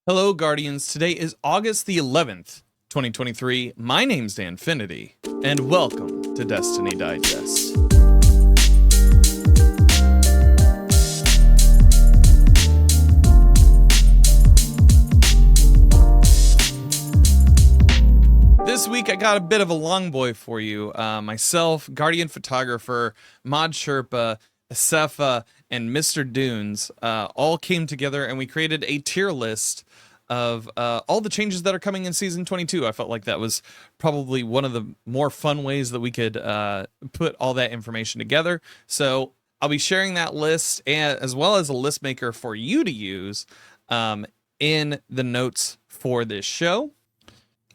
Hello, Guardians. Today is August the 11th, 2023. My name's Danfinity, and welcome to Destiny Digest. This week, I got a bit of a long boy for you. Myself, GuardianPhotographer, Modsherpa, Eseipha, and Mr. Dunes all came together and we created a tier list of all the changes that are coming in Season 22. I felt like that was probably one of the more fun ways that we could put all that information together. So I'll be sharing that list as well as a list maker for you to use in the notes for this show.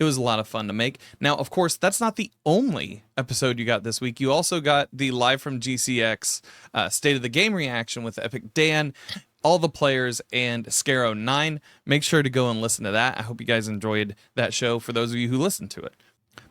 It was a lot of fun to make. Now, of course, that's not the only episode you got this week. You also got the Live from GCX State of the Game reaction with Epic Dan, all the players, and Scarrow9. Make sure to go and listen to that. I hope you guys enjoyed that show for those of you who listened to it.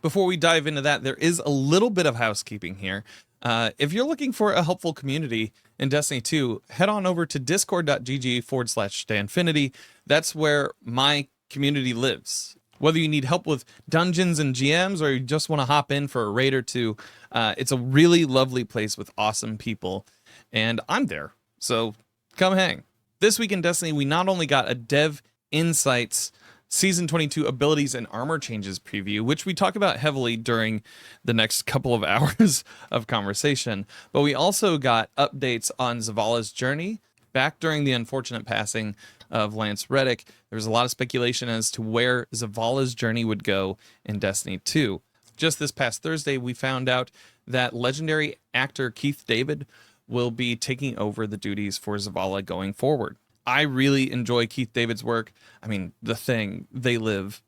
Before we dive into that, there is a little bit of housekeeping here. If you're looking for a helpful community in Destiny 2, head on over to discord.gg/Danfinity. That's where my community lives. Whether you need help with dungeons and GMs or you just want to hop in for a raid or two, it's a really lovely place with awesome people, and I'm there, so come hang. This week in Destiny, we not only got a Dev Insights Season 22 abilities and armor changes preview, which we talk about heavily during the next couple of hours of conversation, but we also got updates on Zavala's journey. Back during the unfortunate passing of Lance Reddick, there was a lot of speculation as to where Zavala's journey would go in Destiny 2. Just this past Thursday, we found out that legendary actor Keith David will be taking over the duties for Zavala going forward. I really enjoy Keith David's work. I mean, The Thing, They Live,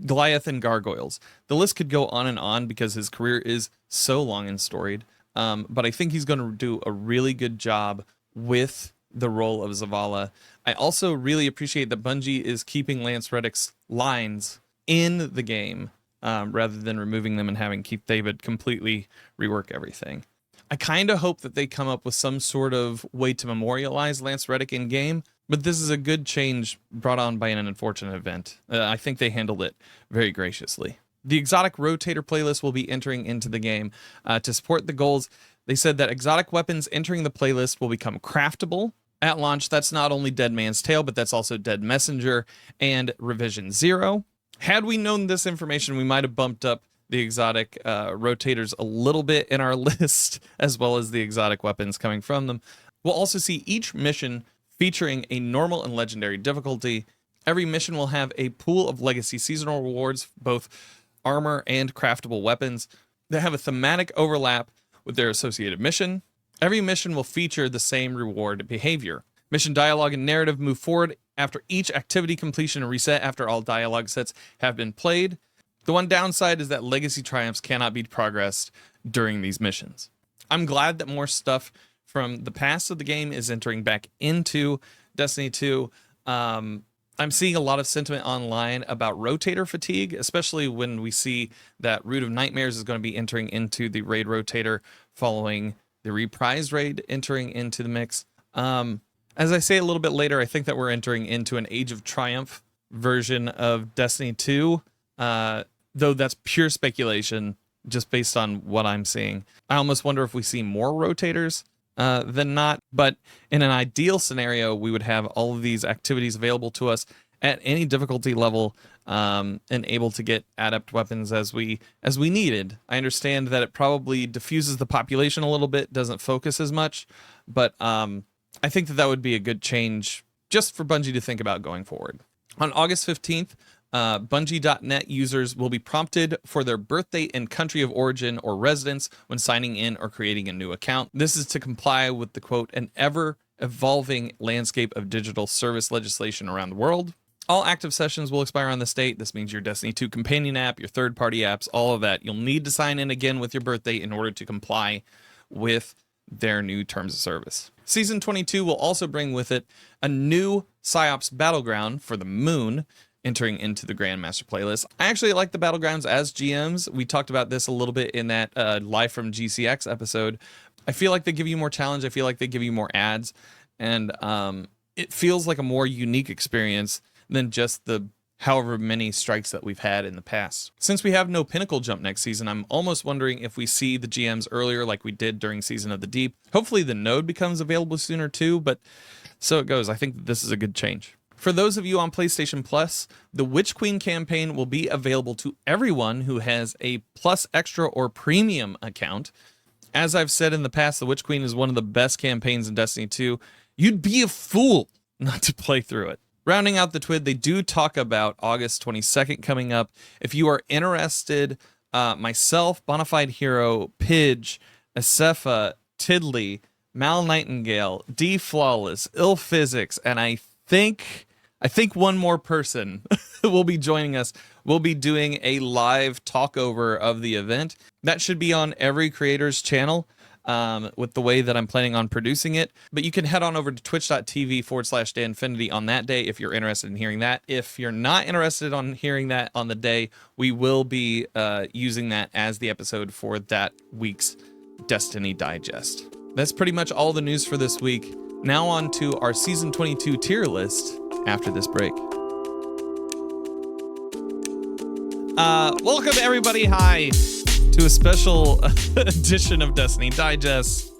Goliath, and Gargoyles. The list could go on and on because his career is so long and storied. But I think he's going to do a really good job with the role of Zavala. I also really appreciate that Bungie is keeping Lance Reddick's lines in the game rather than removing them and having Keith David completely rework everything. I kind of hope that they come up with some sort of way to memorialize Lance Reddick in game, but this is a good change brought on by an unfortunate event. I think they handled it very graciously. The exotic rotator playlist will be entering into the game. To support the goals, they said that exotic weapons entering the playlist will become craftable. At launch, that's not only Dead Man's Tale, but that's also Dead Messenger and Revision 0. Had we known this information, we might have bumped up the exotic rotators a little bit in our list, as well as the exotic weapons coming from them. We'll also see each mission featuring a normal and legendary difficulty. Every mission will have a pool of legacy seasonal rewards, both armor and craftable weapons, that have a thematic overlap with their associated mission. Every mission will feature the same reward behavior. Mission dialogue and narrative move forward after each activity completion and reset after all dialogue sets have been played. The one downside is that legacy triumphs cannot be progressed during these missions. I'm glad that more stuff from the past of the game is entering back into Destiny 2. I'm seeing a lot of sentiment online about rotator fatigue, especially when we see that Root of Nightmares is going to be entering into the raid rotator following the reprise raid entering into the mix. As I say a little bit later, I think that we're entering into an Age of Triumph version of Destiny 2, though that's pure speculation just based on what I'm seeing. I almost wonder if we see more rotators than not, but in an ideal scenario, we would have all of these activities available to us at any difficulty level, and able to get adept weapons as we needed. I understand that it probably diffuses the population a little bit, doesn't focus as much, but I think that would be a good change just for Bungie to think about going forward. On August 15th, Bungie.net users will be prompted for their birthday and country of origin or residence when signing in or creating a new account. This is to comply with the quote, an ever-evolving landscape of digital service legislation around the world. All active sessions will expire on this date. This means your Destiny 2 companion app, your third-party apps, all of that. You'll need to sign in again with your birthday in order to comply with their new terms of service. Season 22 will also bring with it a new PsyOps battleground for the Moon, entering into the Grandmaster playlist. I actually like the battlegrounds as GMs. We talked about this a little bit in that Live from GCX episode. I feel like they give you more challenge. I feel like they give you more ads. And it feels like a more unique experience than just the however many strikes that we've had in the past. Since we have no pinnacle jump next season, I'm almost wondering if we see the GMs earlier like we did during Season of the Deep. Hopefully the node becomes available sooner too, but so it goes. I think that this is a good change. For those of you on PlayStation Plus, the Witch Queen campaign will be available to everyone who has a Plus Extra or Premium account. As I've said in the past, the Witch Queen is one of the best campaigns in Destiny 2. You'd be a fool not to play through it. Rounding out the TWID, they do talk about August 22nd coming up. If you are interested, myself, Bonafide Hero, Pidge, Eseipha, Tidley, Mal Nightingale, D Flawless, Ill Physics, and I think one more person will be joining us. We'll be doing a live talkover of the event. That should be on every creator's channel with the way that I'm planning on producing it. But you can head on over to twitch.tv/Danfinity on that day if you're interested in hearing that. If you're not interested in hearing that on the day, we will be using that as the episode for that week's Destiny Digest. That's pretty much all the news for this week. Now on to our Season 22 tier list after this break. Welcome everybody, hi, to a special edition of Destiny Digest.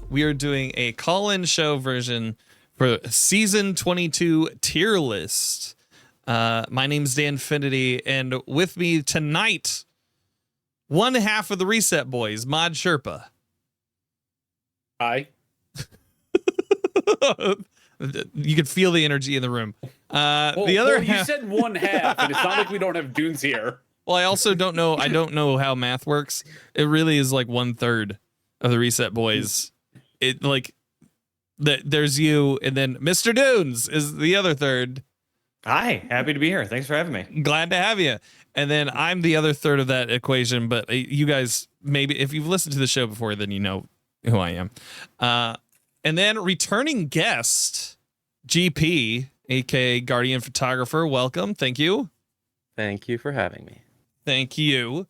We are doing a call-in show version for Season 22 tier list. My name's Danfinity, and with me tonight, one half of the Reset Boys, Modsherpa. Hi. You can feel the energy in the room. The other half, you said one half, and it's not like we don't have dunes here. Well, I also don't know. I don't know how math works. It really is like 1/3 of the Reset Boys. It like there's you, and then Mr. Dunes is the other third. Hi, happy to be here. Thanks for having me. Glad to have you. And then I'm the other third of that equation. But you guys, maybe if you've listened to the show before, then you know who I am. And then returning guest, GP, aka Guardian Photographer. Welcome. Thank you. Thank you for having me. Thank you.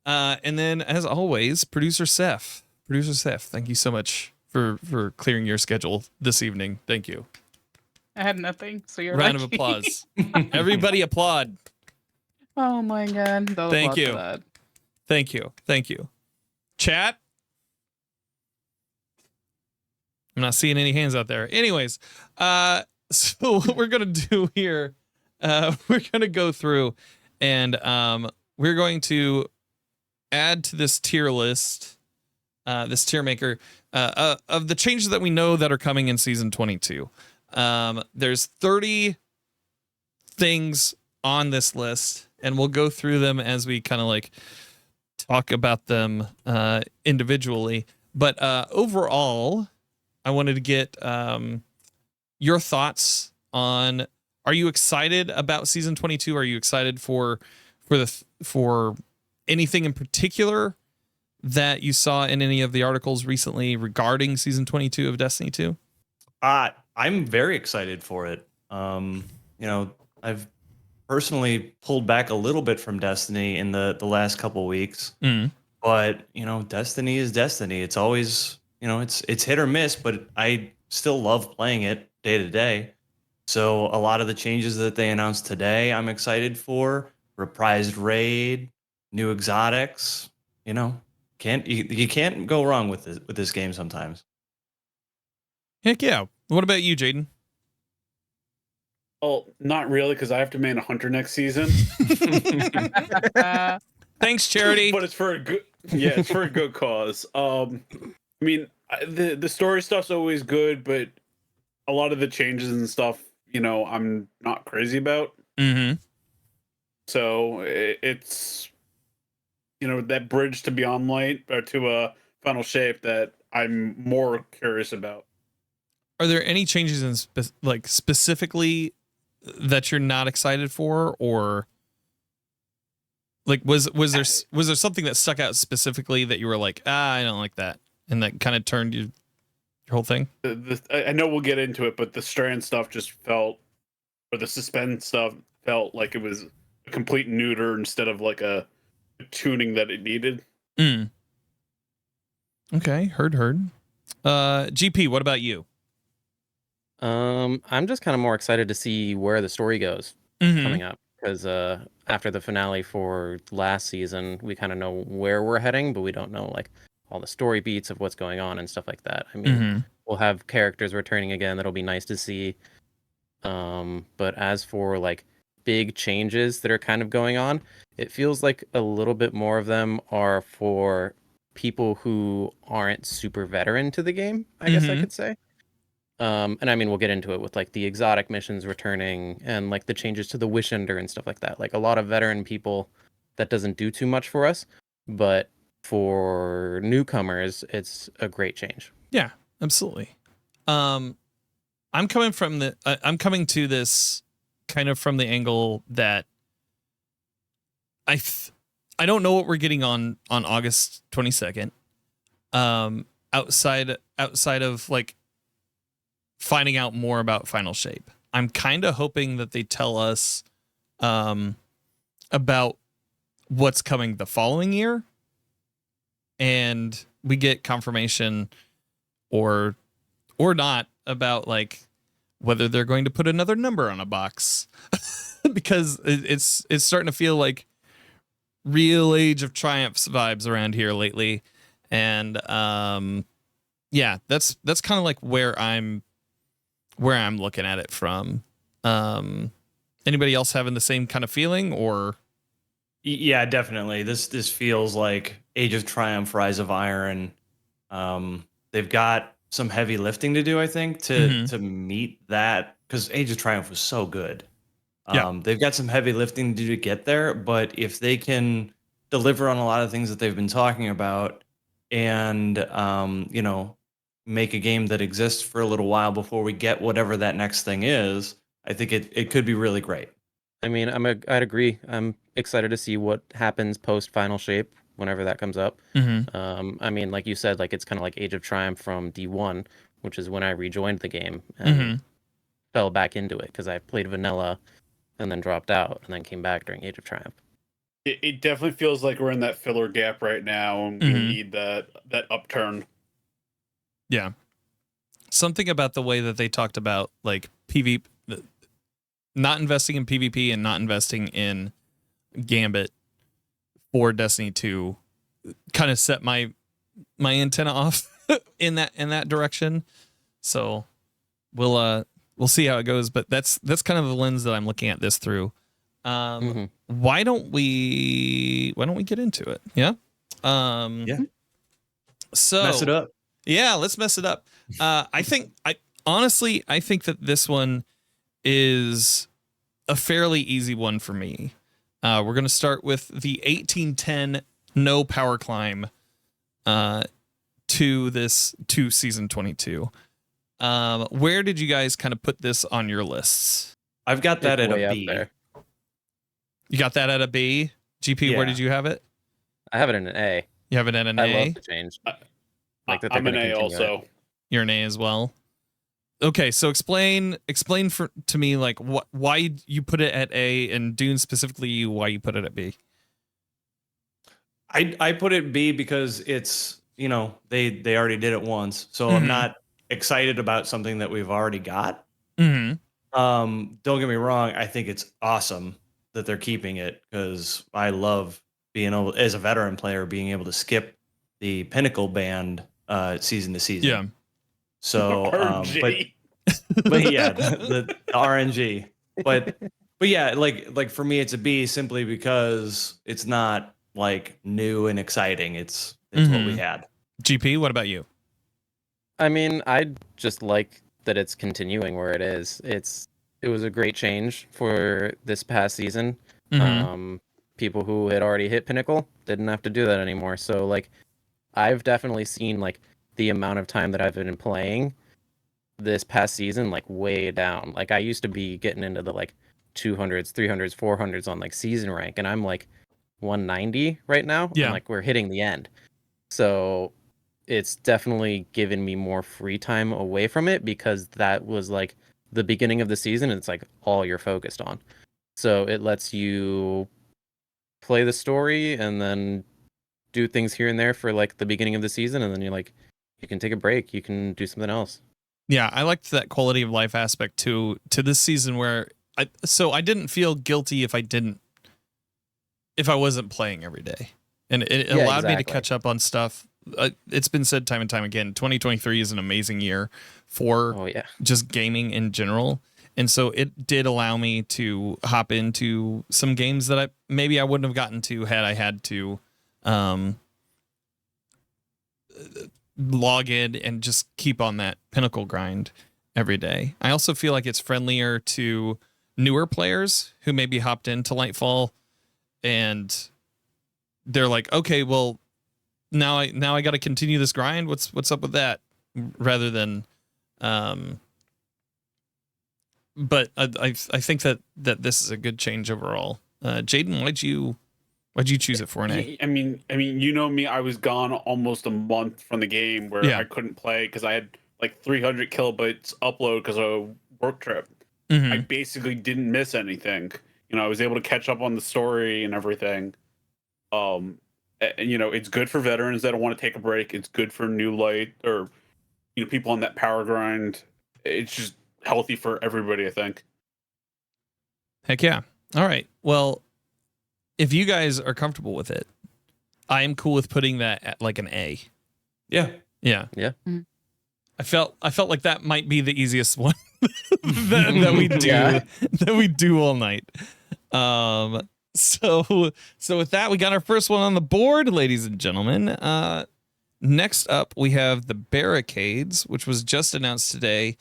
And then, as always, Producer Seth. Producer Seth, thank you so much for clearing your schedule this evening. Thank you. I had nothing, so you're Round lucky. of applause. Everybody applaud. Oh my god. Thank you. That. Thank you. Thank you. Chat. I'm not seeing any hands out there. Anyways, so what we're going to do here, we're going to go through and we're going to add to this tier list, this tier maker, of the changes that we know that are coming in Season 22. There's 30 things on this list, and we'll go through them as we kind of like talk about them individually. But overall, I wanted to get your thoughts on, are you excited about Season 22? Are you excited for anything in particular that you saw in any of the articles recently regarding Season 22 of Destiny 2? I'm very excited for it. I've personally pulled back a little bit from Destiny in the last couple weeks. But, Destiny is Destiny. It's always, it's hit or miss, but I still love playing it day to day. So a lot of the changes that they announced today, I'm excited for. Reprised raid, new exotics, you can't go wrong with this game sometimes. Heck yeah. What about you, Jaden? Well, not really, because I have to man a hunter next season. Thanks, Charity. But it's for a good, it's for a good cause. The story stuff's always good, but a lot of the changes and stuff, I'm not crazy about. Mm-hmm. So it's, that bridge to Beyond Light or to a Final Shape that I'm more curious about. Are there any changes in specifically that you're not excited for, or like was there something that stuck out specifically that you were like, I don't like that, and that kind of turned your whole thing? I know we'll get into it, but the Strand stuff just felt, or the Suspend stuff felt like it was a complete neuter instead of like a tuning that it needed. Okay, heard. GP, what about you? I'm just kind of more excited to see where the story goes coming up because after the finale for last season, we kind of know where we're heading, but we don't know like all the story beats of what's going on and stuff like that. I mean, we'll have characters returning again. That'll be nice to see. But as for like big changes that are kind of going on, it feels like a little bit more of them are for people who aren't super veteran to the game, I guess I could say. And I mean, we'll get into it with like the exotic missions returning and like the changes to the Wish Ender and stuff like that. Like a lot of veteran people, that doesn't do too much for us, but for newcomers, it's a great change. Yeah, absolutely. I'm coming to this kind of from the angle that I don't know what we're getting on August 22nd. Outside of like finding out more about Final Shape. I'm kind of hoping that they tell us about what's coming the following year, and we get confirmation or not about like whether they're going to put another number on a box because it's starting to feel like real Age of Triumphs vibes around here lately. And yeah, that's kind of like where I'm looking at it from. Anybody else having the same kind of feeling? Or Yeah, definitely. This feels like Age of Triumph, Rise of Iron. They've got some heavy lifting to do, I think, to meet that, because Age of Triumph was so good. They've got some heavy lifting to do to get there, but if they can deliver on a lot of things that they've been talking about, and make a game that exists for a little while before we get whatever that next thing is, I think it could be really great. I mean, I'd agree. I'm excited to see what happens post Final Shape whenever that comes up. I mean, like you said, like it's kind of like Age of Triumph from D1, which is when I rejoined the game and fell back into it because I played vanilla and then dropped out and then came back during Age of Triumph. It definitely feels like we're in that filler gap right now, and we need that upturn. yeah, something about the way that they talked about like PvP, not investing in PvP and not investing in Gambit for Destiny 2 kind of set my antenna off in that direction. So we'll see how it goes, but that's kind of the lens that I'm looking at this through. Why don't we get into it? Yeah. So Mess it up. Yeah, let's mess it up. I think that this one is a fairly easy one for me. We're going to start with the 1810 no power climb to season 22. Where did you guys kind of put this on your lists? I've got that It's at way a up B. there. You got that at a B? GP, Yeah. where did you have it? I have it in an A. You have it at an I A? love the change. Like that they're I'm an gonna A continue it. also. You're an A as well. Okay, so explain to me like why you put it at A, and Dune specifically why you put it at B. I put it B because it's, they already did it once, so I'm not excited about something that we've already got. Don't get me wrong, I think it's awesome that they're keeping it, because I love being able, as a veteran player, being able to skip the Pinnacle band season to season. Yeah. So, RNG. but yeah, the RNG. But yeah, like for me, it's a B simply because it's not like new and exciting. It's what we had. GP, what about you? I mean, I just like that it's continuing where it is. It was a great change for this past season. People who had already hit Pinnacle didn't have to do that anymore. So like, I've definitely seen like the amount of time that I've been playing this past season like way down. Like I used to be getting into the like 200s, 300s, 400s on like season rank, and I'm like 190 right now. Yeah. And like we're hitting the end. So it's definitely given me more free time away from it, because that was like the beginning of the season and it's like all you're focused on. So it lets you play the story and then do things here and there for like the beginning of the season, and then you're like, you can take a break, you can do something else. Yeah, I liked that quality of life aspect to this season where I didn't feel guilty if I wasn't playing every day. And it Yeah, allowed me to exactly. catch up on stuff. It's been said time and time again, 2023 is an amazing year for Oh yeah. just gaming in general. And so it did allow me to hop into some games that I wouldn't have gotten to had I had to log in and just keep on that pinnacle grind every day. I also feel like it's friendlier to newer players who maybe hopped into Lightfall and they're like, okay, well, now I got to continue this grind. What's up with that? Rather than, but I think that this is a good change overall. Jaden, why'd you choose it for an A? I mean, you know me. I was gone almost a month from the game where Yeah. I couldn't play because I had like 300 kilobytes upload because of a work trip. Mm-hmm. I basically didn't miss anything. You know, I was able to catch up on the story and everything. And you know, it's good for veterans that want to take a break. It's good for new light or people on that power grind. It's just healthy for everybody, I think. Heck yeah. All right. Well, if you guys are comfortable with it, I am cool with putting that at like an A. Yeah. Yeah. Yeah. Mhm. I felt like that might be the easiest one that we do Yeah. that we do all night. So with that, we got our first one on the board, ladies and gentlemen. Next up, we have the barricades, which was just announced today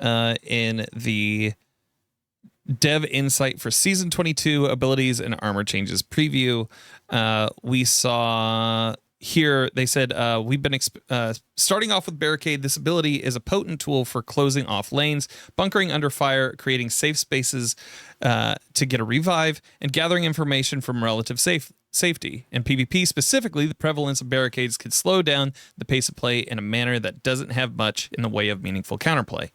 in the Dev Insight for Season 22 Abilities and Armor Changes preview. We saw here, they said, we've been starting off with Barricade. This ability is a potent tool for closing off lanes, bunkering under fire, creating safe spaces to get a revive, and gathering information from relative safety. In PvP specifically, the prevalence of barricades could slow down the pace of play in a manner that doesn't have much in the way of meaningful counterplay.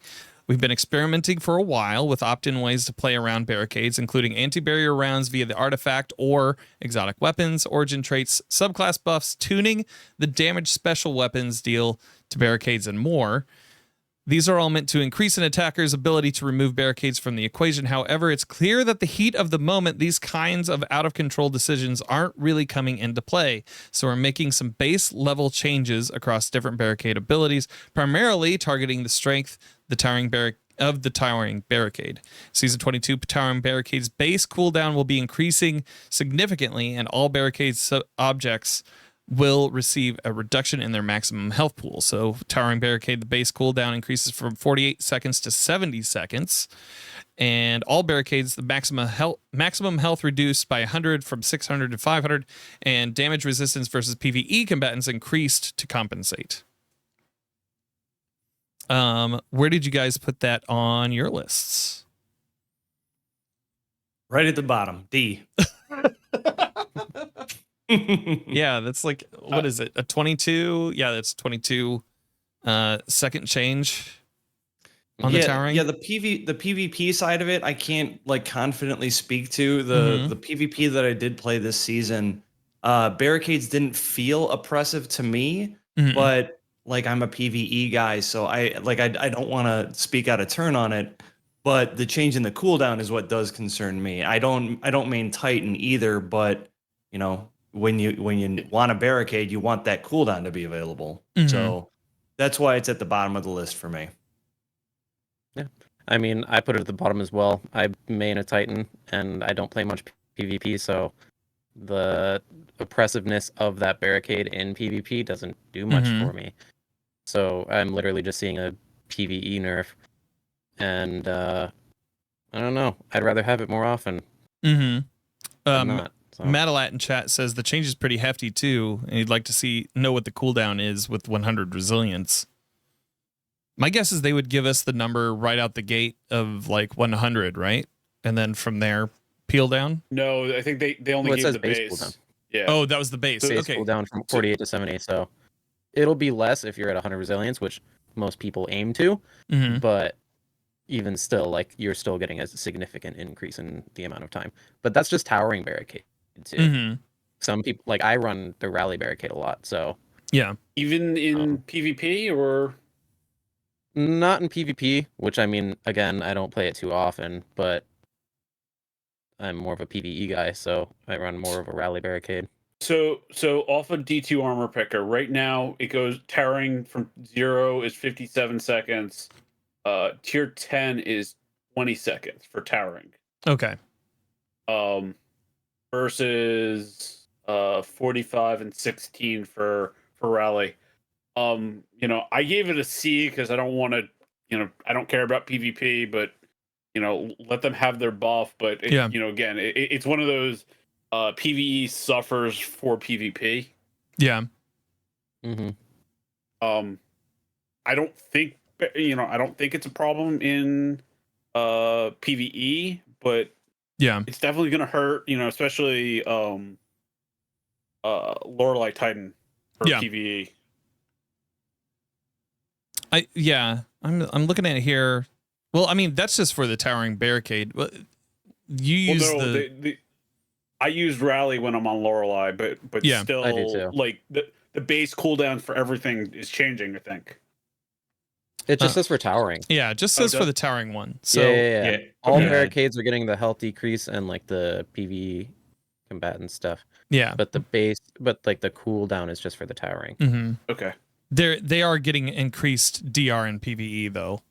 We've been experimenting for a while with opt-in ways to play around barricades, including anti-barrier rounds via the artifact or exotic weapons, origin traits, subclass buffs, tuning the damage special weapons deal to barricades, and more. These are all meant to increase an attacker's ability to remove barricades from the equation. However, it's clear that the heat of the moment, these kinds of out-of-control decisions aren't really coming into play. So we're making some base-level changes across different barricade abilities, primarily targeting the strength the towering barricade. Season 22 towering barricade's base cooldown will be increasing significantly, and all barricades objects will receive a reduction in their maximum health pool. So towering barricade, the base cooldown increases from 48 seconds to 70 seconds. And all barricades, the maximum health reduced by 100 from 600 to 500, and damage resistance versus PvE combatants increased to compensate. Where did you guys put that on your lists? Right at the bottom, D. Yeah, that's like, what is it? A 22? Yeah, that's 22 second change on the towering. Yeah, the PvP side of it, I can't like confidently speak to. The PvP that I did play this season, barricades didn't feel oppressive to me, but like I'm a PvE guy, so I don't want to speak out of turn on it. But the change in the cooldown is what does concern me. I don't main Titan either, but you know, when you want a barricade, you want that cooldown to be available. So that's why it's at the bottom of the list for me. Yeah. I mean, I put it at the bottom as well. I main a Titan, and I don't play much PvP, so the oppressiveness of that barricade in PvP doesn't do much for me. So I'm literally just seeing a PvE nerf, and I don't know. I'd rather have it more often than not. So. Matalat in chat says the change is pretty hefty too, and he'd like to know what the cooldown is with 100 resilience. My guess is they would give us the number right out the gate of like 100, right? And then from there, peel down? No, I think they only gave says the base. cooldown. Yeah. Oh, that was the base. Base Okay. cooldown from 48 to 70, so it'll be less if you're at 100 resilience, which most people aim to, but even still, like, you're still getting a significant increase in the amount of time. But that's just towering barricade too. Some people, like, I run the rally barricade a lot, so yeah. Even in PvP or Not in PvP, which I mean, again, I don't play it too often, but I'm more of a PvE guy, so I run more of a rally barricade. So off of D2 armor picker, right now it goes towering from 0 is 57 seconds. Tier 10 is 20 seconds for towering. Okay. Versus 45 and 16 for rally. I gave it a C because I don't want to, I don't care about PvP, but let them have their buff. But again, it's one of those PvE suffers for PvP. Yeah. Mm-hmm. I don't think it's a problem in PvE, but Yeah. it's definitely gonna hurt, especially Lorelei Titan for PvE. I'm looking at it here. Well, I mean, that's just for the towering barricade. You use I use rally when I'm on Lorelei, but Yeah, still, I do too. like the base cooldown for everything is changing, I think. It just says for towering. Yeah, it just says for the towering one. So Yeah. All Okay. barricades are getting the health decrease and like the PvE combatant stuff. yeah. But the like the cooldown is just for the towering. Mm-hmm. Okay. They are getting increased DR and PvE though,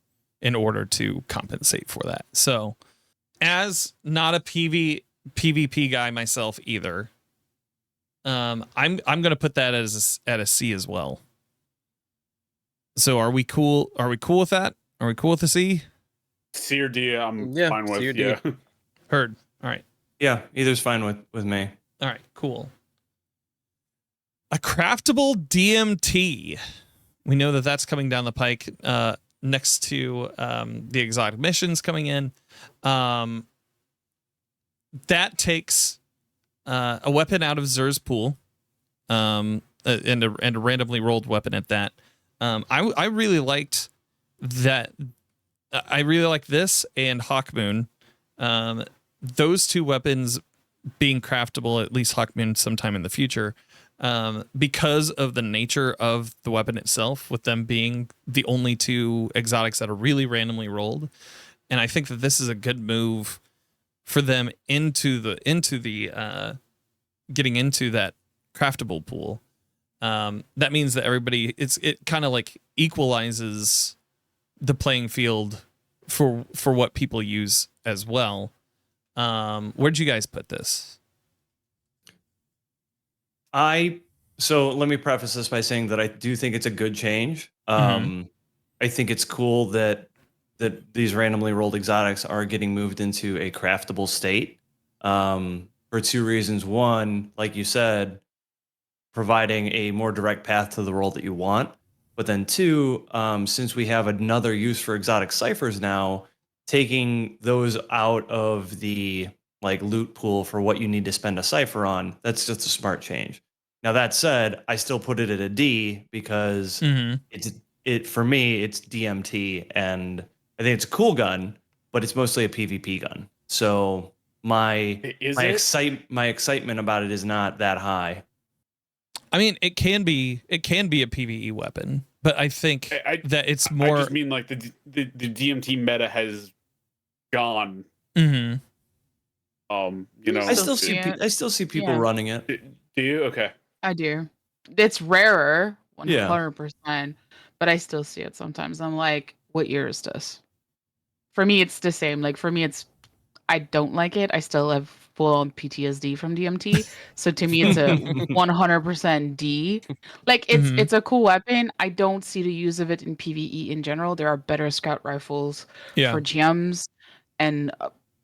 in order to compensate for that. So, as not a PvP guy myself either, I'm gonna put that at a C as well. So are we cool? Are we cool with that? Are we cool with the C? C or D, I'm Yeah, fine with. C or D. Yeah. Heard. All right. Yeah, either's fine with me. All right. Cool. A craftable DMT. We know that that's coming down the pike next to the exotic missions coming in. That takes a weapon out of Zer's pool, and a randomly rolled weapon at that. I really liked that. I really like this and Hawkmoon. Those two weapons being craftable, at least Hawkmoon sometime in the future, because of the nature of the weapon itself, with them being the only two exotics that are really randomly rolled. And I think that this is a good move for them into the getting into that craftable pool. That means that everybody, it kind of like equalizes the playing field for what people use as well. Where'd you guys put this? So let me preface this by saying that I do think it's a good change. I think it's cool that these randomly rolled exotics are getting moved into a craftable state, for two reasons. One, like you said, providing a more direct path to the role that you want. But then two, since we have another use for exotic ciphers now, taking those out of the like loot pool for what you need to spend a cipher on, that's just a smart change. Now that said, I still put it at a D because for me it's DMT, and I think it's a cool gun, but it's mostly a PvP gun. So my excitement about it is not that high. I mean, it can be a PvE weapon, but I think that it's more. I just mean like the DMT meta has gone. Mm-hmm. I still see people running it. Do you? Okay. I do. It's rarer, 100%, but I still see it sometimes. I'm like, what year is this? For me, it's the same. Like for me, I don't like it. I still have full-on PTSD from DMT. So to me, it's a 100% D. Like it's a cool weapon. I don't see the use of it in PvE in general. There are better scout rifles for GMs and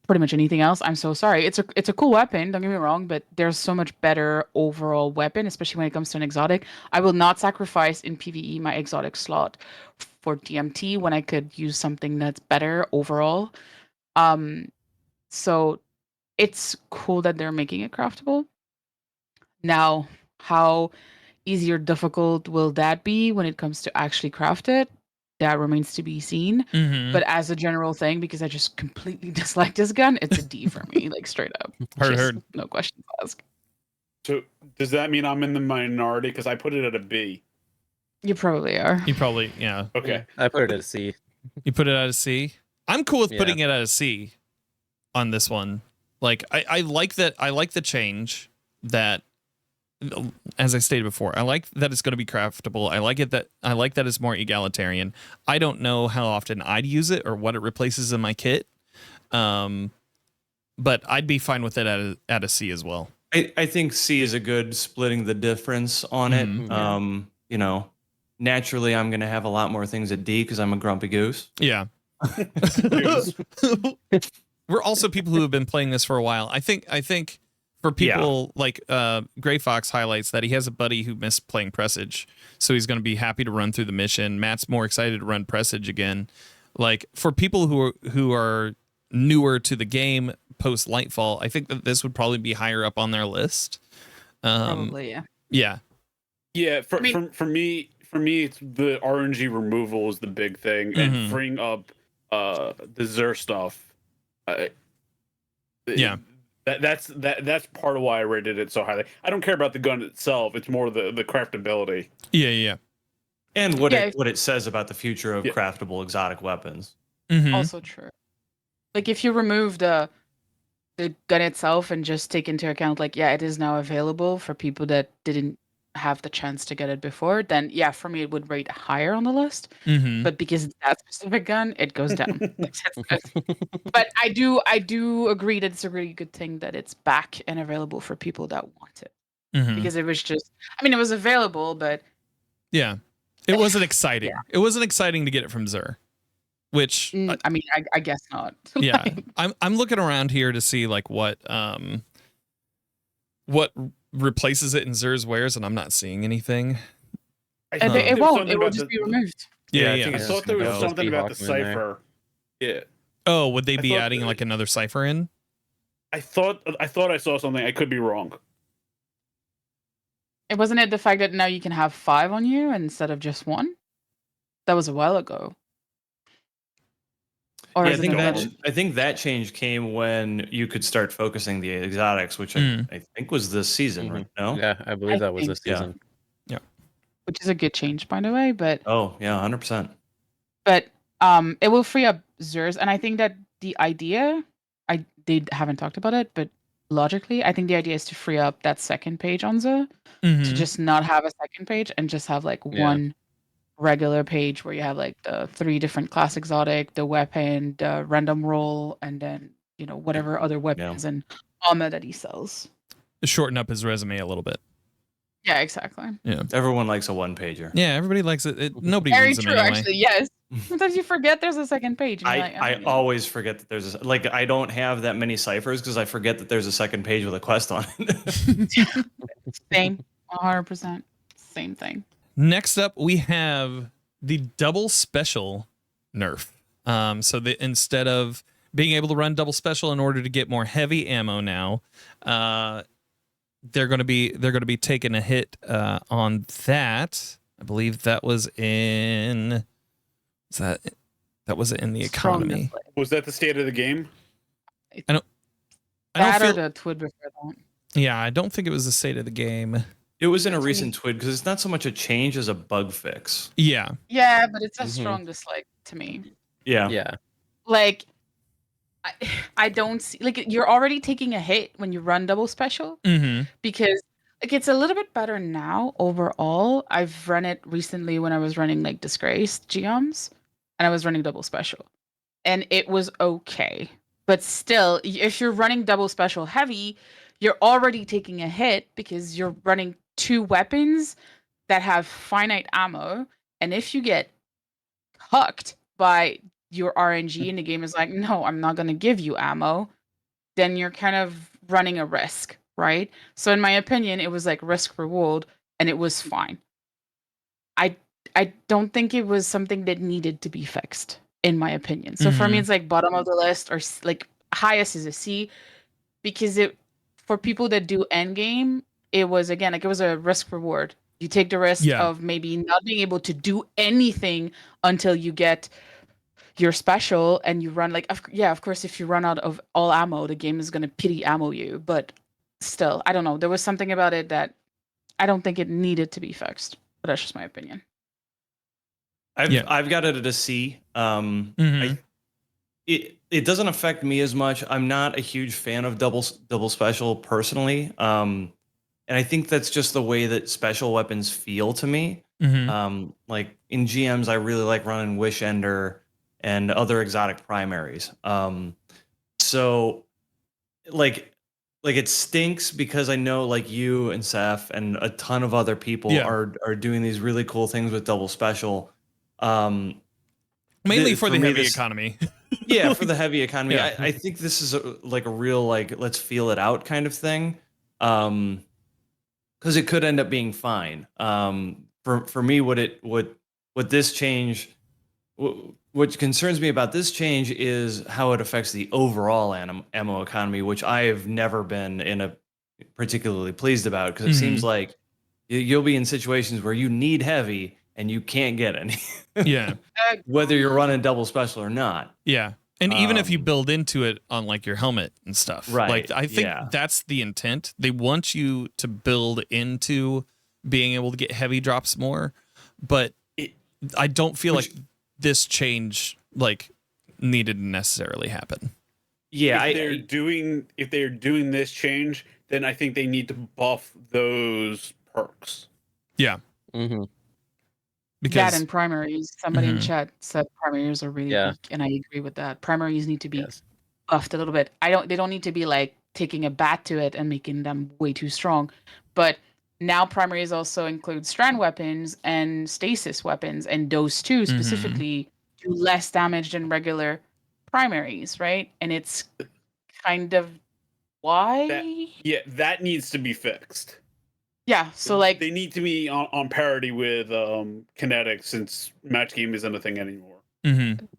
pretty much anything else. I'm so sorry. It's a cool weapon. Don't get me wrong, but there's so much better overall weapon, especially when it comes to an exotic. I will not sacrifice in PvE my exotic slot for DMT when I could use something that's better overall. So it's cool that they're making it craftable. Now, how easy or difficult will that be when it comes to actually craft it? That remains to be seen. But as a general thing, because I just completely dislike this gun, it's a D for me, like straight up. Heard. No questions asked. So does that mean I'm in the minority because I put it at a B? You probably are. You probably, yeah. Okay. I put it at C. You put it at a C. I'm cool with Yeah. putting it at a C on this one. Like I like that. I like the change that, as I stated before, I like that it's going to be craftable. I like that it's more egalitarian. I don't know how often I'd use it or what it replaces in my kit. But I'd be fine with it at a C as well. I think C is a good splitting the difference on it. Mhm. You know, naturally I'm going to have a lot more things at D because I'm a grumpy goose. Yeah. We're also people who have been playing this for a while. I think for people like Gray Fox highlights that he has a buddy who missed playing Presage, so he's going to be happy to run through the mission. Matt's more excited to run Presage again. Like for people who are newer to the game post Lightfall, I think that this would probably be higher up on their list. Probably, yeah. Yeah. Yeah, for me, it's the RNG removal is the big thing, and freeing up the Zer stuff. Yeah, that's part of why I rated it so highly. I don't care about the gun itself; it's more the craftability. Yeah. And what it says about the future of craftable exotic weapons. Also true. Like if you remove the gun itself and just take into account, like, it is now available for people that didn't have the chance to get it before, then for me it would rate higher on the list. But because it's that specific gun, it goes down. But I do agree that it's a really good thing that it's back and available for people that want it. Because it was just, it was available, but it wasn't exciting. It wasn't exciting to get it from Zer, which I guess not. Yeah, I'm looking around here to see like what replaces it in Zer's wares, and I'm not seeing anything. It won't. It will just be removed. I thought there was something about the cipher. Yeah. Oh, would they be adding like another cipher in? I thought I saw something. I could be wrong. It wasn't it the fact that now you can have 5 on you instead of just 1? That was a while ago. Or I think that change came when you could start focusing the exotics, which I think was this season, right? No? Yeah, I believe that was this season. Yeah. Which is a good change, by the way. But 100%. But it will free up Zers, and I think that the idea, they haven't talked about it, but logically, I think the idea is to free up that second page on Zer, to just not have a second page and just have like one regular page where you have like the 3 different class exotic, the weapon, the random roll, and then whatever other weapons and armor that he sells. Shorten up his resume a little bit. Yeah, exactly. Yeah, everyone likes a 1-pager. Yeah, everybody likes it. Nobody Very reads true, them anyway. actually. Yes. Sometimes you forget there's a second page. And I always forget that there's I don't have that many ciphers because I forget that there's a second page with a quest on it. Same, 100%. Same thing. Next up, we have the double special nerf. So instead of being able to run double special in order to get more heavy ammo now, they're going to be taking a hit on that. I believe that was in the economy. Was that the state of the game? I don't feel the TWID before that. Yeah, I don't think it was the state of the game. It was in a recent TWID because it's not so much a change as a bug fix. Yeah. Yeah, but it's a strong dislike to me. Yeah. Yeah. Like, I don't see, like, you're already taking a hit when you run double special because like it's a little bit better now overall. I've run it recently when I was running like Disgraced GMs and I was running double special and it was okay. But still, if you're running double special heavy, you're already taking a hit because you're running 2 weapons that have finite ammo. And if you get hooked by your RNG and the game is like, no, I'm not going to give you ammo, then you're kind of running a risk, right? So in my opinion, it was like risk reward and it was fine. I don't think it was something that needed to be fixed, in my opinion. So for me, it's like bottom of the list or like highest is a C because for people that do endgame, it was again, like it was a risk reward. You take the risk of maybe not being able to do anything until you get your special and you run like, of course, if you run out of all ammo, the game is going to pity ammo you. But still, I don't know. There was something about it that I don't think it needed to be fixed. But that's just my opinion. I've got it at a C. It doesn't affect me as much. I'm not a huge fan of double special personally. And I think that's just the way that special weapons feel to me. Like in GMs, I really like running Wish Ender and other exotic primaries. So like it stinks because I know like you and Seth and a ton of other people are doing these really cool things with double special. Mainly for the heavy economy. Yeah, for the heavy economy. Yeah. I think this is a real like let's feel it out kind of thing. Because it could end up being fine. For me, what this change, what concerns me about this change is how it affects the overall ammo economy, which I have never been particularly pleased about, because it seems like you'll be in situations where you need heavy and you can't get any. Yeah. Whether you're running double special or not. Yeah. And even if you build into it on like your helmet and stuff. Right. Like I think that's the intent. They want you to build into being able to get heavy drops more, but I don't feel like this change like needed to necessarily happen. Yeah, if they're doing this change, then I think they need to buff those perks. Yeah. Because that and primaries. Somebody in chat said primaries are really weak, and I agree with that. Primaries need to be buffed a little bit. They don't need to be like taking a bat to it and making them way too strong. But now primaries also include strand weapons and stasis weapons, and those two specifically do less damage than regular primaries, right? And it's kind of why that needs to be fixed. Yeah, so like they need to be on parity with kinetic, since match game isn't a thing anymore.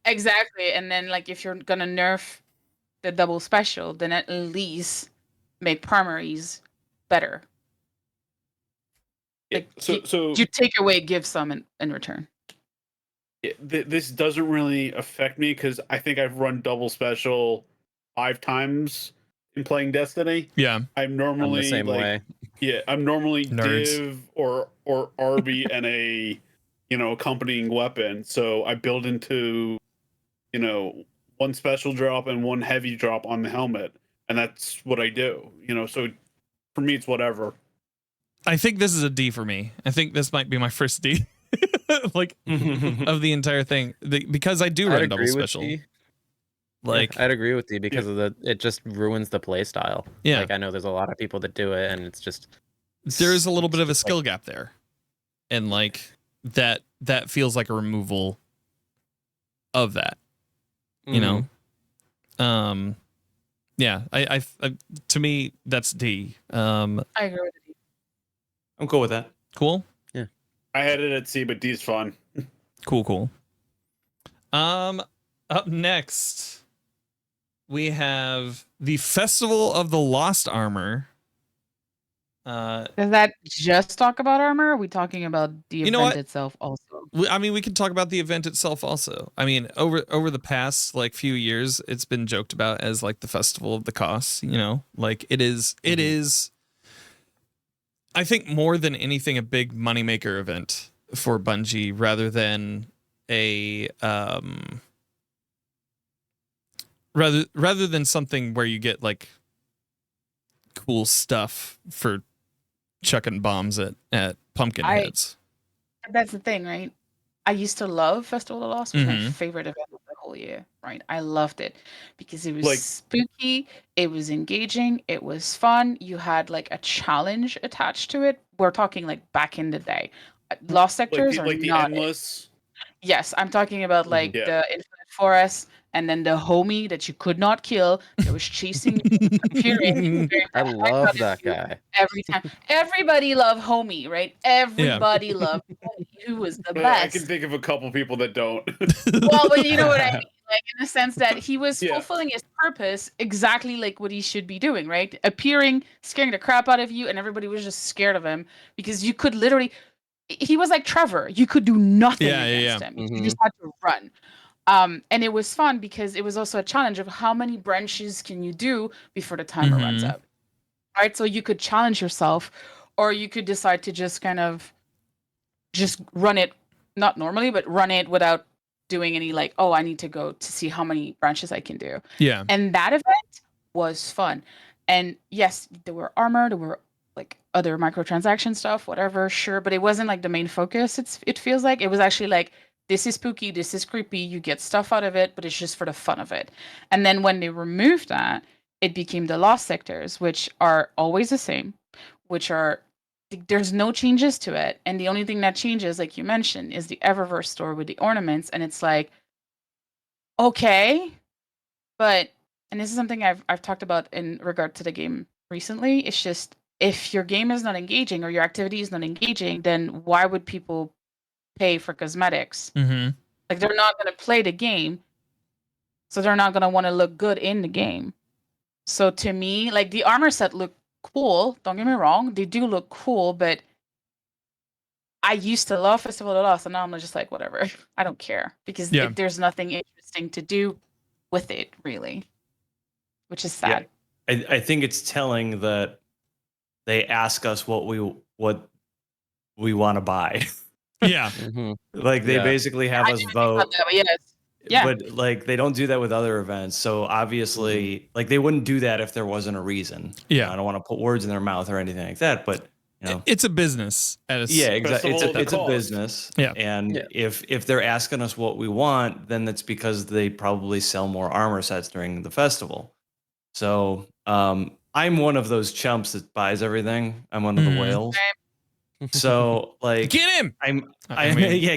Exactly, and then like if you're gonna nerf the double special, then at least make primaries better. Like, so you take away, give some in return. This doesn't really affect me because I think I've run double special 5 times in playing Destiny. Yeah, I'm normally the same way. Yeah, I'm normally Nerds. div or RB and a accompanying weapon. So I build into one special drop and one heavy drop on the helmet, and that's what I do. So for me it's whatever. I think this is a D for me. I think this might be my first D, like of the entire thing, because I do run double special. Like I'd agree with you because of it just ruins the play style. Yeah, like I know there's a lot of people that do it, and it's just there's a little bit of a skill gap there, and like that feels like a removal of that. Yeah, I to me that's D. I agree with D. I'm cool with that. Cool. Yeah, I had it at C, but D's fun. Cool. Up next, we have the Festival of the Lost Armor. Does that just talk about armor? Or are we talking about the event itself also? I mean, we can talk about the event itself also. I mean, over the past like few years, it's been joked about as like the Festival of the Costs. Like it is. It is. I think more than anything, a big moneymaker event for Bungie, rather than a rather than something where you get like cool stuff for chucking bombs at pumpkin heads. That's the thing, right? I used to love Festival of the Lost. It was my favorite event of the whole year, right? I loved it because it was spooky, it was engaging, it was fun. You had like a challenge attached to it. We're talking like back in the day. Lost sectors are like the not endless. Yes, I'm talking about like the Infinite Forest, and then the homie that you could not kill that was chasing you, appearing. I love that guy. Every time. Everybody loved homie, right? Everybody loved homie, who was the best. I can think of a couple people that don't. Well, but you know what I mean? Like in the sense that he was fulfilling his purpose exactly like what he should be doing, right? Appearing, scaring the crap out of you, and everybody was just scared of him because you could literally... He was like Trevor. You could do nothing against him. You just had to run. And it was fun because it was also a challenge of how many branches can you do before the timer runs out. Right? So you could challenge yourself, or you could decide to just kind of just run it not normally, but run it without doing any like, oh, I need to go to see how many branches I can do. Yeah. And that event was fun. And yes, there were armor, there were like other microtransaction stuff, whatever, sure, but it wasn't like the main focus. It feels like it was actually like, this is spooky, this is creepy, you get stuff out of it, but it's just for the fun of it. And then when they removed that, it became the lost sectors, which are always the same, which are there's no changes to it. And the only thing that changes, like you mentioned, is the Eververse store with the ornaments. And it's like, okay, but and this is something I've talked about in regard to the game recently. It's just if your game is not engaging or your activity is not engaging, then why would people pay for cosmetics? Mm-hmm. Like they're not going to play the game, so they're not going to want to look good in the game. So to me, like the armor set look cool. Don't get me wrong, they do look cool, but I used to love Festival of the Lost, and now I'm just like whatever. I don't care because there's nothing interesting to do with it really, which is sad. Yeah. I think it's telling that they ask us what we want to buy. Yeah. Mm-hmm. Like they basically have us vote. That, but yes. Yeah. But like they don't do that with other events. So obviously, like they wouldn't do that if there wasn't a reason. Yeah. I don't want to put words in their mouth or anything like that. But you know, it's a business. Yeah, exactly. It's a cost. business. Yeah. And if they're asking us what we want, then that's because they probably sell more armor sets during the festival. So I'm one of those chumps that buys everything. I'm one of the whales. So like get him. I mean, yeah,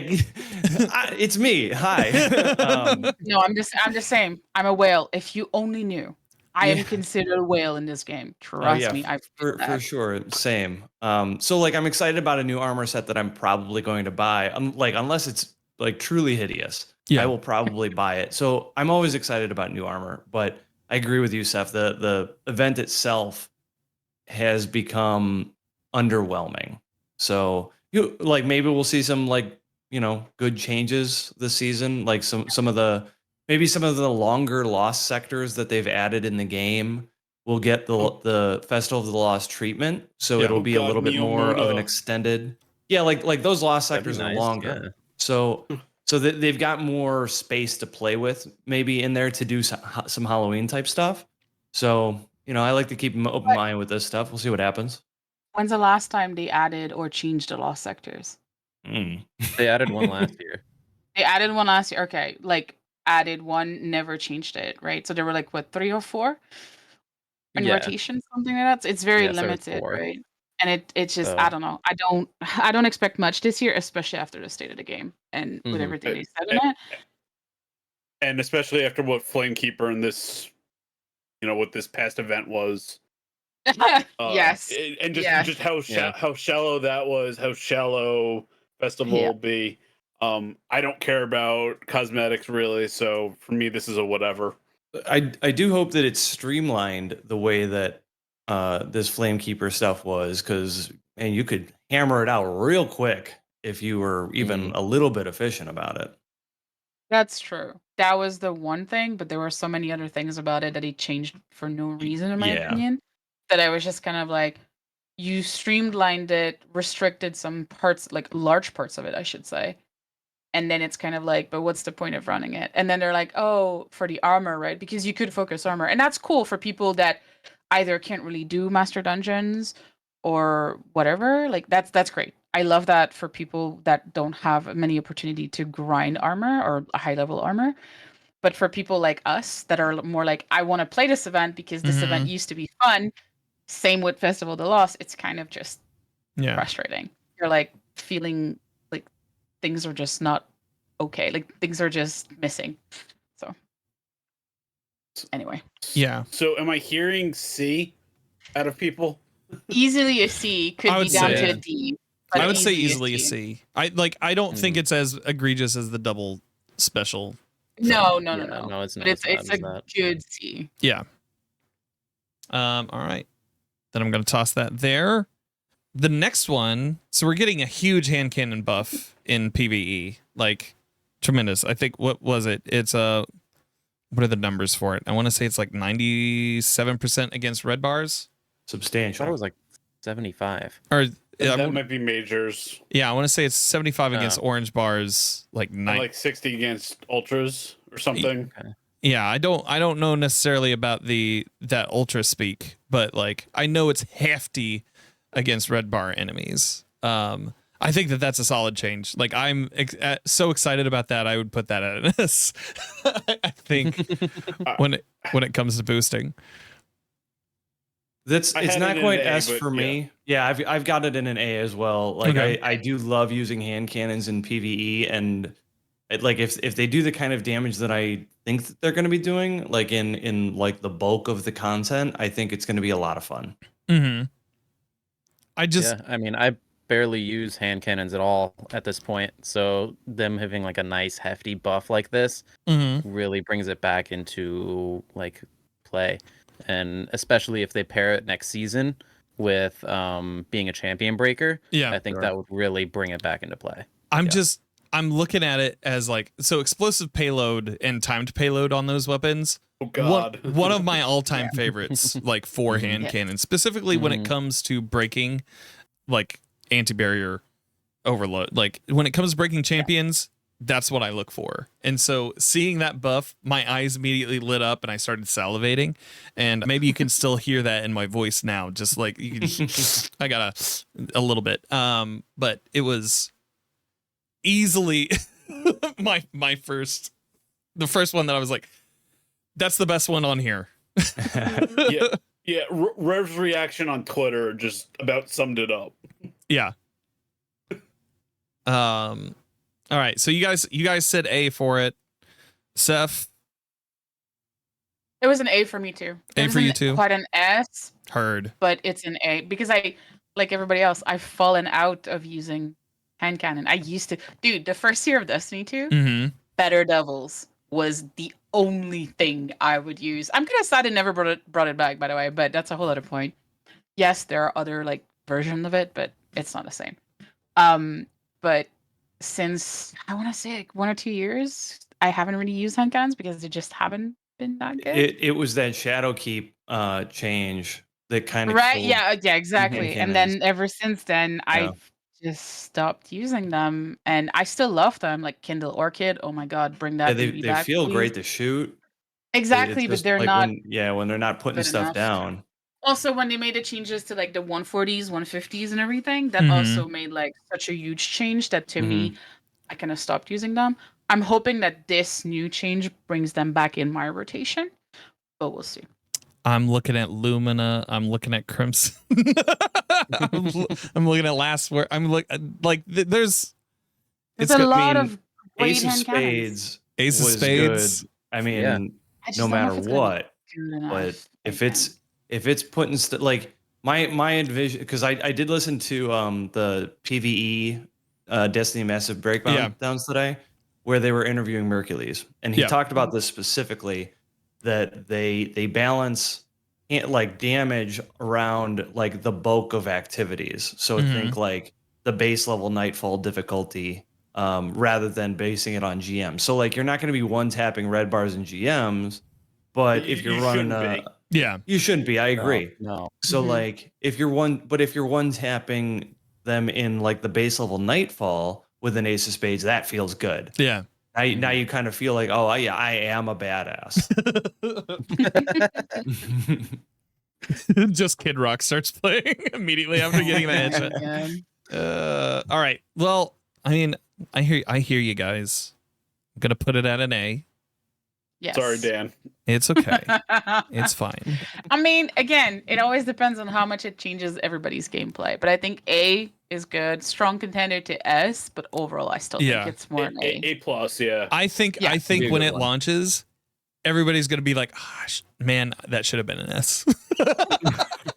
it's me. Hi. No, I'm just saying. I'm a whale. If you only knew, I am considered a whale in this game. Trust me. For sure. Same. So like I'm excited about a new armor set that I'm probably going to buy. Like unless it's like truly hideous, I will probably buy it. So I'm always excited about new armor. But I agree with you, Seth. The event itself has become underwhelming. So like maybe we'll see some like good changes this season, like some of the longer lost sectors that they've added in the game will get the Festival of the Lost treatment, so it'll be a little bit more of an extended. Yeah, like those lost sectors are longer, yeah. so they've got more space to play with maybe in there to do some Halloween type stuff. So I like to keep an open mind with this stuff. We'll see what happens. When's the last time they added or changed the lost sectors? They added one last year. They added one last year. Okay, like added one, never changed it, right? So there were like what 3 or 4 in rotation, something like that. So it's very limited, right? And it's just I don't know. I don't expect much this year, especially after the state of the game and with everything they said in it. And especially after what Flamekeeper and this, what this past event was. Yes. And just how shallow that was, how shallow Festival will be. I don't care about cosmetics really, so for me this is a whatever. I do hope that it's streamlined the way that this Flamekeeper stuff was, because you could hammer it out real quick if you were even a little bit efficient about it. That's true. That was the one thing, but there were so many other things about it that he changed for no reason, in my opinion, that I was just kind of like, you streamlined it, restricted some parts, like large parts of it, I should say. And then it's kind of like, but what's the point of running it? And then they're like, oh, for the armor, right? Because you could focus armor. And that's cool for people that either can't really do master dungeons or whatever. Like that's great. I love that for people that don't have many opportunity to grind armor or high level armor. But for people like us that are more like, I want to play this event because this event used to be fun. Same with Festival of the Lost. It's kind of just frustrating. You're like feeling like things are just not okay. Like things are just missing. So anyway. Yeah. So am I hearing C out of people? Easily a C, could be down to a D. I would say easily a C. I don't think it's as egregious as the double special. No, it's not. But it's a good C. Yeah. All right. Then I'm going to toss that there. The next one, so we're getting a huge hand cannon buff in PvE, like tremendous. I think what was it? It's what are the numbers for it? I want to say it's like 97% against red bars. Substantial. I thought it was like 75. Or That might be majors. Yeah, I want to say it's 75 against orange bars, like And like 60 against ultras or something. Okay. Yeah, I don't know necessarily about that ultra speak, but like I know it's hefty against red bar enemies. I think that's a solid change. Like I'm so excited about that. I would put that at an S. I think when it comes to boosting. It's not quite S for yeah. me. Yeah, I've got it in an A as well. Like Okay. I do love using hand cannons in PvE, and if they do the kind of damage that I think that they're going to be doing, like in like the bulk of the content, I think it's going to be a lot of fun. Mm-hmm. I mean, I barely use hand cannons at all at this point, so them having like a nice hefty buff like this really brings it back into like play, and especially if they pair it next season with being a champion breaker, I think that would really bring it back into play. I'm looking at it as like, so explosive payload and timed payload on those weapons. Oh God. One of my all-time favorites, like for hand cannons, specifically when it comes to breaking like anti-barrier overload. Like when it comes to breaking champions, that's what I look for. And so seeing that buff, my eyes immediately lit up and I started salivating. And maybe you can still hear that in my voice now. Just like you can, I got a little bit. But it was easily the first one that I was like, that's the best one on here. Yeah. Rev's reaction on Twitter just about summed it up. Yeah. All right. So you guys said A for it. Seth? It was an A for me too. A for you too? Quite an S. Heard. But it's an A because I, like everybody else, I've fallen out of using hand cannon. I used to, dude, the first year of Destiny 2, Better Devils was the only thing I would use. I'm kind of sad it never brought it back, by the way, but that's a whole other point. Yes, there are other like versions of it, but it's not the same. But since I want to say like 1 or 2 years, I haven't really used hand cannons because they just haven't been that good. It was that Shadowkeep change that kind of yeah, exactly. And then ever since then, I've just stopped using them, and I still love them, like Kindle Orchid. Oh my God, bring that baby back. They feel please. great to shoot. Exactly, but they're like not. When they're not putting stuff down. Also, when they made the changes to like the 140s, 150s, and everything, that also made like such a huge change that to me, I kind of stopped using them. I'm hoping that this new change brings them back in my rotation, but we'll see. I'm looking at Lumina. I'm looking at Crimson. I'm looking at Last Word. I'm like there's a lot of Ace of Spades. Ace of Spades. Good. I mean, no matter what. But if it's putting like my envision, because I did listen to the PvE Destiny Massive Breakdowns today, where they were interviewing Mercules, and he talked about this specifically, that they balance like damage around like the bulk of activities. So think like the base level Nightfall difficulty, rather than basing it on GM. So like you're not going to be one tapping red bars and GMs, but if you're running you shouldn't be. I agree. No. So like if you're one tapping them in like the base level Nightfall with an Ace of Spades, that feels good. Yeah. Now you kind of feel like, oh yeah, I am a badass. Just Kid Rock starts playing immediately after getting the headshot. All right. Well, I mean, I hear you guys. I'm gonna put it at an A. Yes. Sorry, Dan. It's okay. It's fine. I mean, again, it always depends on how much it changes everybody's gameplay. But I think A is good, strong contender to S. But overall, I still think it's more an A. A plus, yeah. I think when it launches, everybody's gonna be like, man, that should have been an S.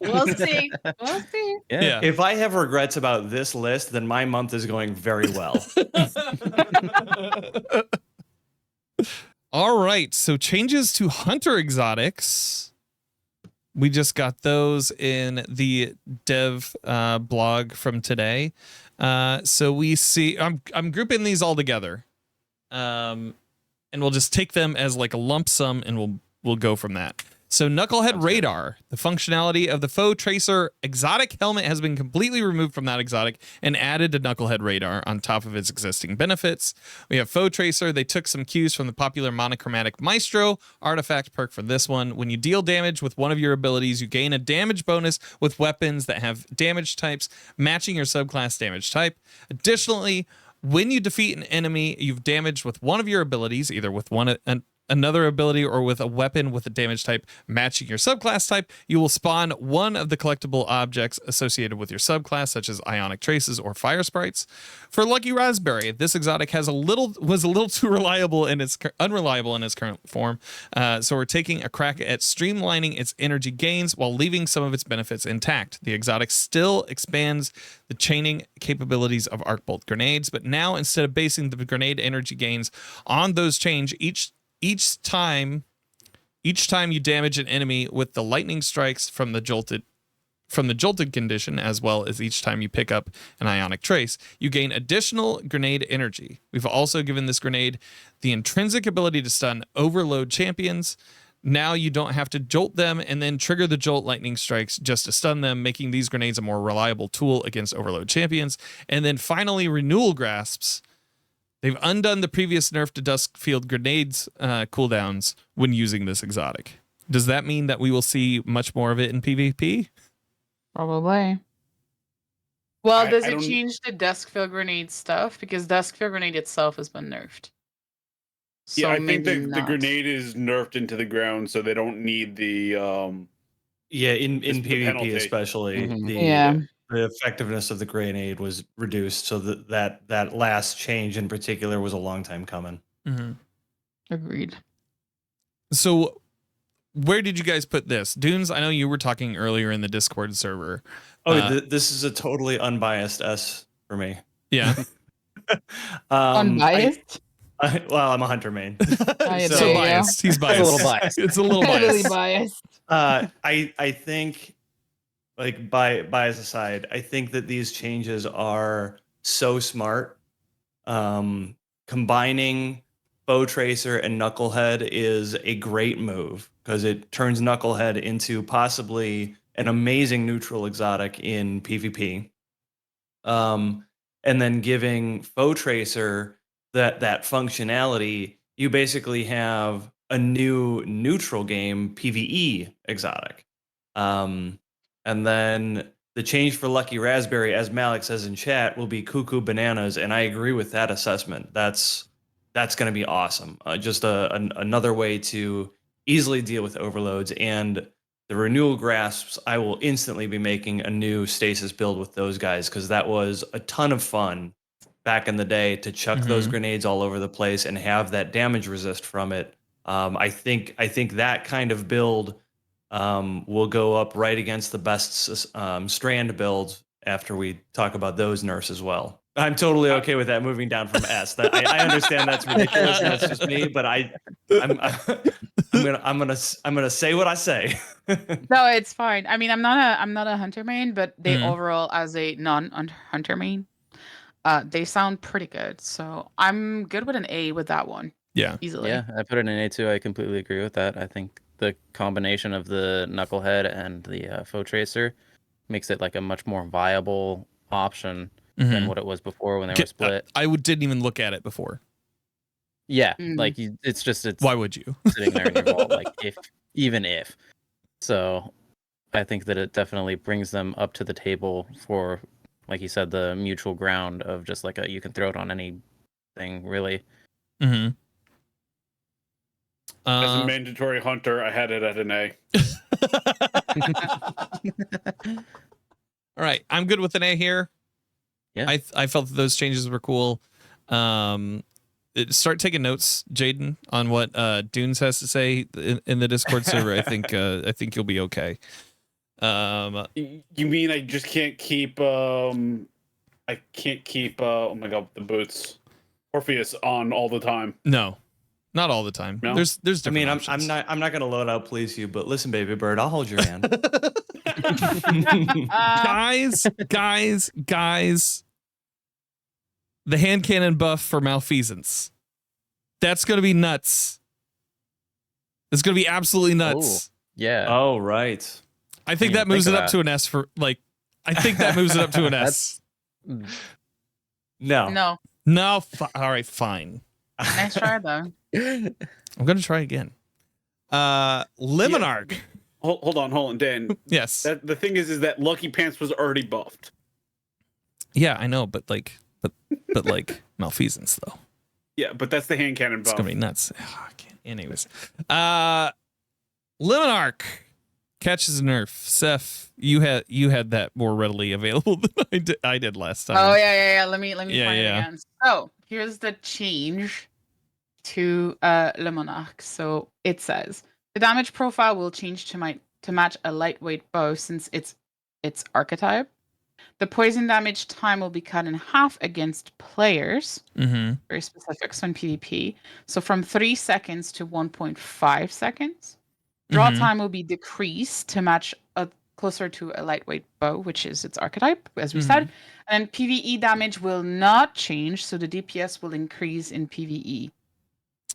We'll see. We'll see. Yeah. If I have regrets about this list, then my month is going very well. All right, so changes to Hunter exotics. We just got those in the dev blog from today. So we see, I'm grouping these all together, and we'll just take them as like a lump sum, and we'll go from that. So Knucklehead Radar, the functionality of the Foe Tracer exotic helmet has been completely removed from that exotic and added to Knucklehead Radar on top of its existing benefits. We have Foe Tracer. They took some cues from the popular monochromatic Maestro artifact perk for this one. When you deal damage with one of your abilities, you gain a damage bonus with weapons that have damage types matching your subclass damage type. Additionally, when you defeat an enemy you've damaged with one of your abilities, either with another ability or with a weapon with a damage type matching your subclass type, you will spawn one of the collectible objects associated with your subclass, such as ionic traces or fire sprites. For Lucky Raspberry, this exotic was a little too unreliable in its current form, so we're taking a crack at streamlining its energy gains while leaving some of its benefits intact. The exotic still expands the chaining capabilities of arc bolt grenades, but now instead of basing the grenade energy gains on those change each time you damage an enemy with the lightning strikes from the jolted condition, as well as each time you pick up an ionic trace, you gain additional grenade energy. We've also given this grenade the intrinsic ability to stun overload champions. Now you don't have to jolt them and then trigger the jolt lightning strikes just to stun them, making these grenades a more reliable tool against overload champions. And then finally, Renewal Grasps. They've undone the previous nerf to Duskfield grenades cooldowns when using this exotic. Does that mean that we will see much more of it in PvP? Probably. Well, does I it don't- change the Duskfield grenade stuff? Because Duskfield grenade itself has been nerfed. Yeah, I think maybe the not. grenade is nerfed into the ground, so they don't need the Yeah, in the PvP penalty. especially, Mhm. Yeah. the effectiveness of the grenade was reduced, so that last change in particular was a long time coming. Mm-hmm. Agreed. So where did you guys put this? Dunes, I know you were talking earlier in the Discord server. This is a totally unbiased S for me. Yeah. Unbiased? Well, I'm a hunter main. yeah, So there you go. biased. He's biased. a little biased. It's a little Heavily biased. biased. I think, like, bias aside, I think that these changes are so smart. Combining Foe Tracer and Knucklehead is a great move because it turns Knucklehead into possibly an amazing neutral exotic in PvP. And then giving Foe Tracer that functionality, you basically have a new neutral game PvE exotic. And then the change for Lucky Raspberry, as Malik says in chat, will be cuckoo bananas, and I agree with that assessment. That's going to be awesome. Just another way to easily deal with overloads. And the Renewal Grasps, I will instantly be making a new stasis build with those guys because that was a ton of fun back in the day to chuck those grenades all over the place and have that damage resist from it. I think that kind of build will go up right against the best strand builds after we talk about those nerfs as well. I'm totally okay with that moving down from S. I understand that's ridiculous and that's just me, but I'm gonna say what I say. No, it's fine. I mean, I'm not a hunter main, but they overall, as a non-hunter main, they sound pretty good. So I'm good with an A with that one. Yeah. Easily. Yeah, I put it in A2. I completely agree with that. I think the combination of the Knucklehead and the Foe Tracer makes it like a much more viable option than what it was before when they were split. I didn't even look at it before. Yeah, like it's why would you? sitting there in your vault, like even if. So I think that it definitely brings them up to the table for, like you said, the mutual ground of just like you can throw it on anything really. Mm-hmm. As a mandatory hunter, I had it at an A. All right, I'm good with an A here. Yeah, I felt that those changes were cool. Start taking notes, Jaden, on what Dunes has to say in the Discord server. I think you'll be okay. You mean I just can't keep oh my god, the boots Orpheus on all the time? No, not all the time. No? There's different I'm options. not gonna load out please you, but listen, baby bird, I'll hold your hand. guys, the hand cannon buff for malfeasance. That's gonna be nuts. It's gonna be absolutely nuts. Oh, Yeah. Oh, right. I think didn't that even moves think it of up that. to an S for like. I think that moves it up to an S. No. No. No, all right, fine. Nice try though. I'm gonna try again. Limonarch. Hold on, Dan. Yes. The thing is that Lucky Pants was already buffed. Yeah, I know, but like malfeasance though. Yeah, but that's the hand cannon It's buff. gonna be nuts. Oh, I can't. Anyways, Limonarch catches a nerf. Seth, you had that more readily available than I did last time. Oh yeah. Let me Yeah, find yeah. it again. So here's the change to Le Monarch. So it says the damage profile will change to match a lightweight bow since it's its archetype. The poison damage time will be cut in half against players. Mm-hmm. Very specific. So in PvP, so from 3 seconds to 1.5 seconds. Draw Mhm. time will be decreased to match closer to a lightweight bow, which is its archetype, as we said. And PvE damage will not change, so the DPS will increase in PvE,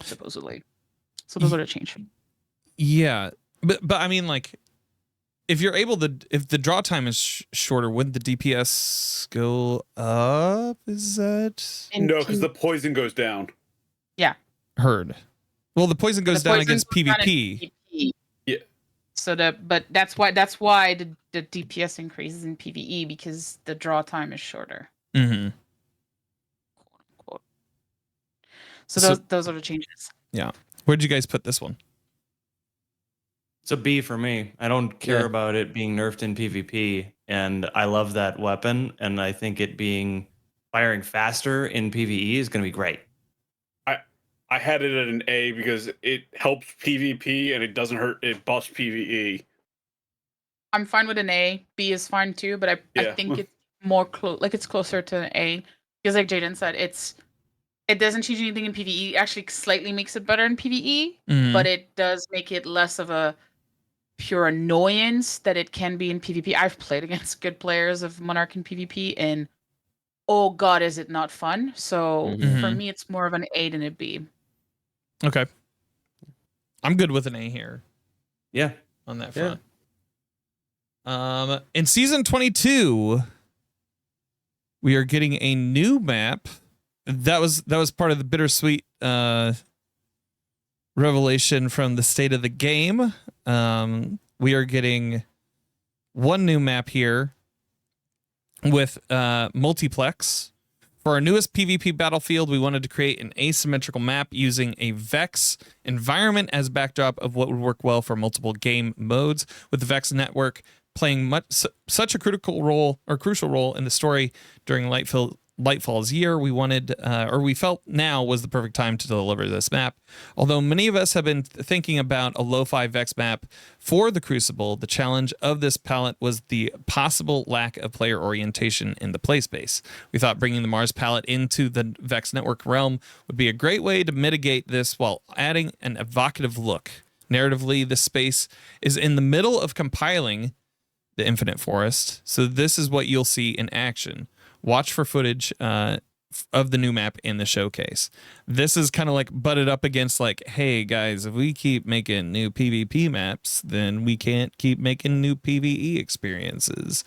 supposedly. So those are the changes. Yeah, but I mean, like, if you're able to, if the draw time is shorter, wouldn't the DPS go up? Is that No, because the poison goes down. heard? Well, the poison goes down against PvP. Yeah. So but that's why the DPS increases in PvE because the draw time is shorter. Mm-hmm. Quote unquote. So those are the changes. Yeah. Where'd you guys put this one? It's a B for me. I don't care Yeah. about it being nerfed in PvP, and I love that weapon, and I think it firing faster in PvE is going to be great. I had it at an A because it helps PvP and it doesn't hurt. It buffs PvE. I'm fine with an A. B is fine too, but I think it's more close. Like it's closer to an A because, like Jaden said, it doesn't change anything in PvE. It actually slightly makes it better in PvE, but it does make it less of a pure annoyance that it can be in PvP. I've played against good players of Monarch in PvP, and oh god, is it not fun? So for me, it's more of an A than a B. Okay. I'm good with an A here. Yeah. On that front. In season 22, we are getting a new map. That was part of the bittersweet revelation from the state of the game. We are getting one new map here with multiplex. For our newest PvP battlefield, we wanted to create an asymmetrical map using a Vex environment as backdrop of what would work well for multiple game modes. With the Vex network playing such a crucial role in the story during Lightfall's year, we felt now was the perfect time to deliver this map. Although many of us have been thinking about a lo-fi Vex map for the Crucible, the challenge of this palette was the possible lack of player orientation in the play space. We thought bringing the Mars palette into the Vex network realm would be a great way to mitigate this while adding an evocative look. Narratively, this space is in the middle of compiling the Infinite Forest, so this is what you'll see in action. Watch for footage of the new map in the showcase. This is kind of like butted up against like, hey guys, if we keep making new PvP maps, then we can't keep making new PvE experiences.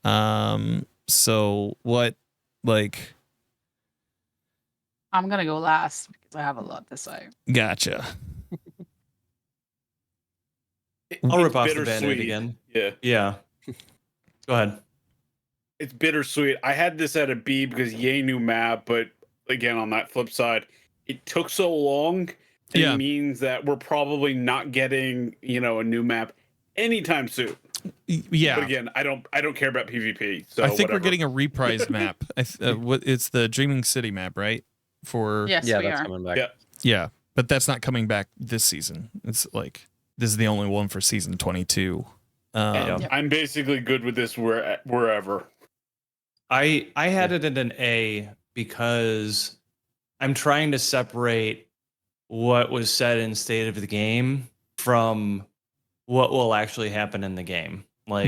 So what, like... I'm gonna go last because I have a lot to say. Gotcha. I'll rip off the Band-Aid again. Yeah. Go ahead. It's bittersweet. I had this at a B because yay new map, but again on that flip side, it took so long. It means that we're probably not getting, a new map anytime soon. Yeah. But again, I don't care about PvP. So I think whatever. we're getting a reprised map. It's the Dreaming City map, right? Yes, we that's are. coming back. Yeah, but that's not coming back this season. It's like this is the only one for season 22. I'm basically good with this wherever. I had it at an A because I'm trying to separate what was said in State of the Game from what will actually happen in the game. Like,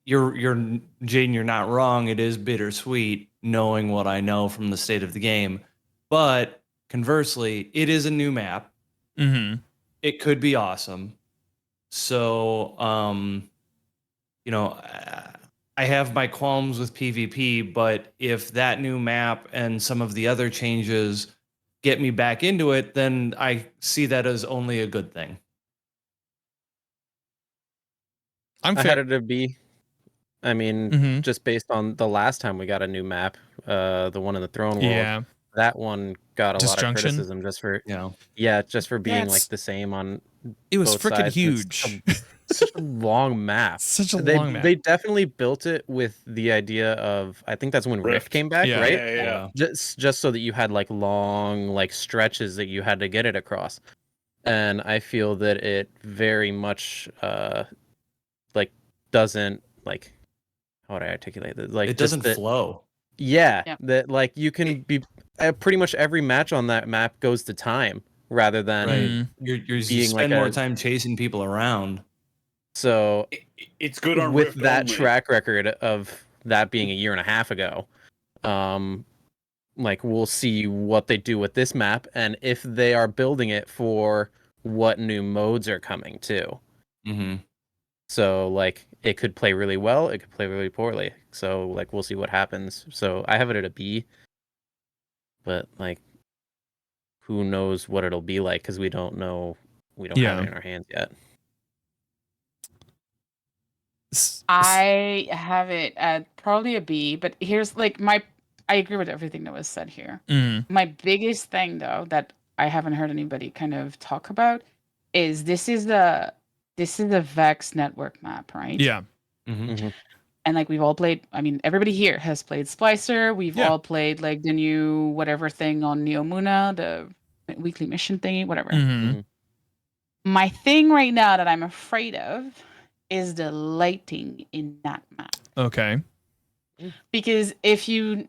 you're Jaden, you're not wrong. It is bittersweet knowing what I know from the State of the Game, but conversely, it is a new map. Mm-hmm. It could be awesome. So, you know, I have my qualms with PvP, but if that new map and some of the other changes get me back into it, then I see that as only a good thing. I'm I fair. had it to be. I mean, Mhm. just based on the last time we got a new map, the one in the Throne World, Yeah. that one got a lot of Disjunction? criticism just for Yeah. just for being like it's- the same on It was both freaking sides. And it's huge. such a long map. Such a They long map. they definitely built it with the idea of, I think that's when Rift came back, Yeah. right? Yeah. Just so that you had like long like stretches that you had to get it across. And I feel that it very much like doesn't like, how would I articulate this? Like It just doesn't that, flow. yeah, Yeah. that like you can be pretty much every match on that map goes to time rather than Right. You being like spend more a, time chasing people around. so It's good on with Rift that only. track record of that being a year and a half ago, like we'll see what they do with this map and if they are building it for what new modes are coming too. Mm-hmm. So like it could play really well, it could play really poorly. So like we'll see what happens. So I have it at a B, but like who knows what it'll be like because we don't know, we don't have it in our hands yet. I have it at probably a B, but here's like I agree with everything that was said here. My biggest thing though that I haven't heard anybody kind of talk about is this is the Vex network map, right? Yeah. Mm-hmm. And like we've all played, I mean, everybody here has played Splicer. We've all played like the new whatever thing on Neomuna, the weekly mission thingy, whatever. My thing right now that I'm afraid of is the lighting in that map. Okay. Because if you've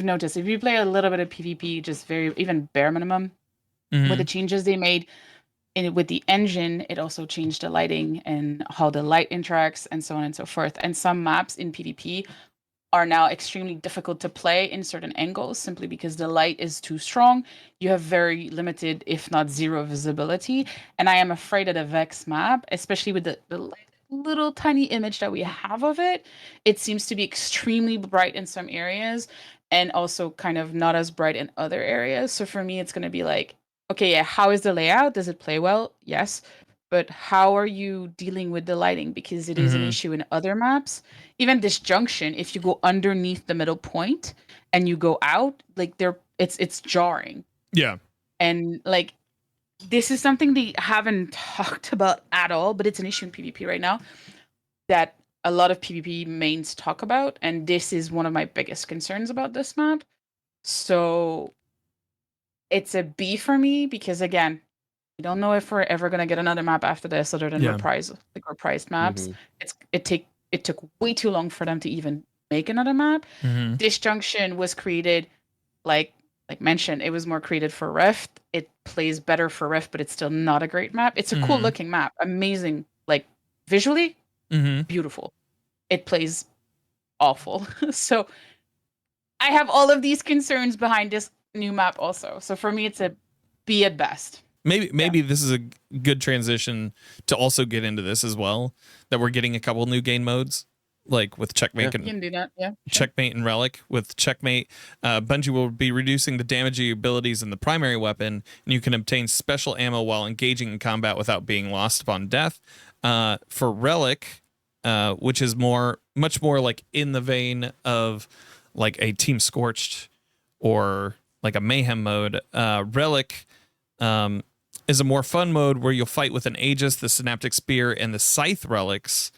noticed, if you play a little bit of PvP, just very even bare minimum, with the changes they made with the engine, it also changed the lighting and how the light interacts and so on and so forth. And some maps in PvP are now extremely difficult to play in certain angles simply because the light is too strong. You have very limited, if not zero, visibility. And I am afraid of the Vex map, especially with the little tiny image that we have of it. It seems to be extremely bright in some areas and also kind of not as bright in other areas. So for me, it's going to be like, okay, yeah, how is the layout? Does it play well? Yes. But how are you dealing with the lighting? Because it is an issue in other maps. Even Disjunction, if you go underneath the middle point and you go out, like it's jarring. Yeah. And like this is something they haven't talked about at all, but it's an issue in PvP right now that a lot of PvP mains talk about, and this is one of my biggest concerns about this map. So it's a B for me because again, we don't know if we're ever gonna get another map after this other than reprised maps. It took way too long for them to even make another map. Disjunction was created like mentioned, it was more created for Rift. It plays better for Rift, but it's still not a great map. It's a cool looking map, amazing, like visually beautiful. It plays awful. So I have all of these concerns behind this new map also. So for me, it's a B at best. Maybe this is a good transition to also get into this as well, that we're getting a couple new game modes, like with Checkmate You can do that, yeah. Checkmate and Relic. With Checkmate, Bungie will be reducing the damaging abilities in the primary weapon, and you can obtain special ammo while engaging in combat without being lost upon death. For Relic, which is much more like in the vein of like a Team Scorched or like a Mayhem mode, Relic is a more fun mode where you'll fight with an Aegis, the Synaptic Spear, and the Scythe relics,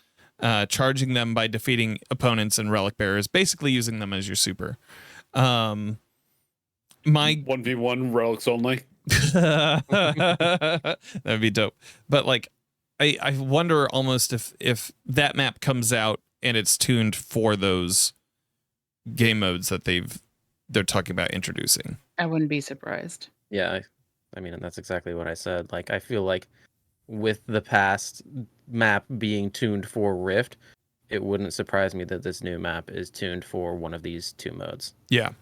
charging them by defeating opponents and relic bearers, basically using them as your super. My 1v1 relics only. That'd be dope. But like, I wonder almost if that map comes out and it's tuned for those game modes that they're talking about introducing. I wouldn't be surprised. Yeah, I mean, and that's exactly what I said. Like, I feel like with the past map being tuned for Rift, it wouldn't surprise me that this new map is tuned for one of these two modes. Yeah.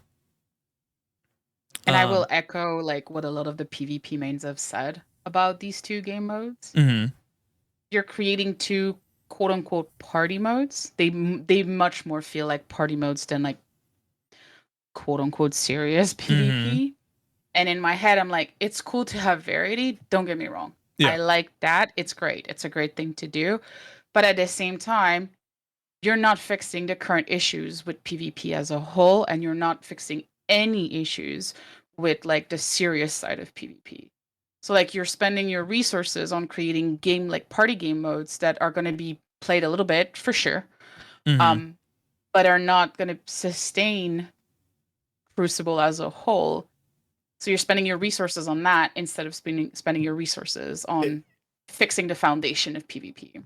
And I will echo like what a lot of the PvP mains have said about these two game modes. you're creating two quote unquote party modes. They much more feel like party modes than like quote unquote serious PvP. And in my head, I'm like, it's cool to have variety. Don't get me wrong. Yeah. I like that. It's great. It's a great thing to do. But at the same time, you're not fixing the current issues with PvP as a whole, and you're not fixing any issues with like the serious side of PvP. So like you're spending your resources on creating game like party game modes that are going to be played a little bit for sure, but are not going to sustain Crucible as a whole. So you're spending your resources on that instead of spending your resources on fixing the foundation of PvP.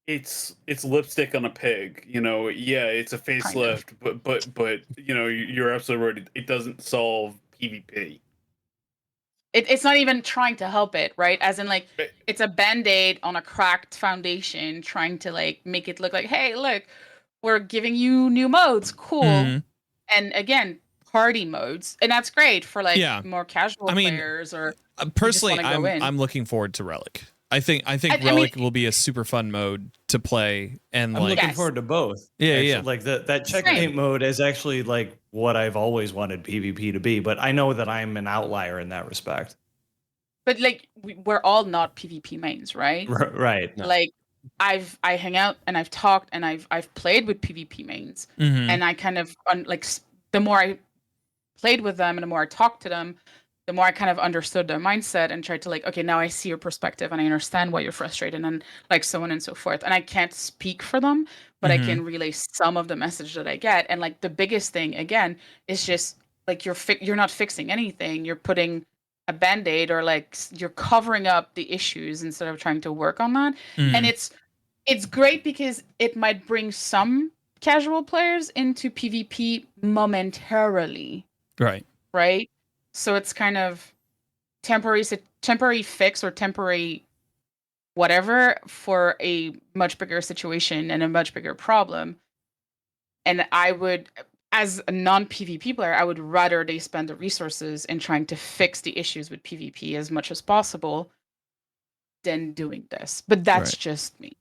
It's lipstick on a pig, you know. Yeah, it's a facelift, but you know, you're absolutely right. It doesn't solve PvP. It's not even trying to help it, right? As in, like, it's a band-aid on a cracked foundation, trying to like make it look like, hey, look, we're giving you new modes, cool. And again, party modes, and that's great for like more casual players or personally, I'm looking forward to Relic. I think Relic will be a super fun mode to play, and I'm like looking forward to both. Yeah, actually. yeah. Like that checkmate mode is actually like what I've always wanted PvP to be, but I know that I'm an outlier in that respect. But like we're all not PvP mains, right? Right. No. Like I hang out and I've talked and I've played with PvP mains, and I kind of like the more I played with them and the more I talked to them, the more I kind of understood their mindset and tried to like, okay, now I see your perspective and I understand why you're frustrated and like so on and so forth. And I can't speak for them, but I can relay some of the message that I get. And like the biggest thing again is just like you're not fixing anything. You're putting a band-aid or like you're covering up the issues instead of trying to work on that. And it's great because it might bring some casual players into PvP momentarily. Right. So it's kind of temporary fix or temporary whatever for a much bigger situation and a much bigger problem. And I would, as a non-PvP player, I would rather they spend the resources in trying to fix the issues with PvP as much as possible than doing this. But that's just me.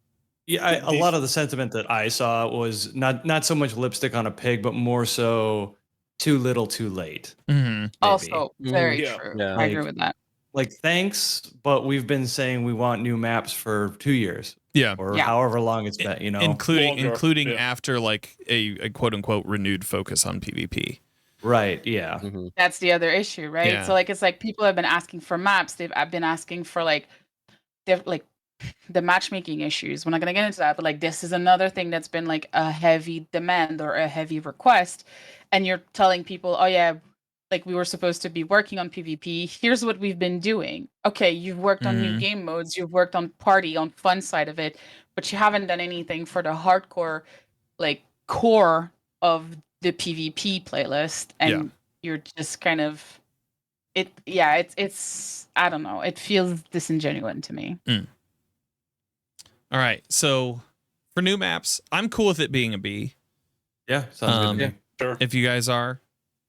Yeah, a lot of the sentiment that I saw was not so much lipstick on a pig, but more so too little, too late. Also, very true. Yeah. I agree with that. Like, thanks, but we've been saying we want new maps for 2 years. Or however long it's been, you know. Including after like a quote unquote renewed focus on PvP. Right, yeah. That's the other issue, right? Yeah. So like it's like people have been asking for maps. I've been asking for like the matchmaking issues. We're not gonna get into that, but like this is another thing that's been like a heavy demand or a heavy request. And you're telling people, oh yeah, like we were supposed to be working on PvP. Here's what we've been doing. Okay, you've worked on new game modes, you've worked on party, on fun side of it, but you haven't done anything for the hardcore, like core of the PvP playlist. And you're just kind of it's I don't know. It feels disingenuous to me. All right, so for new maps, I'm cool with it being a B. Yeah, sounds good to me. Sure. If you guys are,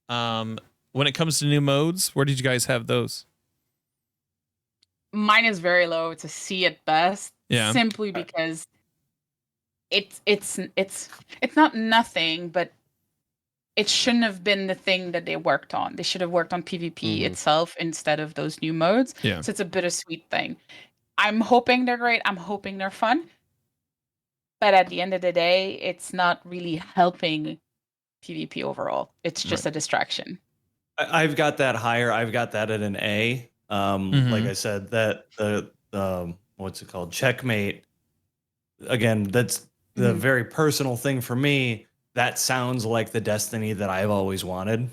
when it comes to new modes, where did you guys have those? Mine is very low. It's a C at best. Yeah. Simply because it's not nothing, but it shouldn't have been the thing that they worked on. They should have worked on PvP itself instead of those new modes. Yeah. So it's a bittersweet thing. I'm hoping they're great. I'm hoping they're fun. But at the end of the day, it's not really helping PvP overall. It's just a distraction. I've got that higher. I've got that at an A. Like I said, that the what's it called? Checkmate. Again, that's the very personal thing for me. That sounds like the Destiny that I've always wanted.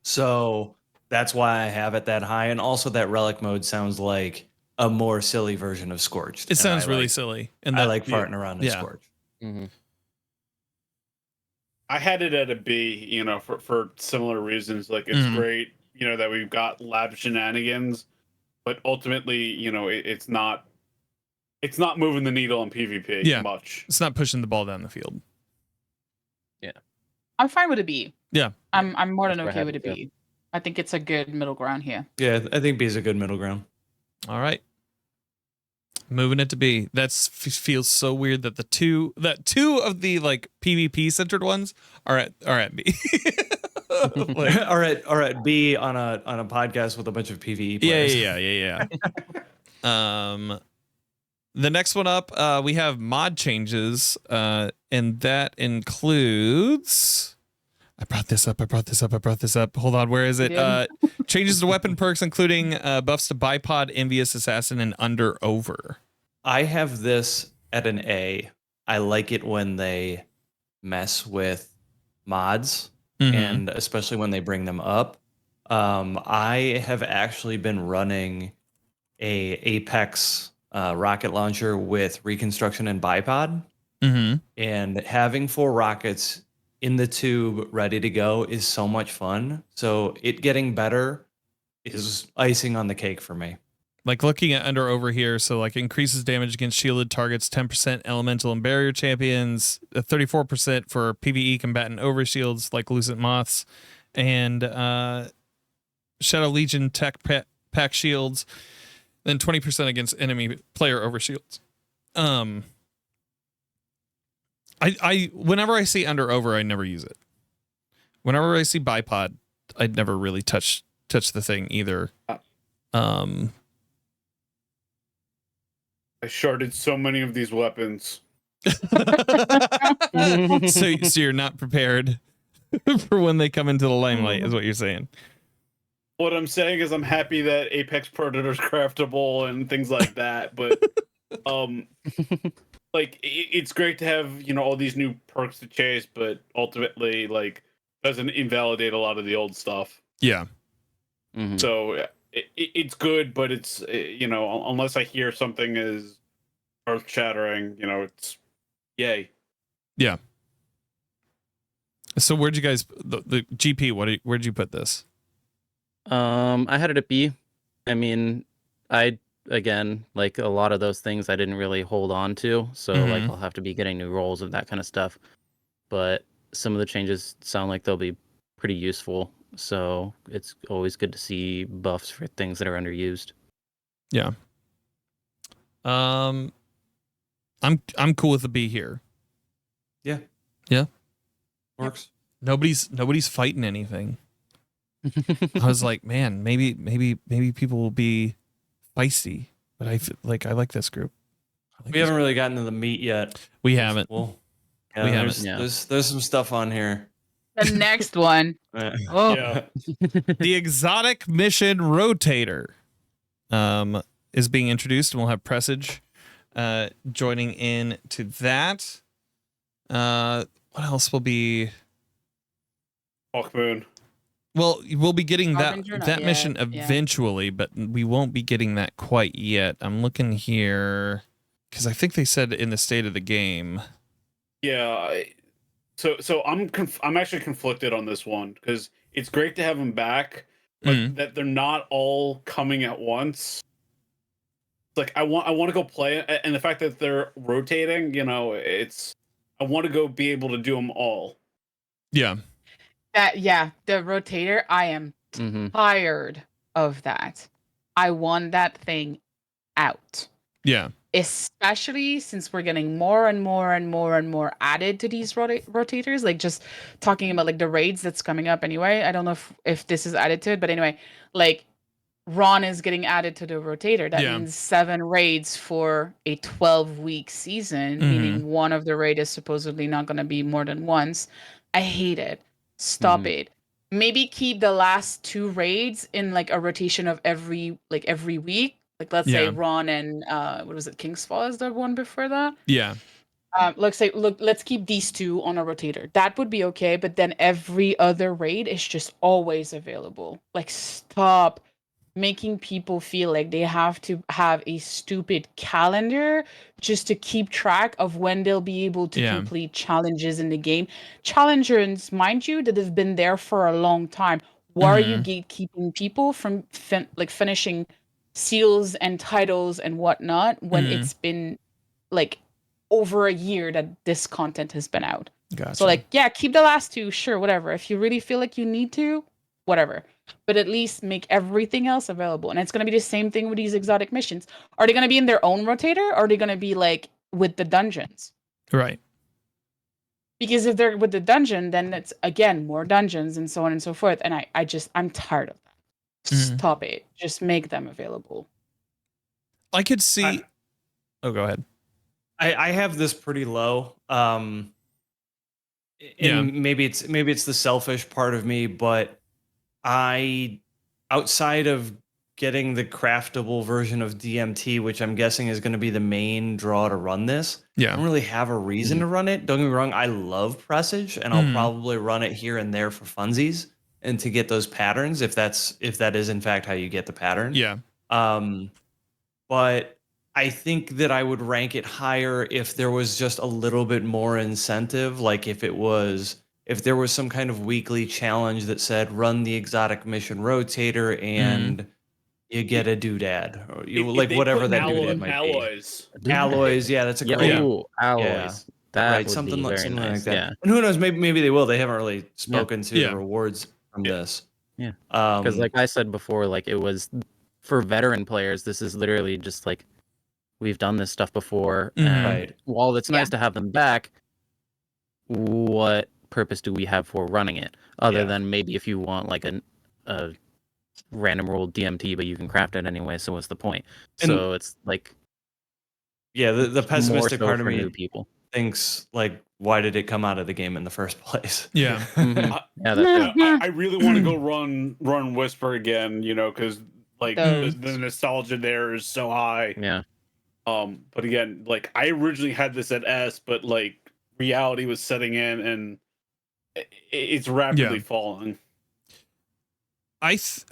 So that's why I have it that high. And also that Relic mode sounds like a more silly version of Scorched. It sounds really silly. And I like farting around in Scorched. I had it at a B, you know, for similar reasons. Like it's great, you know, that we've got lab shenanigans, but ultimately, you know, it's not moving the needle on PvP much. It's not pushing the ball down the field. Yeah, I'm fine with a B. Yeah, I'm more than okay with a B. I think it's a good middle ground here. Yeah, I think B is a good middle ground. All right, Moving it to B. Feels so weird that two of the like PvP centered ones are at B. Like, all right. B on a podcast with a bunch of PvE players. Yeah. The next one up, we have mod changes, and that includes. I brought this up. Hold on, where is it? Changes to weapon perks, including buffs to Bipod, Envious Assassin, and Under Over. I have this at an A. I like it when they mess with mods, and especially when they bring them up. I have actually been running a Apex rocket launcher with reconstruction and bipod, and having 4 rockets in the tube ready to go is so much fun. So it getting better is icing on the cake for me. Like looking at Under Over here, so like increases damage against shielded targets, 10% elemental and barrier champions, 34% for PvE combatant overshields like Lucent Moths, and Shadow Legion tech pack shields, then 20% against enemy player overshields. I whenever I see Under Over, I never use it. Whenever I see Bipod, I'd never really touch the thing either. I sharded so many of these weapons. so you're not prepared for when they come into the limelight, is what you're saying. What I'm saying is I'm happy that Apex Predator's craftable and things like that, but like it's great to have, you know, all these new perks to chase, but ultimately like doesn't invalidate a lot of the old stuff. Yeah. So it's good, but it's, you know, unless I hear something is earth shattering, you know, it's yay. Yeah. So where'd you guys the GP? Where'd you put this? I had it at B. I mean, again, like a lot of those things I didn't really hold on to, so like I'll have to be getting new roles of that kind of stuff. But some of the changes sound like they'll be pretty useful, so it's always good to see buffs for things that are underused. Yeah. I'm cool with the B here. Yeah. Works. Nobody's fighting anything. I was like, man, maybe people will be feisty, but I like this group. We haven't really gotten to the meat yet. We haven't. Well, we haven't. There's some stuff on here. The next one. Yeah. The exotic mission rotator is being introduced, and we'll have Presage joining in to that. What else will be? Hawkmoon. Well, we'll be getting Harbinger, that not mission yet, yeah. eventually, but we won't be getting that quite yet. I'm looking here because I think they said in the state of the game. Yeah. So I'm actually conflicted on this one because it's great to have them back, but that they're not all coming at once. It's like I want to go play it, and the fact that they're rotating, you know, I want to go be able to do them all. Yeah. The rotator, I am tired of that. I want that thing out. Yeah. Especially since we're getting more and more and more and more added to these rotators. Like just talking about like the raids that's coming up anyway. I don't know if this is added to it, but anyway, like Ron is getting added to the rotator. That means 7 raids for a 12-week season, meaning one of the raid is supposedly not going to be more than once. I hate it. Stop it. Maybe keep the last 2 raids in like a rotation of every week. Like let's say Ron and what was it, King's Fall is the one before that? Yeah. Let's keep these 2 on a rotator. That would be okay, but then every other raid is just always available. Like stop making people feel like they have to have a stupid calendar just to keep track of when they'll be able to complete challenges in the game. Challengers, mind you, that have been there for a long time. Why are you gatekeeping people from finishing seals and titles and whatnot when it's been like over a year that this content has been out? Gotcha. So like, yeah, keep the last 2, sure, whatever. If you really feel like you need to, whatever. But at least make everything else available. And it's going to be the same thing with these exotic missions. Are they going to be in their own rotator, or are they going to be like with the dungeons? Right. Because if they're with the dungeon, then it's again more dungeons and so on and so forth. And I'm tired of that. Stop it. Just make them available. I could see. Go ahead. I have this pretty low. And maybe it's the selfish part of me, but outside of getting the craftable version of DMT, which I'm guessing is going to be the main draw to run this, I don't really have a reason to run it. Don't get me wrong, I love Presage, and I'll probably run it here and there for funsies and to get those patterns, if that is in fact how you get the pattern. Yeah. But I think that I would rank it higher if there was just a little bit more incentive, like if there was some kind of weekly challenge that said run the exotic mission rotator and you get a doodad, or whatever that doodad might alloys. be. Alloys, yeah, that's a great. Ooh, alloys. Yeah. That Right, would something be like very something nice. like that. Yeah, And who knows? Maybe they will. They haven't really spoken to the rewards from this. Yeah. Because like I said before, like it was for veteran players. This is literally just like we've done this stuff before, and Right. while it's nice to have them back, what purpose do we have for running it other than maybe if you want like a random roll DMT, but you can craft it anyway, so what's the point? So it's like the pessimistic more so part of for me new people thinks like, why did it come out of the game in the first place? Yeah. I really want to go run Whisper again, because like the nostalgia there is so high. Yeah. But again, like I originally had this at S, but like reality was setting in and it's rapidly falling.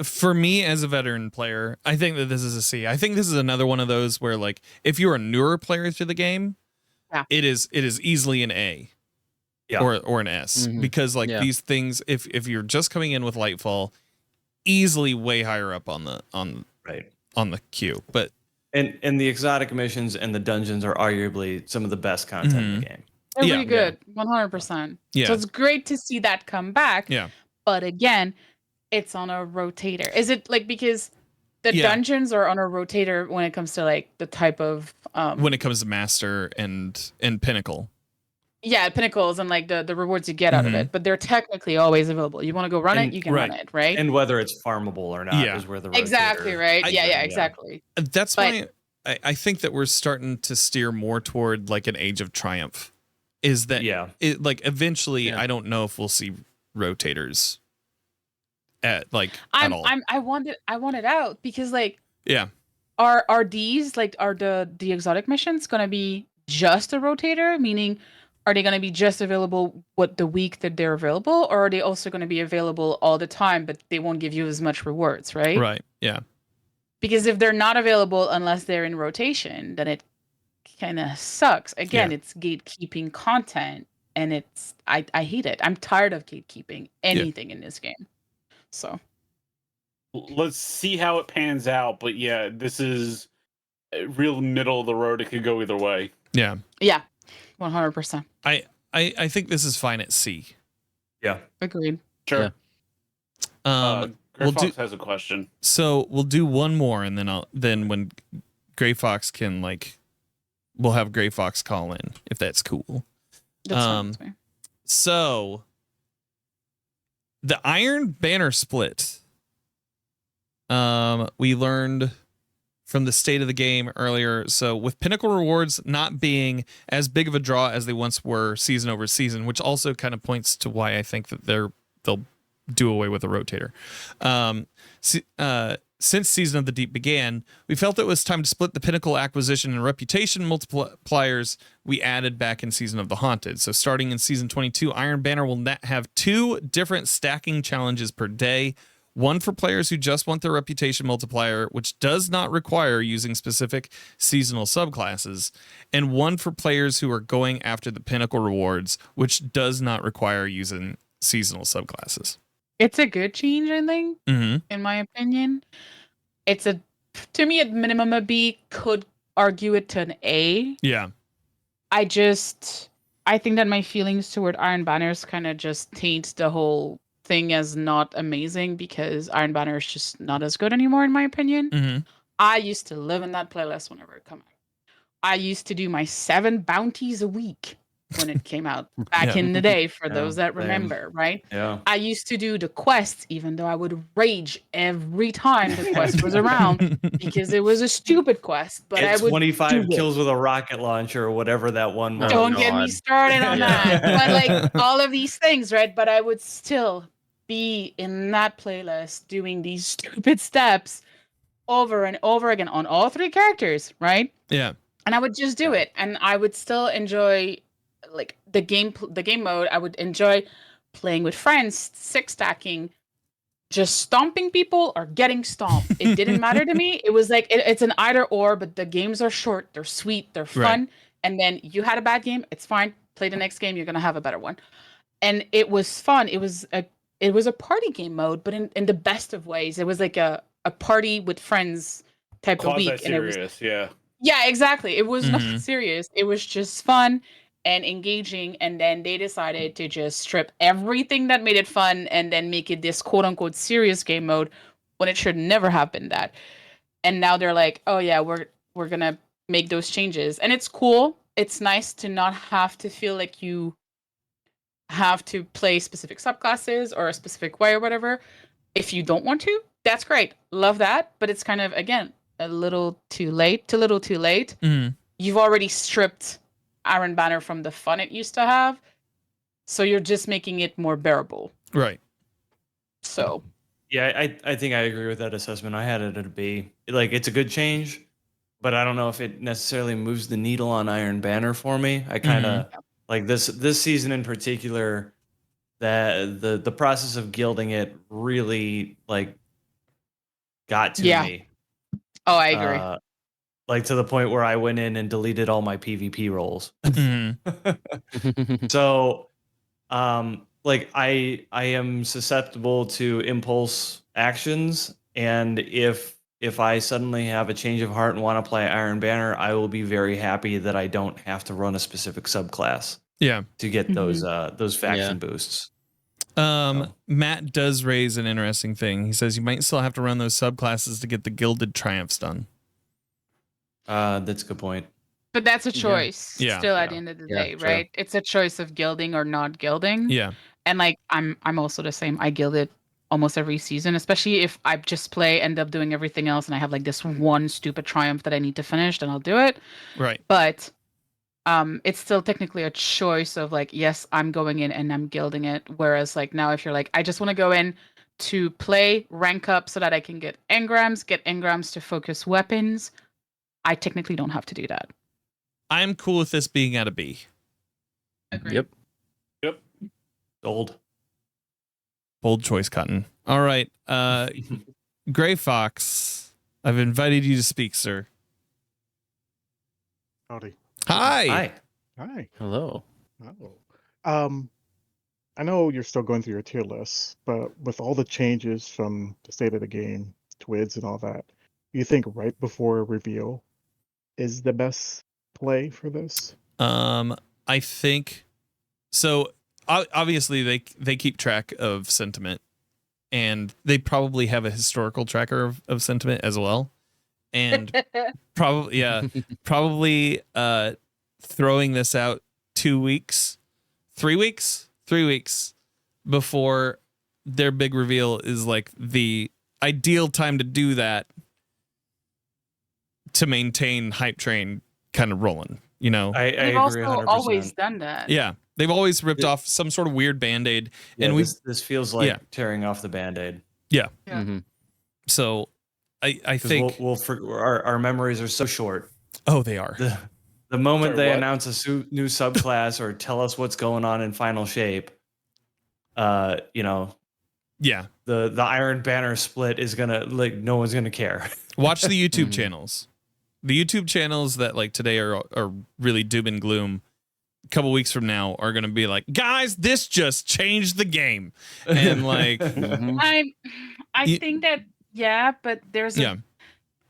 For me as a veteran player, I think that this is a C. I think this is another one of those where like if you're a newer player to the game, it is easily an A. Yeah. Or an S. Because like these things, if you're just coming in with Lightfall, easily way higher up on the queue. But and the exotic missions and the dungeons are arguably some of the best content in the game. They're really good, 100%. Yeah. So it's great to see that come back. Yeah. But again, it's on a rotator. Is it like because the dungeons are on a rotator when it comes to like the type of when it comes to Master and Pinnacle. Yeah, pinnacles and like the rewards you get out of it, but they're technically always available. You want to go run it, you can run it, right? And whether it's farmable or not is where the rotator... Exactly, right? Exactly. That's why I think that we're starting to steer more toward like an Age of Triumph. Is that it, like eventually I don't know if we'll see rotators at all. I want it out because like are the exotic missions gonna be just a rotator, meaning are they going to be just available the week that they're available, or are they also going to be available all the time, but they won't give you as much rewards, right? Right. Yeah. Because if they're not available unless they're in rotation, then it kind of sucks. Again, it's gatekeeping content, and I hate it. I'm tired of gatekeeping anything in this game. So let's see how it pans out. But yeah, this is real middle of the road. It could go either way. Yeah. Yeah. 100%. I think this is fine at C. Yeah. Agreed. Sure. Yeah. Gray Fox has a question. So we'll do one more, and then when Gray Fox can we'll have Gray Fox call in if that's cool. That's fine. So the Iron Banner split. We learned from the state of the game earlier. So with Pinnacle rewards not being as big of a draw as they once were season over season, which also kind of points to why I think that they'll do away with the rotator. Since Season of the Deep began, we felt it was time to split the Pinnacle acquisition and reputation multipliers we added back in Season of the Haunted. So starting in Season 22, Iron Banner will have 2 different stacking challenges per day. One for players who just want their reputation multiplier, which does not require using specific seasonal subclasses, and one for players who are going after the Pinnacle rewards, which does not require using seasonal subclasses. It's a good change, I think, in my opinion. It's to me, at minimum, a B. Could argue it to an A. Yeah. I think that my feelings toward Iron Banners kind of just taint the whole thing as not amazing because Iron Banner is just not as good anymore, in my opinion. Mhm. I used to live in that playlist whenever it came out. I used to do my 7 bounties a week when it came out back Yeah. in the day, for Yeah, those that same. remember, right? Yeah. I used to do the quests, even though I would rage every time the quest was around because it was a stupid quest, but I Get would 25 do it. kills with a rocket launcher or whatever that one was. Don't get me God. started on Yeah. that. But like all of these things, right? But I would still be in that playlist doing these stupid steps over and over again on all 3 characters, right? Yeah. And I would just do Yeah. it, and I would still enjoy like the game mode. I would enjoy playing with friends, 6 stacking, just stomping people or getting stomped. It didn't matter to me. It was like it's an either or, but the games are short, they're sweet, they're fun. Right. And then you had a bad game, it's fine. Play the next game, you're gonna have a better one. And it was fun. It was a party game mode, but in the best of ways. It was like a party with friends type of week. And it was Quasi-serious, yeah. yeah, exactly. It was Mhm. not serious. It was just fun and engaging. And then they decided to just strip everything that made it fun and then make it this quote unquote serious game mode when it should never have been that. And now they're like, oh yeah, we're gonna make those changes. And it's cool. It's nice to not have to feel like you have to play specific subclasses or a specific way or whatever. If you don't want to, that's great. Love that. But it's kind of, again, a little too late. Mhm. You've already stripped Iron Banner from the fun it used to have. So you're just making it more bearable. Right. So Yeah, I think I agree with that assessment. I had it at a B. Like, it's a good change, but I don't know if it necessarily moves the needle on Iron Banner for me. I kind of like this season in particular, that the process of gilding it really like got to Yeah. me. oh, I agree. Like to the point where I went in and deleted all my PvP roles. Mhm. So like I am susceptible to impulse actions, and if I suddenly have a change of heart and want to play Iron Banner, I will be very happy that I don't have to run a specific subclass Yeah. to get those faction boosts. Matt does raise an interesting thing. He says you might still have to run those subclasses to get the gilded triumphs done. That's a good point. But that's a choice. Yeah. Still, at Yeah. the end of the Yeah, day, true. right? It's a choice of gilding or not gilding. Yeah. And like I'm also the same. I gild it almost every season, especially if I just end up doing everything else and I have like this one stupid triumph that I need to finish, then I'll do it. Right. But it's still technically a choice of like, yes, I'm going in and I'm gilding it. Whereas like now if you're like, I just want to go in to play, rank up so that I can get engrams to focus weapons, I technically don't have to do that. I'm cool with this being at a B. Agreed. Yep. Old. Bold choice, Cotton. All right. Gray Fox, I've invited you to speak, sir. Howdy. Hi. Hi. Hello. Oh. I know you're still going through your tier list, but with all the changes from the state of the game, TWIDs and all that, you think right before reveal is the best play for this? I think so. Obviously, they keep track of sentiment, and they probably have a historical tracker of sentiment as well. And probably throwing this out 2 weeks, 3 weeks before their big reveal is like the ideal time to do that to maintain hype train kind of rolling, you know. I They've agree also 100%. always done that. Yeah, they've always ripped off some sort of weird band-aid, Yeah, and this feels like yeah. tearing off the Band-Aid. Yeah. Mhm. so I 'Cause think our memories are so short. oh, they are. The moment Sorry, they what? announce a new subclass or tell us what's going on in Final Shape, you know, Yeah, the Iron Banner split is gonna, like, no one's gonna care. watch the YouTube Mhm. channels. The YouTube channels that like today are really doom and gloom. A couple weeks from now are going to be like, guys, this just changed the game, and like, Mhm. I You- think that but there's yeah,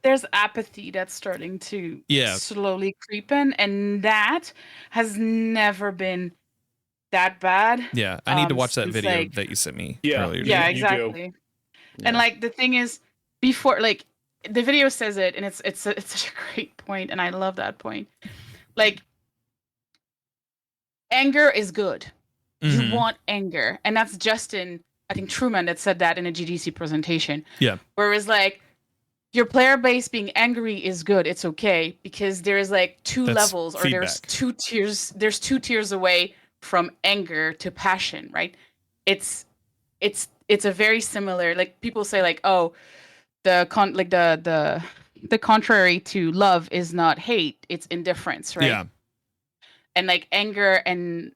there's apathy that's starting to Yeah. slowly creep in, and that has never been that bad. Yeah, I need to watch that since, video like- that you sent me Yeah. earlier. Yeah, You do. exactly. And like the thing is, before like the video says it, and it's such a great point, and I love that point. Like, anger is good. Mhm. You want anger, and that's Justin, I think Truman, that said that in a GDC presentation. Yeah. Whereas like your player base being angry is good. It's okay because there is like two That's levels, or there's feedback. two tiers. There's two tiers away from anger to passion, right? It's a very similar, like people say like, oh, the contrary to love is not hate, it's indifference, right? Yeah. And like anger and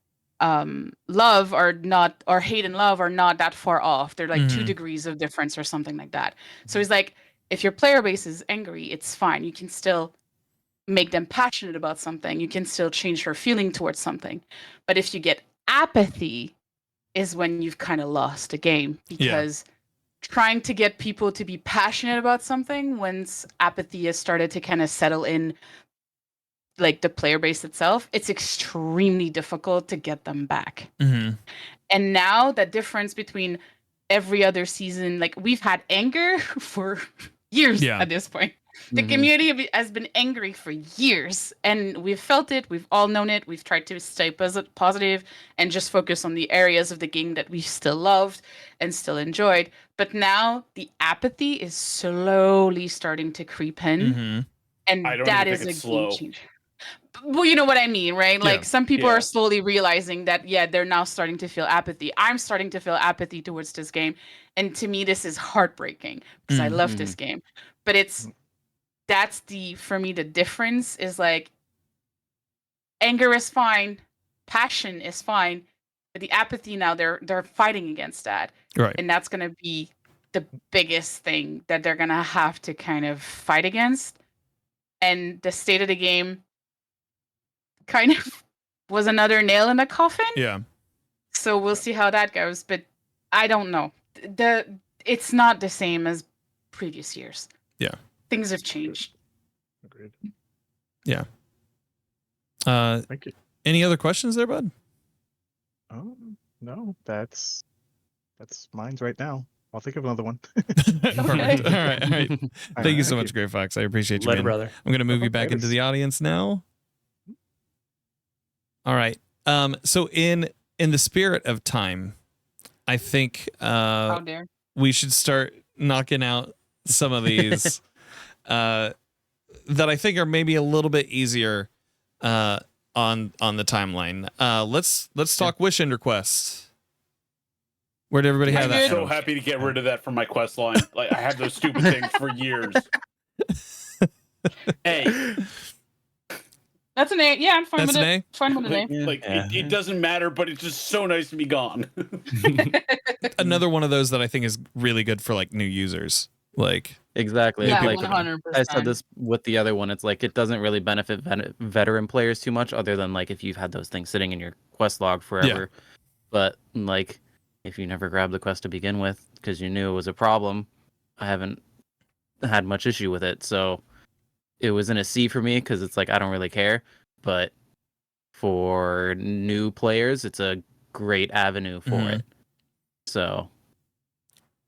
love are not, or hate and love are not that far off. They're like 2 Mhm. degrees of difference or something like that. So he's like, if your player base is angry, it's fine. You can still make them passionate about something. You can still change their feeling towards something. But if you get apathy, is when you've kind of lost the game, because trying to get people to be passionate about something once apathy has started to kind of settle in, like the player base itself, it's extremely difficult to get them back. Mhm. And now the difference between every other season, like we've had anger for years Yeah. at this point. The community has been angry for years, and we've felt it. We've all known it. We've tried to stay positive and just focus on the areas of the game that we still loved and still enjoyed. But now the apathy is slowly starting to creep in, Mhm. and I don't that even is think a it's game slow. changer. Well, you know what I mean, right? Yeah. Like some people Yeah. are slowly realizing that, yeah, they're now starting to feel apathy. I'm starting to feel apathy towards this game. And to me, this is heartbreaking because I love this game. But that's for me, the difference is like anger is fine, passion is fine, but the apathy now, they're fighting against that. Right. And that's going to be the biggest thing that they're going to have to kind of fight against. And the state of the game kind of was another nail in the coffin. Yeah. So we'll see how that goes, but I don't know. It's not the same as previous years. Yeah. Things have changed. Agreed. Yeah. Thank you. Any other questions there, bud? No, that's mine's right now. I'll think of another one. Perfect. All right. Thank you so much, Gray Fox. I appreciate you, Later, man. brother. I'm going to move you back into the audience now. All right. So in the spirit of time, I think How dare. we should start knocking out some of these that I think are maybe a little bit easier on the timeline. Let's talk wish end requests. Where'd everybody have I'm that? so happy to get rid of that from my quest line. Like I had those stupid things for years. Hey, That's an A. Yeah, I'm fine That's with an it. A? Fine with an A. Like it doesn't matter, but it's just so nice to be gone. Another one of those that I think is really good for like new users. Like Exactly. Yeah, Like 100%. I said this with the other one. It's like it doesn't really benefit veteran players too much, other than like if you've had those things sitting in your quest log forever. But like if you never grabbed the quest to begin with because you knew it was a problem, I haven't had much issue with it. So it was in a C for me because it's like I don't really care. But for new players, it's a great avenue for it. So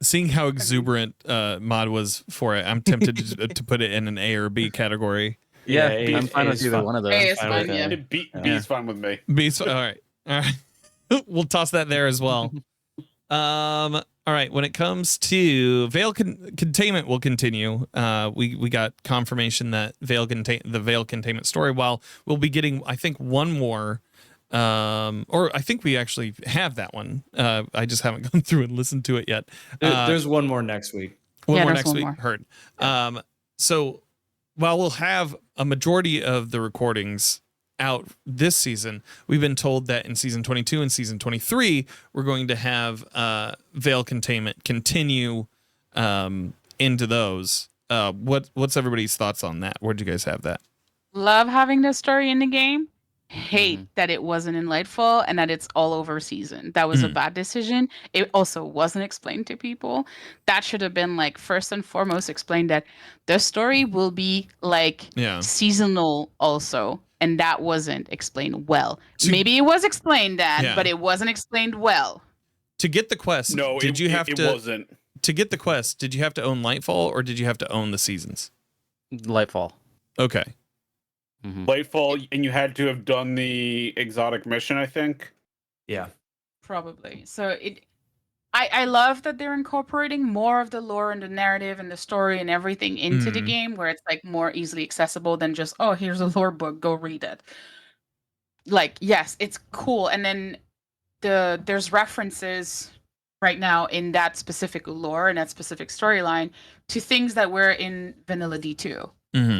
seeing how exuberant Mod was for it, I'm tempted to put it in an A or B category. yeah, A- I'm fine A with is either fine. one of those. A is fine fine, with yeah. it. B Yeah. is fine with me. B's all right. We'll toss that there as well. All right. When it comes to Veil containment, will continue. We got confirmation that the Veil containment story. While we'll be getting, I think, one more. Or I think we actually have that one. I just haven't gone through and listened to it yet. there's one more next week. One Yeah, more there's next one week. more. Heard. So while we'll have a majority of the recordings out this season, we've been told that in season 22 and season 23, we're going to have Veil containment continue into those. What's everybody's thoughts on that? Where'd you guys have that? Love having the story in the game. Hate that it wasn't in Lightfall and that it's all over season. That was a bad decision. It also wasn't explained to people. That should have been like first and foremost explained that the story will be like Yeah. seasonal also. and that wasn't explained well. To- Maybe it was explained, Dan, Yeah. but it wasn't explained well. To get the quest, No, did you have it to wasn't. to get the quest? Did you have to own Lightfall or did you have to own the seasons? Lightfall. Okay. Lightfall, and you had to have done the exotic mission, I think. Yeah. Probably. So I love that they're incorporating more of the lore and the narrative and the story and everything into the game, where it's like more easily accessible than just, oh, here's a lore book, go read it. Like, yes, it's cool. And then there's references right now in that specific lore and that specific storyline to things that were in Vanilla D2.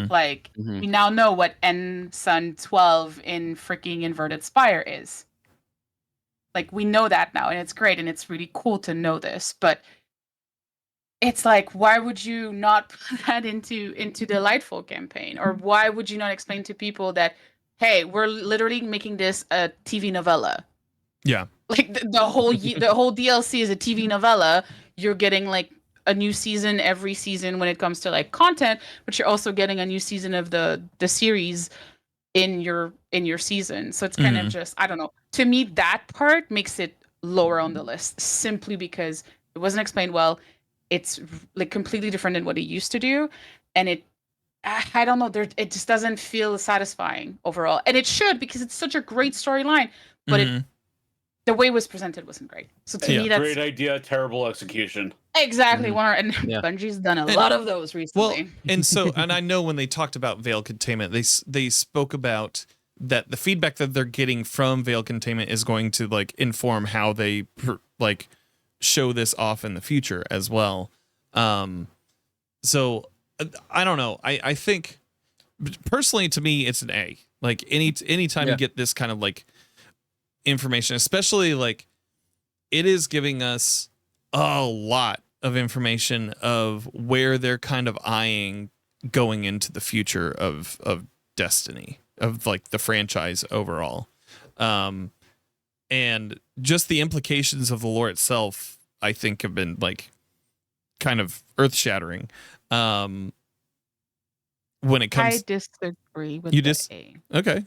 Like, we now know what N Sun 12 in freaking Inverted Spire is. Like, we know that now, and it's great, and it's really cool to know this. But it's like, why would you not put that into the Lightfall campaign? Or why would you not explain to people that, hey, we're literally making this a TV novella? Yeah. Like, the whole DLC is a TV novella. You're getting, like, a new season every season when it comes to, like, content, but you're also getting a new season of the series in your season. So it's kind of just, I don't know. To me, that part makes it lower on the list simply because it wasn't explained well. It's like completely different than what it used to do, and I don't know, it just doesn't feel satisfying overall. And it should, because it's such a great storyline, but the way it was presented wasn't great. So to me, that's great idea, terrible execution. exactly one. And Bungie's done a lot of those recently. Well, and I know when they talked about Veil Containment, they spoke about that the feedback that they're getting from Veil Containment is going to like inform how they like show this off in the future as well. So I don't know. I think personally, to me, it's an A. Like anytime you get this kind of like information, especially like it is giving us a lot of information of where they're kind of eyeing going into the future of Destiny, of like the franchise overall. And just the implications of the lore itself, I think, have been like kind of earth-shattering. When it comes, I disagree with A. Okay.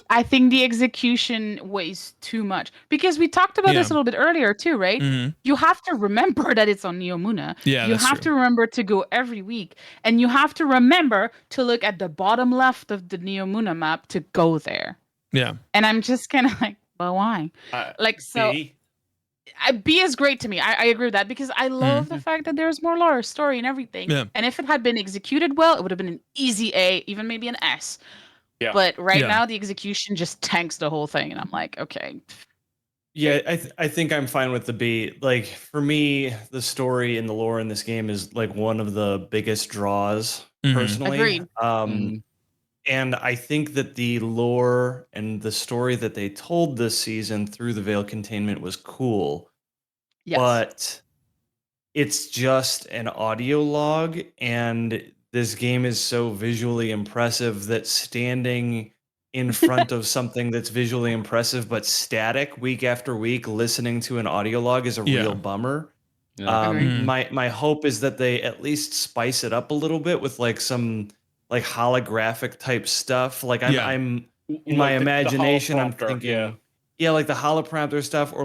I think the execution weighs too much, because we talked about this a little bit earlier too, right? You have to remember that it's on Neomuna. Yeah, you have to remember to go every week, and you have to remember to look at the bottom left of the map to go there. Yeah. And I'm just kind of like, well, why? B is great to me. I agree with that, because I love the fact that there's more lore, story, and everything. Yeah. And if it had been executed well, it would have been an easy A, even maybe an S. Yeah. But now the execution just tanks the whole thing, and I'm like, okay. Yeah, I think I'm fine with the B. Like, for me, the story and the lore in this game is like one of the biggest draws, personally. Agreed. And I think that the lore and the story that they told this season through the Veil Containment was cool. Yes. But it's just an audio log, and this game is so visually impressive that standing in front of something that's visually impressive but static week after week, listening to an audio log is a real bummer. My hope is that they at least spice it up a little bit with like some like holographic type stuff. Like I'm in my imagination, I'm thinking, like the holoprompter stuff, or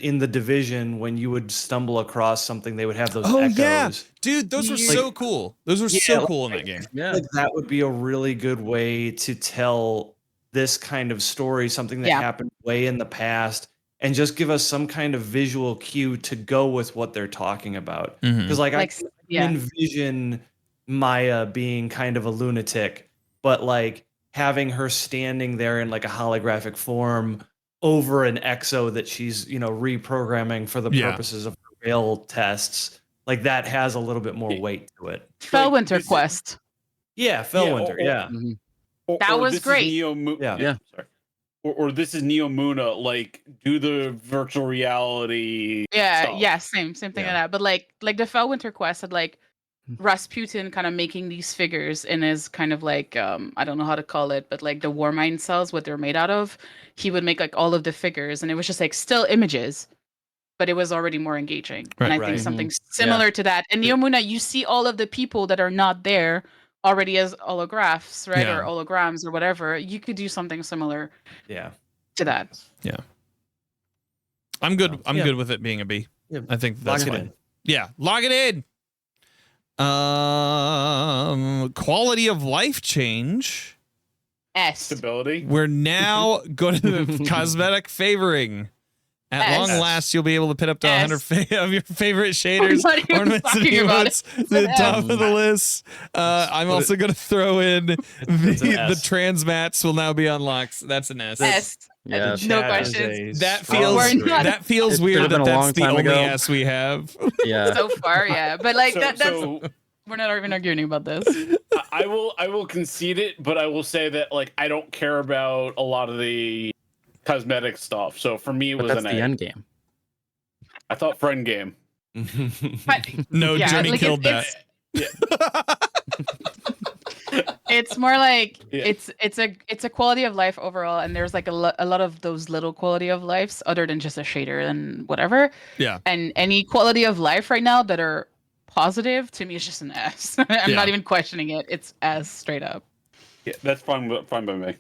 in the Division when you would stumble across something, they would have those echoes. Yeah, dude, those were so cool. Those were so cool in that game. Yeah, like that would be a really good way to tell this kind of story, something that happened way in the past, and just give us some kind of visual cue to go with what they're talking about. Because I envision Maya being kind of a lunatic, but like having her standing there in like a holographic form over an exo that she's reprogramming for the purposes of rail tests, like that has a little bit more weight to it. Fellwinter Quest. Fellwinter, that was great. Sorry. Or this is Neomuna, like do the virtual reality stuff. Same thing like that. But like the Fellwinter Quest had like Rasputin kind of making these figures in his kind of like I don't know how to call it, but like the Warmind cells, what they're made out of. He would make like all of the figures, and it was just like still images, but it was already more engaging. And I think something similar to that. In Neomuna, you see all of the people that are not there already as holographs, right? Yeah. Or holograms or whatever. You could do something similar Yeah. to that. Yeah. I'm good. So, I'm yeah. good with it being a B. Yeah. I think that's Lock it fine. in. Yeah, log it in. Quality of life change. S. Stability. We're now going to the cosmetic favoring. At S. long last, you'll be able to pin up to S. 100 of your favorite shaders, not even ornaments, and talking about emotes it. to the It's top an of the list. I'm Put also going to throw in it's an the S. trans mats will now be unlocked. That's an S. S. Yeah. The No chat is questions. a That strong feels We're not- that feels It should've weird been that a long that's the time only ago. S we have. Yeah. So far, yeah. But like that's So we're not even arguing about this. I will concede it, but I will say that like I don't care about a lot of the cosmetic stuff. So for me, it But was that's an the A. end game. I thought friend game. But No, yeah, Journey like, killed that. it's more like Yeah. it's a quality of life overall, and there's like a lot of those little quality of lives other than just a shader and whatever. Yeah. And any quality of life right now that are positive to me is just an S. I'm not Yeah. even questioning it. It's S straight up. Yeah, that's fine by me.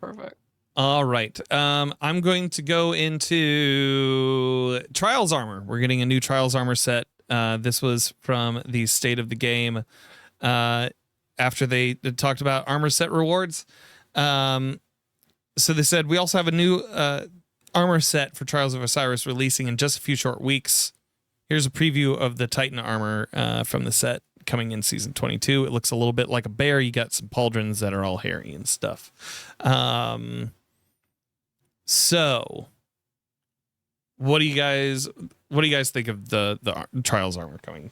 Perfect. All right. I'm going to go into Trials Armor. We're getting a new Trials Armor set. This was from the State of the Game after they talked about armor set rewards. So they said, we also have a new armor set for Trials of Osiris releasing in just a few short weeks. Here's a preview of the Titan armor from the set coming in season 22. It looks a little bit like a bear. You got some pauldrons that are all hairy and stuff. So what do you guys think of the Trials armor coming?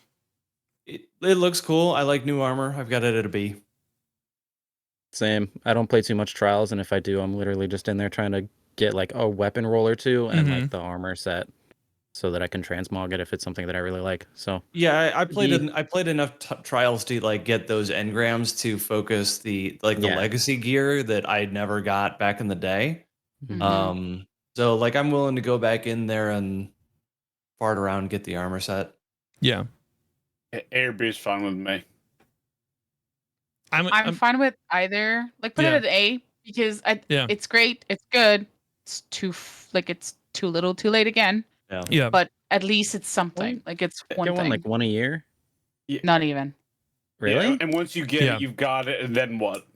it looks cool. I like new armor. I've got it at a B. Same. I don't play too much trials, and if I do, I'm literally just in there trying to get like a weapon roll or two and like the armor set, so that I can transmog it if it's something that I really like. So Yeah, I played B. I played enough trials to like get those engrams to focus the Yeah. legacy gear that I never got back in the day. Mhm. So like I'm willing to go back in there and fart around and get the armor set. Yeah. A or B is fine with me. I'm fine with either. Like put Yeah. it at A because Yeah. it's great. It's good. It's it's too little, too late again. Yeah. But at least it's something. Like it's one get thing. one like one a year. Not even. Really? Yeah, and once you get Yeah. it, you've got it, and then what?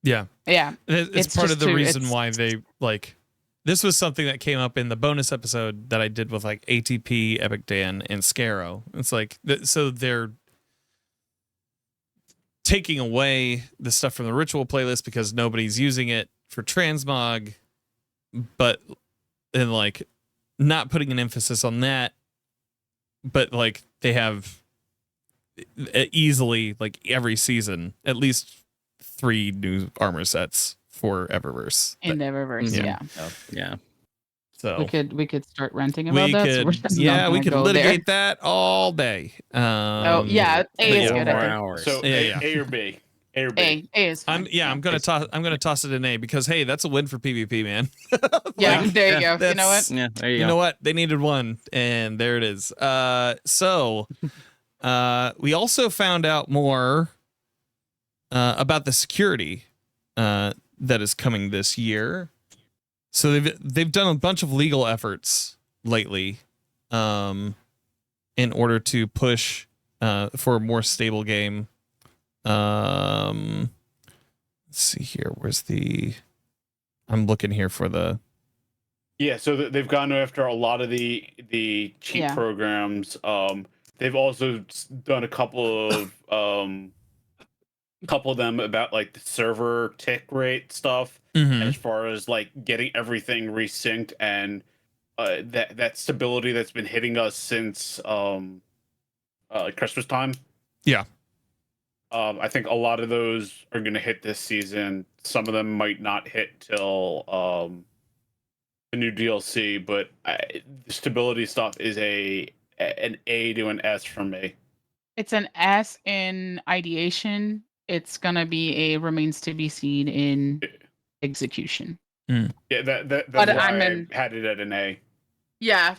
Yeah. Yeah. It's It's part just of the too- reason it's- why they like this was something that came up in the bonus episode that I did with like ATP, Epic Dan, and Scarrow. It's like so they're taking away the stuff from the ritual playlist because nobody's using it for transmog, but and like not putting an emphasis on that, but like they have easily like every season at least 3 new armor sets for Eververse. In the reverse, Yeah. yeah. Yeah. So We could start ranting about we that. So we're could, just not yeah, we gonna could go litigate that all day. Oh yeah, A is yeah. good. More I think. hours. So Yeah. A or B. A or B. A is fine. I'm gonna toss it in A because hey, that's a win for PvP, man. Yeah, Like, there you go. You know that's- what? Yeah. There you You go. know what? They needed one, and there it is. So we also found out more about the security that is coming this year. So they've done a bunch of legal efforts lately, in order to push for a more stable game. Let's see here. Where's the? I'm looking here for the. Yeah, so they've gone after a lot of the cheat Yeah. programs. They've also done a couple of them about like the server tick rate stuff, Mhm. as far as like getting everything resynced and that stability that's been hitting us since Christmas time. Yeah. I think a lot of those are going to hit this season. Some of them might not hit till the new DLC, but the stability stuff is an A to an S for me. It's an S in ideation. It's gonna be a remains to be seen in execution. Yeah, that's But why I'm I in- had it at an A. Yeah,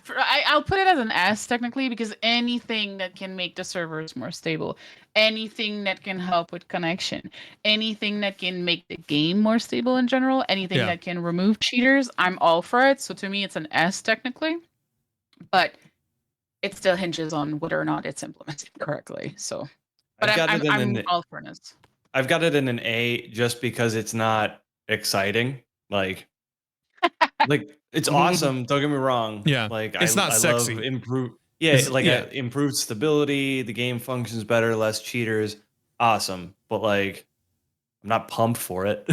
I'll put it as an S technically because anything that can make the servers more stable, anything that can help with connection, anything that can make the game more stable in general, anything that can remove cheaters, I'm all for it. So to me, it's an S technically, but it still hinges on whether or not it's implemented correctly. So, but I'm all for it. I've got it in an A just because it's not exciting. Like it's awesome. Don't get me wrong. Yeah, like it's not I sexy. love improved stability. The game functions better, less cheaters. Awesome, but like I'm not pumped for it.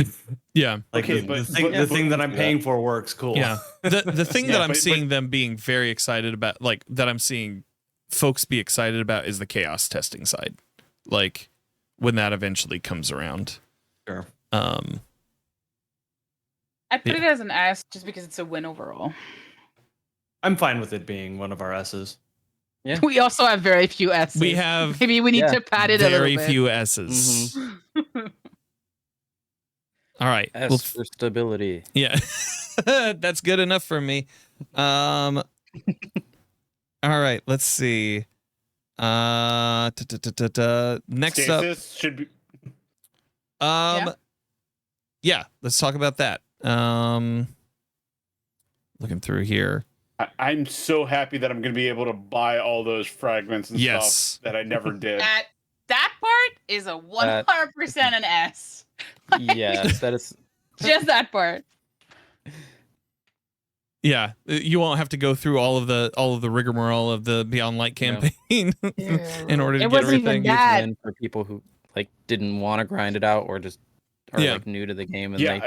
Yeah, like the thing that I'm paying for works. Cool. Yeah, the thing that I'm seeing them being very excited about, like that I'm seeing folks be excited about, is the chaos testing side. Like when that eventually comes around. Sure. I put it as an S just because it's a win overall. I'm fine with it being one of our S's. Yeah. We also have very few S's. We have maybe we need to pad it a little bit. Very few S's. All right. S for stability. Yeah. That's good enough for me. All right, let's see. Next Stasis up should be. Yeah, let's talk about that. Looking through here. I'm so happy that I'm going to be able to buy all those fragments and stuff that I never did. That part is a 100% an S. Yeah, that is just that part. Yeah, you won't have to go through all of the rigmarole of the Beyond Light campaign in order to get everything. Even for people who like didn't want to grind it out or just are like new to the game and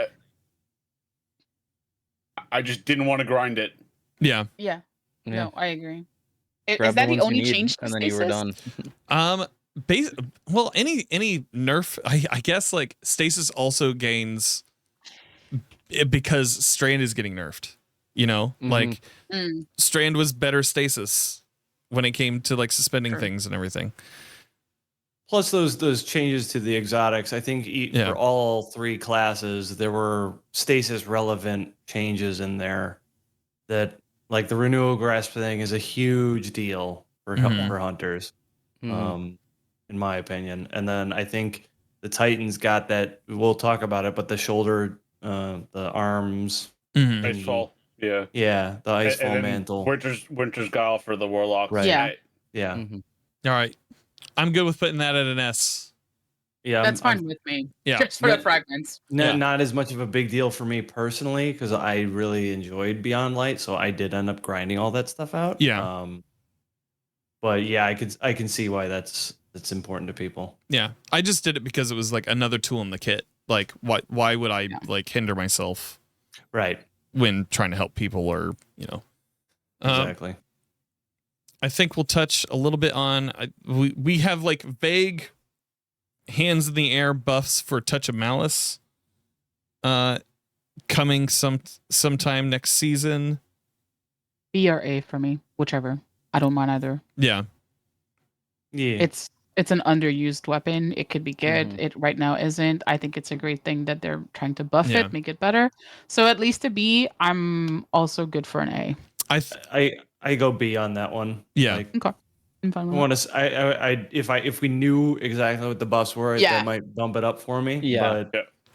I just didn't want to grind it. Yeah. No, I agree. Is that the only change to and then you were done? Well, any nerf, I guess, like stasis also gains because Strand is getting nerfed. You know, like Strand was better stasis when it came to like suspending things and everything. Plus those changes to the exotics, I think for all three classes, there were stasis relevant changes in there that, like the renewal grasp thing is a huge deal for hunters, in my opinion. And then I think the Titans got that, we'll talk about it, but the shoulder, the arms, Icefall. Yeah. Yeah, the Icefall mantle. Winter's Guile for the Warlocks. Right. Yeah. All right. I'm good with putting that at an S. Yeah, that's fine with me. Yeah, just for the fragments. Not as much of a big deal for me personally because I really enjoyed Beyond Light, so I did end up grinding all that stuff out. Yeah. But yeah, I can see why that's important to people. Yeah, I just did it because it was like another tool in the kit. Like, why would I like hinder myself? Right. When trying to help people, or exactly. I think we'll touch a little bit on we have like vague hands in the air buffs for Touch of Malice coming sometime next season. B or A for me, whichever. I don't mind either. Yeah. It's an underused weapon. It could be good. It right now isn't. I think it's a great thing that they're trying to buff it, make it better. So at least a B. I'm also good for an A. I go B on that one. Yeah. Like, okay. I'm fine with if we knew exactly what the buffs were, that might bump it up for me. Yeah.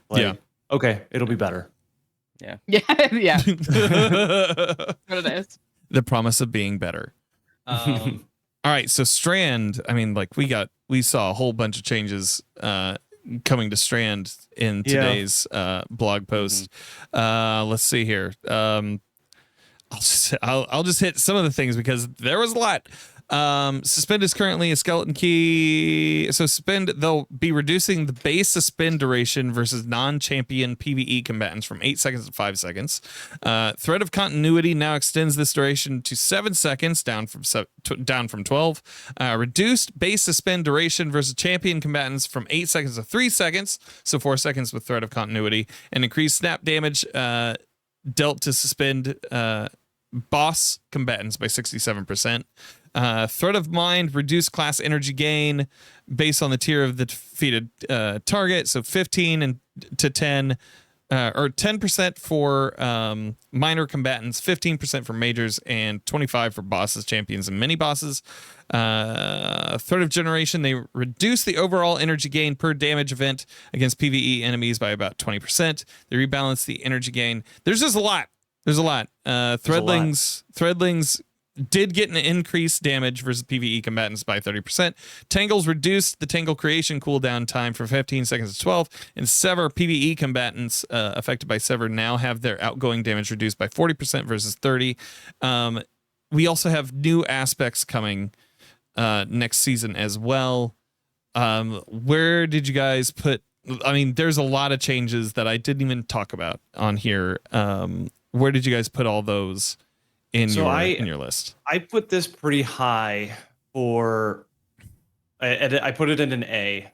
But, okay, it'll be better. Yeah. Yeah. What it is. The promise of being better. All right, so Strand, I mean, like we saw a whole bunch of changes coming to Strand in today's blog post. Let's see here. I'll just hit some of the things because there was a lot. Suspend is currently a skeleton key. So suspend, they'll be reducing the base suspend duration versus non-champion PvE combatants from 8 seconds to 5 seconds. Thread of continuity now extends this duration to 7 seconds, down from 12. Reduced base suspend duration versus champion combatants from 8 seconds to 3 seconds, so 4 seconds with thread of continuity, and increased snap damage dealt to suspend boss combatants by 67%. Threat of Mind, reduced class energy gain based on the tier of the defeated target, so 15 to 10 or 10% for minor combatants, 15% for majors, and 25% for bosses, champions, and mini bosses. Third of generation, they reduce the overall energy gain per damage event against PvE enemies by about 20%. They rebalance the energy gain. There's just a lot. There's a lot. Threadlings did get an increased damage versus PvE combatants by 30%. Tangles reduced the tangle creation cooldown time from 15 seconds to 12, and Sever PvE combatants affected by Sever now have their outgoing damage reduced by 40% versus 30. We also have new aspects coming next season as well. Where did you guys put? I mean, there's a lot of changes that I didn't even talk about on here. Where did you guys put all those in your list? I put this pretty high for. I put it in an A.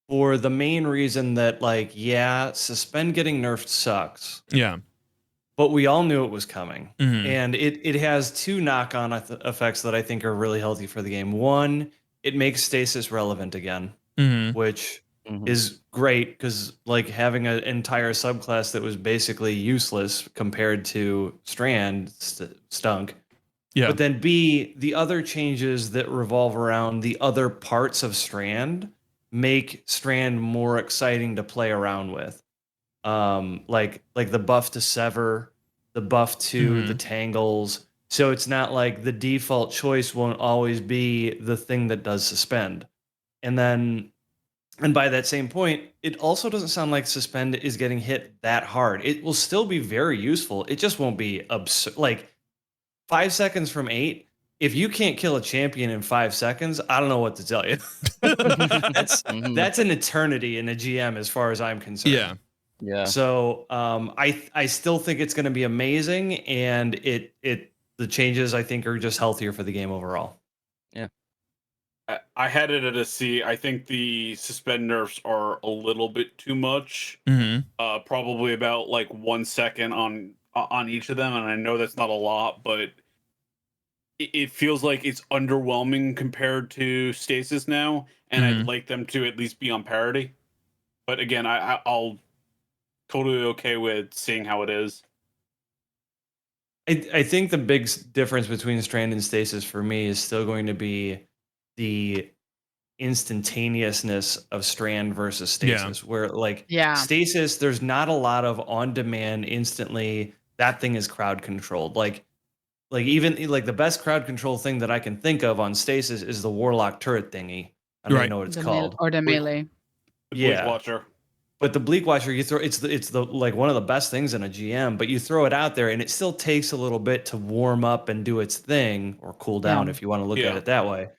For the main reason that, like, yeah, suspend getting nerfed sucks. Yeah. But we all knew it was coming. Mm-hmm. And it has two knock-on effects that I think are really healthy for the game. One, it makes stasis relevant again, which is great because, like, having an entire subclass that was basically useless compared to Strand stunk. Yeah. But then B, the other changes that revolve around the other parts of Strand make Strand more exciting to play around with. Like the buff to Sever, the buff to the Tangles. So it's not like the default choice won't always be the thing that does suspend. And by that same point, it also doesn't sound like suspend is getting hit that hard. It will still be very useful. It just won't be absurd. Like 5 seconds from 8, if you can't kill a champion in 5 seconds, I don't know what to tell you. That's an eternity in a GM as far as I'm concerned. Yeah. Yeah. So I still think it's going to be amazing, and the changes I think are just healthier for the game overall. Yeah. I had it at a C. I think the suspend nerfs are a little bit too much. Probably about like 1 second on each of them, and I know that's not a lot, but it feels like it's underwhelming compared to stasis now, and I'd like them to at least be on parity. But again, I'll totally okay with seeing how it is. I think the big difference between Strand and Stasis for me is still going to be the instantaneousness of Strand versus Stasis, where like Stasis, there's not a lot of on-demand instantly. That thing is crowd controlled. Like even like the best crowd control thing that I can think of on Stasis is the Warlock turret thingy. I don't know what it's called. Or the melee. Bleak Watcher. But the Bleak Watcher, you throw it's the like one of the best things in a GM, but you throw it out there and it still takes a little bit to warm up and do its thing, or cool down if you want to look at it that way,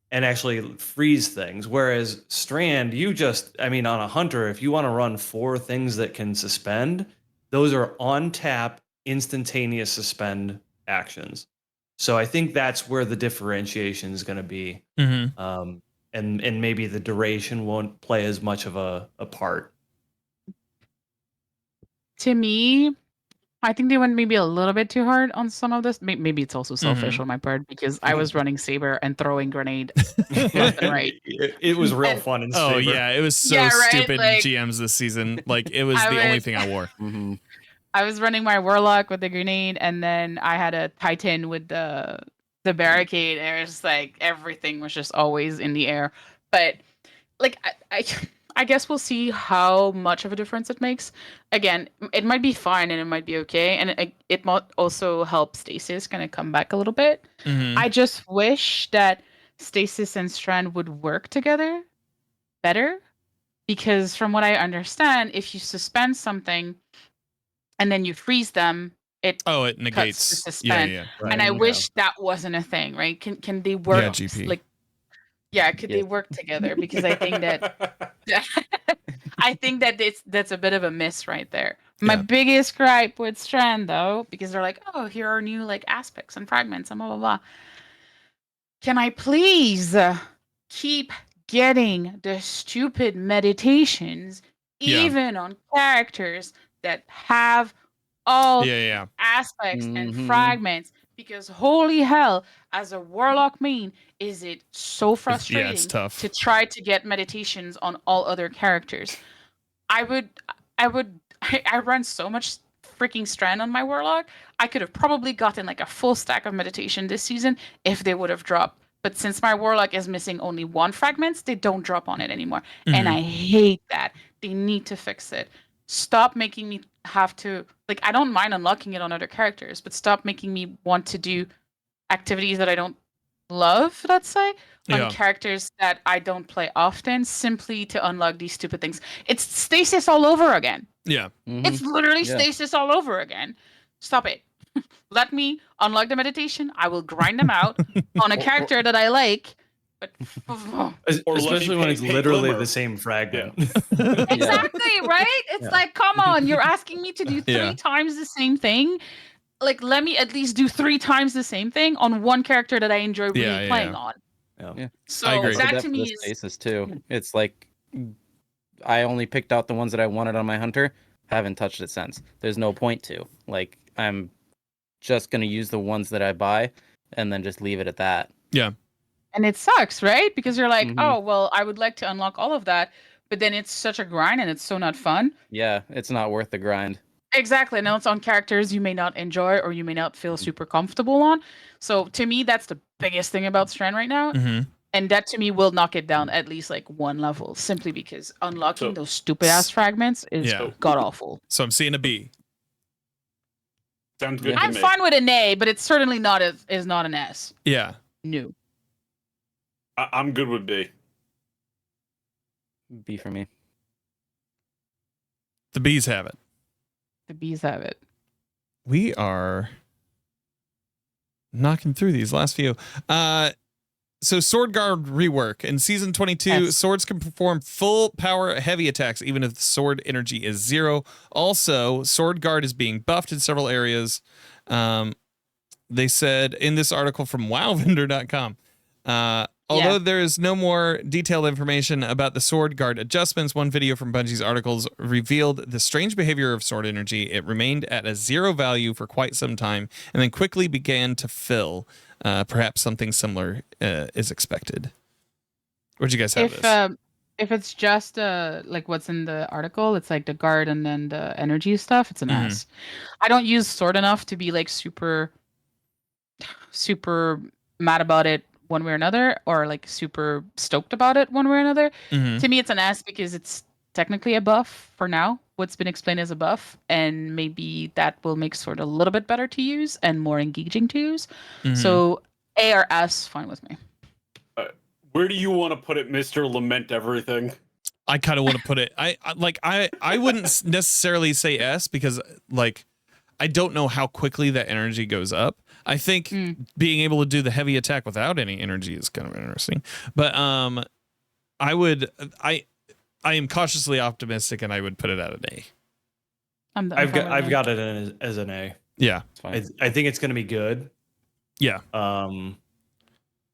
and actually freeze things. Whereas Strand, on a Hunter, if you want to run 4 things that can suspend, those are on tap, instantaneous suspend actions. So I think that's where the differentiation is going to be, and maybe the duration won't play as much of a part. To me, I think they went maybe a little bit too hard on some of this. Maybe it's also selfish on my part because I was running Saber and throwing grenade left and right. It was real fun in Saber. Oh yeah, it was so stupid. Like, GMs this season, like it was the only thing I wore. I was running my Warlock with the grenade, and then I had a Titan with the barricade, and it was just like everything was just always in the air. But like I guess we'll see how much of a difference it makes. Again, it might be fine and it might be okay, and it might also help Stasis kind of come back a little bit. I just wish that Stasis and Strand would work together better, because from what I understand, if you suspend something and then you freeze them, it negates the suspend. Yeah. Right. And I wish that wasn't a thing, right? Can they work? GP. Like, could they work together? Because I think that that's a bit of a miss right there. My biggest gripe with Strand, though, because they're like, oh, here are new like aspects and fragments and blah blah blah. Can I please keep getting the stupid meditations, even on characters that have all aspects and fragments? Because holy hell, as a Warlock main, is it so frustrating it's tough to try to get meditations on all other characters. I I run so much freaking strand on my warlock. I could have probably gotten like a full stack of meditation this season if they would have dropped. But since my warlock is missing only one fragment, they don't drop on it anymore. And I hate that. They need to fix it. Stop making me have to, like, I don't mind unlocking it on other characters, but stop making me want to do activities that I don't love, let's say, on characters that I don't play often, simply to unlock these stupid things. It's stasis all over again. Yeah. It's literally stasis all over again. Stop it. Let me unlock the meditation. I will grind them out on a character that I like. But especially when it's literally the same fragment. Exactly, right? It's like, come on, you're asking me to do 3 times the same thing. Like, let me at least do 3 times the same thing on one character that I enjoy really playing on. Yeah. So I agree. that to me is stasis too. It's like I only picked out the ones that I wanted on my hunter. Haven't touched it since. There's no point to. Like, I'm just gonna use the ones that I buy and then just leave it at that. Yeah. And it sucks, right? Because you're like, oh well, I would like to unlock all of that, but then it's such a grind and it's so not fun. Yeah, it's not worth the grind. Exactly. Now it's on characters you may not enjoy or you may not feel super comfortable on. So to me, that's the biggest thing about Strand right now. And that to me will knock it down at least like 1 level, simply because unlocking those stupid ass fragments is god awful. So I'm seeing a B. Sounds good. I'm to me. fine with an A, but it's certainly not is not an S. Yeah. No. I'm good with B. B for me. The B's have it. The B's have it. We are knocking through these last few. So Sword Guard rework. In Season 22, swords can perform full power heavy attacks, even if the sword energy is 0. Also, Sword Guard is being buffed in several areas. They said in this article from WoWvendor.com, although there is no more detailed information about the Sword Guard adjustments, one video from Bungie's articles revealed the strange behavior of sword energy. It remained at a 0 value for quite some time and then quickly began to fill. Perhaps something similar is expected. Where'd you guys have this? If it's just like what's in the article, it's like the guard and then the energy stuff, it's an S. I don't use sword enough to be like super mad about it one way or another, or like super stoked about it one way or another. To me, it's an S because it's technically a buff for now. What's been explained as a buff, and maybe that will make sword a little bit better to use and more engaging to use. So A or S, fine with me. Where do you want to put it, Mr. Lament Everything? I kind of want to put it. I wouldn't necessarily say S because like I don't know how quickly that energy goes up. I think being able to do the heavy attack without any energy is kind of interesting. But I am cautiously optimistic, and I would put it at an A. I've got it as an A. Yeah, I think it's going to be good. Yeah.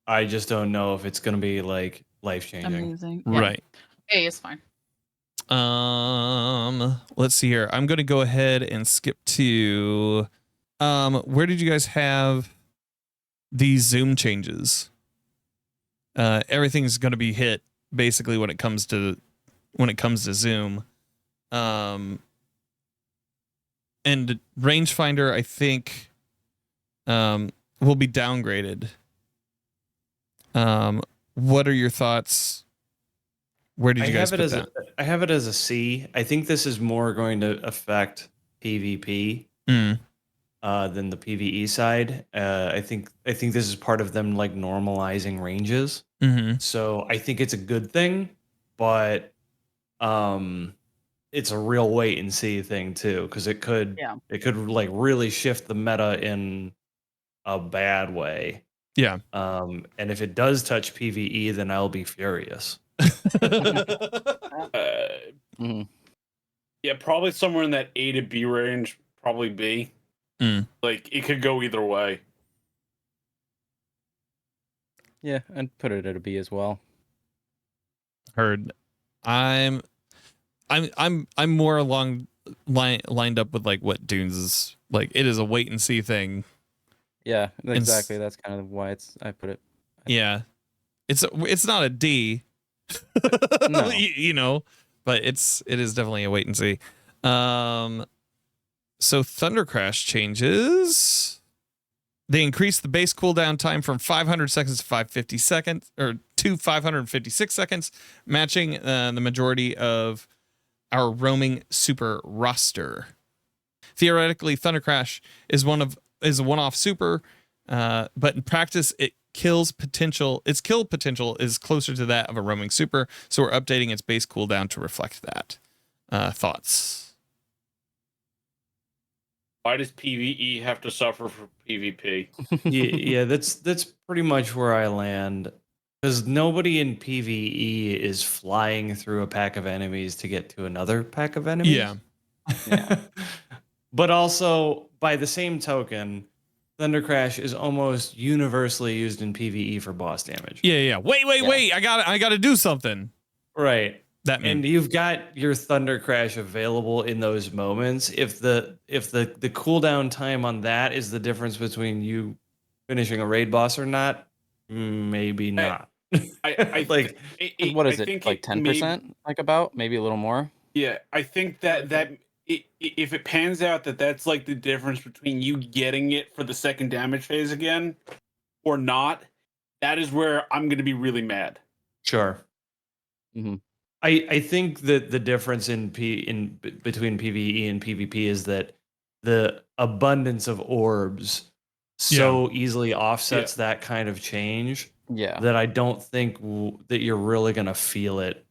I just don't know if it's going to be like life changing. Amazing. Yeah. Right. A is fine. Let's see here. I'm going to go ahead and skip to where did you guys have these zoom changes? Everything's going to be hit basically when it comes to zoom. And rangefinder, I think, will be downgraded. What are your thoughts? Where did you guys put that? I have it as a C. I think this is more going to affect PvP than the PvE side. I think this is part of them like normalizing ranges. So I think it's a good thing, but it's a real wait and see thing too, because it could like really shift the meta in a bad way. Yeah. And if it does touch PvE, then I'll be furious. Yeah, probably somewhere in that A to B range, probably B. Like it could go either way. Yeah, I'd put it at a B as well. Heard. I'm more lined up with like what Dunes is like. It is a wait and see thing. Yeah, exactly. That's kind of why I put it. Yeah, it's not a D. No. you know, but it is definitely a wait and see. So Thunder Crash changes. They increase the base cooldown time from 500 seconds to 550 seconds, or to 556 seconds, matching the majority of our roaming super roster. Theoretically, Thunder Crash is a one-off super, but in practice, its kill potential is closer to that of a roaming super, so we're updating its base cooldown to reflect that. Thoughts? Why does PvE have to suffer for PvP? Yeah, that's pretty much where I land. Because nobody in PvE is flying through a pack of enemies to get to another pack of enemies. Yeah. But also, by the same token, Thunder Crash is almost universally used in PvE for boss damage. Yeah. Wait. I got to do something. Right. And you've got your Thunder Crash available in those moments. If the cooldown time on that is the difference between you finishing a raid boss or not, maybe not. I like what is it? Like 10%? Like about maybe a little more. Yeah, I think that if it pans out that's like the difference between you getting it for the second damage phase again or not, that is where I'm going to be really mad. Sure. Mm-hmm. I think that the difference between PvE and PvP is that the abundance of orbs so easily offsets that kind of change. Yeah. That I don't think that you're really going to feel it.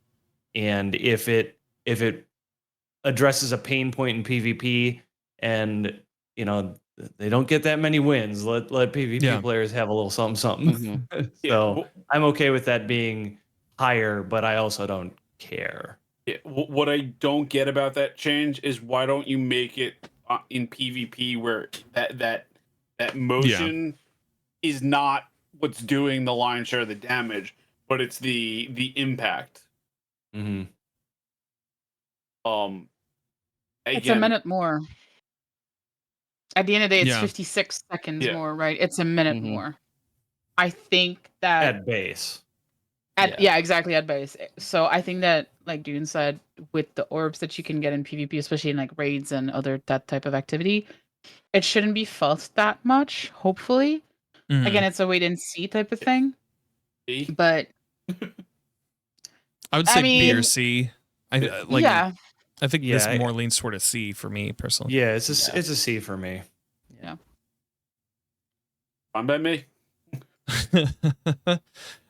And if it addresses a pain point in PvP, and they don't get that many wins, let PvP players have a little something. Mm-hmm. So I'm okay with that being higher, but I also don't care. Yeah, what I don't get about that change is why don't you make it in PvP where that motion is not what's doing the lion's share of the damage, but it's the impact. Mm-hmm. Again, it's a minute more. At the end of the day, it's 56 seconds Yeah. more, right? It's a minute more. I think that at base. Exactly, at base. So I think that, like Dune said, with the orbs that you can get in PvP, especially in like raids and that type of activity, it shouldn't be felt that much, hopefully. Mm-hmm. Again, it's a wait and see type of thing. But I would say B or C. I think this more leans toward a C for me personally. Yeah, it's a C for me. Yeah. Fine by me.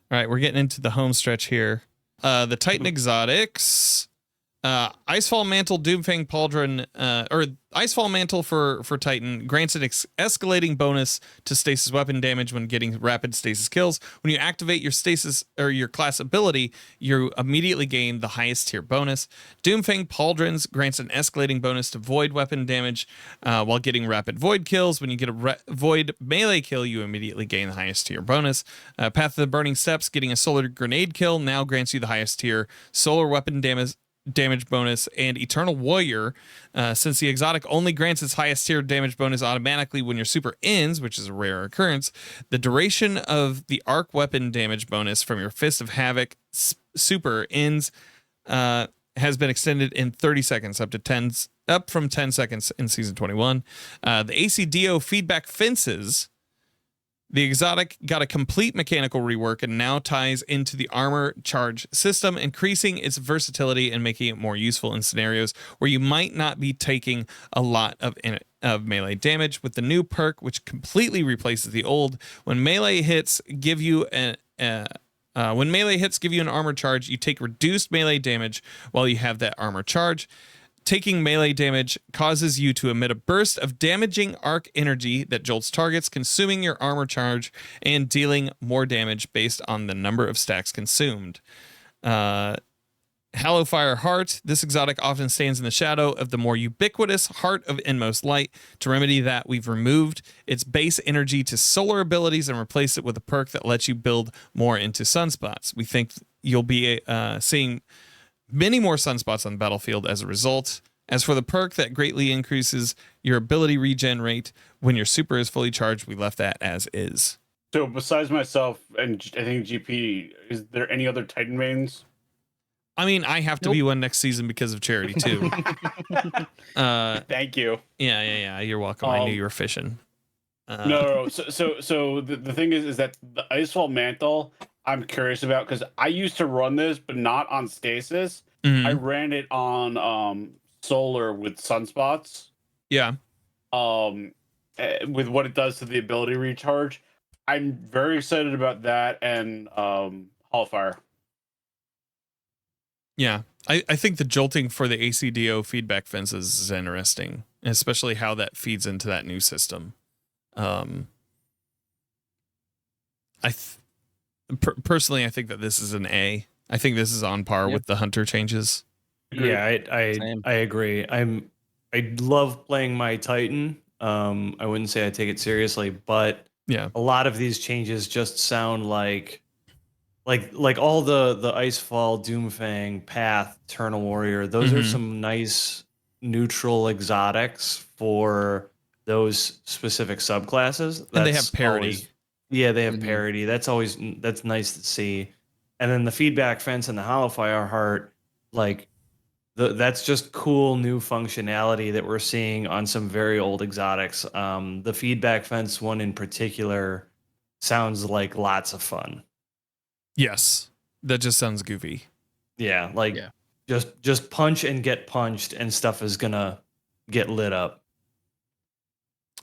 All right, we're getting into the home stretch here. The Titan exotics. Icefall Mantle, Doomfang Pauldron, or Icefall Mantle for Titan grants an escalating bonus to stasis weapon damage when getting rapid stasis kills. When you activate your stasis or your class ability, you immediately gain the highest tier bonus. Doomfang Pauldrons grants an escalating bonus to void weapon damage while getting rapid void kills. When you get a void melee kill, you immediately gain the highest tier bonus. Path of the Burning Steps, getting a solar grenade kill now grants you the highest tier solar weapon damage bonus. And Eternal Warrior, since the exotic only grants its highest tier damage bonus automatically when your super ends, which is a rare occurrence, the duration of the arc weapon damage bonus from your Fist of Havoc super ends has been extended in 30 seconds up from 10 seconds in season 21. The ACDO feedback fences. The exotic got a complete mechanical rework and now ties into the armor charge system, increasing its versatility and making it more useful in scenarios where you might not be taking a lot of melee damage. With the new perk, which completely replaces the old, when melee hits give you an armor charge, you take reduced melee damage while you have that armor charge. Taking melee damage causes you to emit a burst of damaging arc energy that jolts targets, consuming your armor charge and dealing more damage based on the number of stacks consumed. Hallowfire Heart. This exotic often stands in the shadow of the more ubiquitous Heart of Inmost Light. To remedy that, we've removed its base energy to solar abilities and replaced it with a perk that lets you build more into sunspots. We think you'll be seeing many more sunspots on the battlefield as a result. As for the perk that greatly increases your ability regen rate when your super is fully charged, we left that as is. So besides myself and I think GP, is there any other Titan mains? I mean, I have to be one next season because of charity too. Thank you. Yeah. You're welcome. I knew you were fishing. No. So the thing is that the Icefall Mantle, I'm curious about because I used to run this, but not on stasis. I ran it on solar with sunspots. Yeah. With what it does to the ability recharge, I'm very excited about that and Hallfire. Yeah. I think the jolting for the ACDO feedback fences is interesting, especially how that feeds into that new system. Personally, I think that this is an A. I think this is on par with the Hunter changes. Yeah, I agree. I love playing my Titan. I wouldn't say I take it seriously, but yeah, a lot of these changes just sound like all the Icefall, Doomfang, Path, Eternal Warrior. Those are some nice neutral exotics for those specific subclasses. And they have parity. They have parity. That's nice to see. And then the feedback fence and the Hollow Fire Heart, like that's just cool new functionality that we're seeing on some very old exotics. The feedback fence one in particular sounds like lots of fun. Yes, that just sounds goofy. Yeah, just punch and get punched, and stuff is gonna get lit up.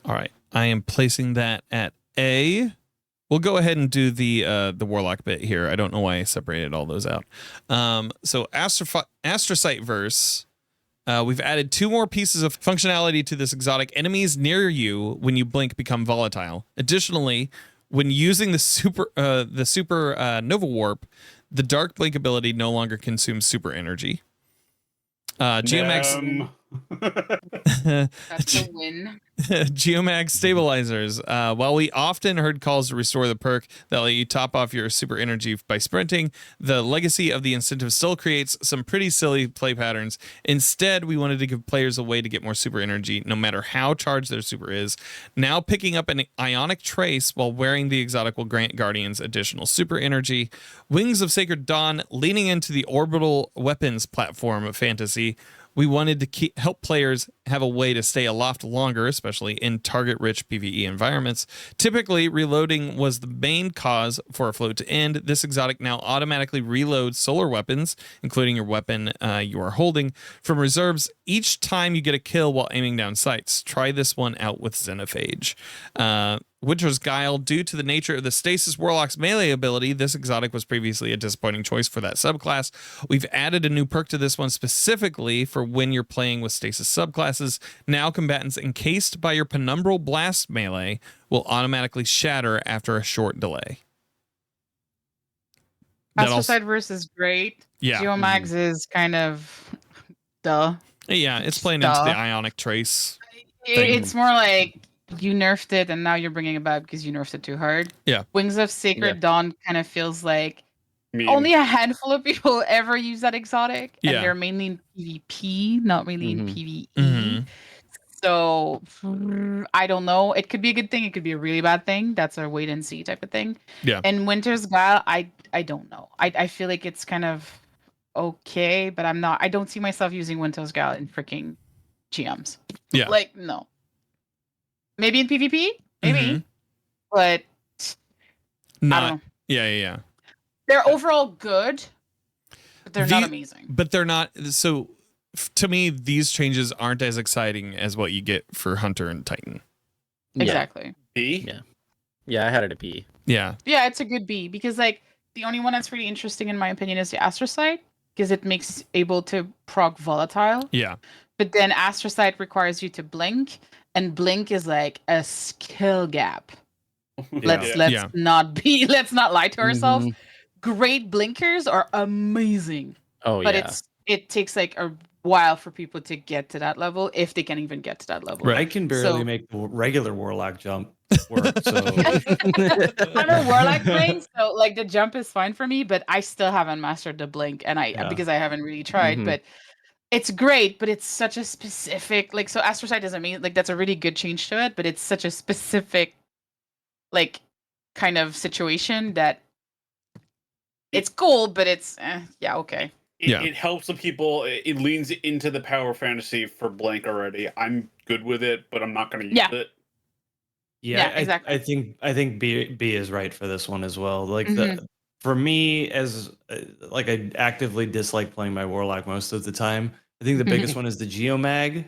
All right, I am placing that at A. We'll go ahead and do the Warlock bit here. I don't know why I separated all those out. So Astrocyte verse. We've added 2 more pieces of functionality to this exotic. Enemies near you when you blink become volatile. Additionally, when using the super Nova Warp, the Dark Blink ability no longer consumes super energy. Geomax. That's a win. Geomag stabilizers. While we often heard calls to restore the perk that let you top off your super energy by sprinting, the legacy of the incentive still creates some pretty silly play patterns. Instead, we wanted to give players a way to get more super energy, no matter how charged their super is. Now, picking up an ionic trace while wearing the exotic will grant Guardians additional super energy. Wings of Sacred Dawn, leaning into the orbital weapons platform of fantasy. We wanted to help players have a way to stay aloft longer, especially in target-rich PvE environments. Typically, reloading was the main cause for a float to end. This exotic now automatically reloads solar weapons, including your weapon you are holding, from reserves each time you get a kill while aiming down sights. Try this one out with Xenophage. Winter's Guile. Due to the nature of the Stasis Warlock's melee ability, this exotic was previously a disappointing choice for that subclass. We've added a new perk to this one specifically for when you're playing with Stasis subclasses. Now combatants encased by your Penumbral Blast melee will automatically shatter after a short delay. Astrocyte verse is great. Yeah. Geomags is kind of duh. Yeah, it's playing into the Ionic Trace. It's more like you nerfed it and now you're bringing it back because you nerfed it too hard. Yeah. Wings of Sacred Dawn kind of feels like Meme. only a handful of people ever use that exotic, and Yeah. they're mainly in PvP, not really in PvE. So I don't know. It could be a good thing. It could be a really bad thing. That's a wait and see type of thing. Yeah. And Winter's Guile, I don't know. I feel like it's kind of okay, but I don't see myself using Winter's Guile in freaking GMs. Yeah. Like, no. Maybe in PvP, maybe, but Not, I don't know. Yeah. They're overall good, but they're not amazing. But they're not. So to me, these changes aren't as exciting as what you get for Hunter and Titan. Exactly. B? Yeah, I had it at B. Yeah. Yeah, it's a good B because like the only one that's really interesting in my opinion is the Astrocyte because it makes able to proc volatile. Yeah. But then Astrocyte requires you to blink, and blink is like a skill gap. Let's not lie to ourselves. Great blinkers are amazing. Oh but yeah. it takes like a while for people to get to that level if they can even get to that level. Right. I can barely make the regular Warlock jump work. So I'm a Warlock brain, so like the jump is fine for me, but I still haven't mastered the blink, and because I haven't really tried. But it's great, but it's such a specific so Astrocyte doesn't mean like that's a really good change to it, but it's such a specific like kind of situation that it's cool, but it's okay. it helps the people. It leans into the power fantasy for blank already. I'm good with it, but I'm not going to use it. Yeah, exactly. I think B is right for this one as well. Like Mhm. for me as like I actively dislike playing my warlock most of the time. I think the biggest one is the Geomag.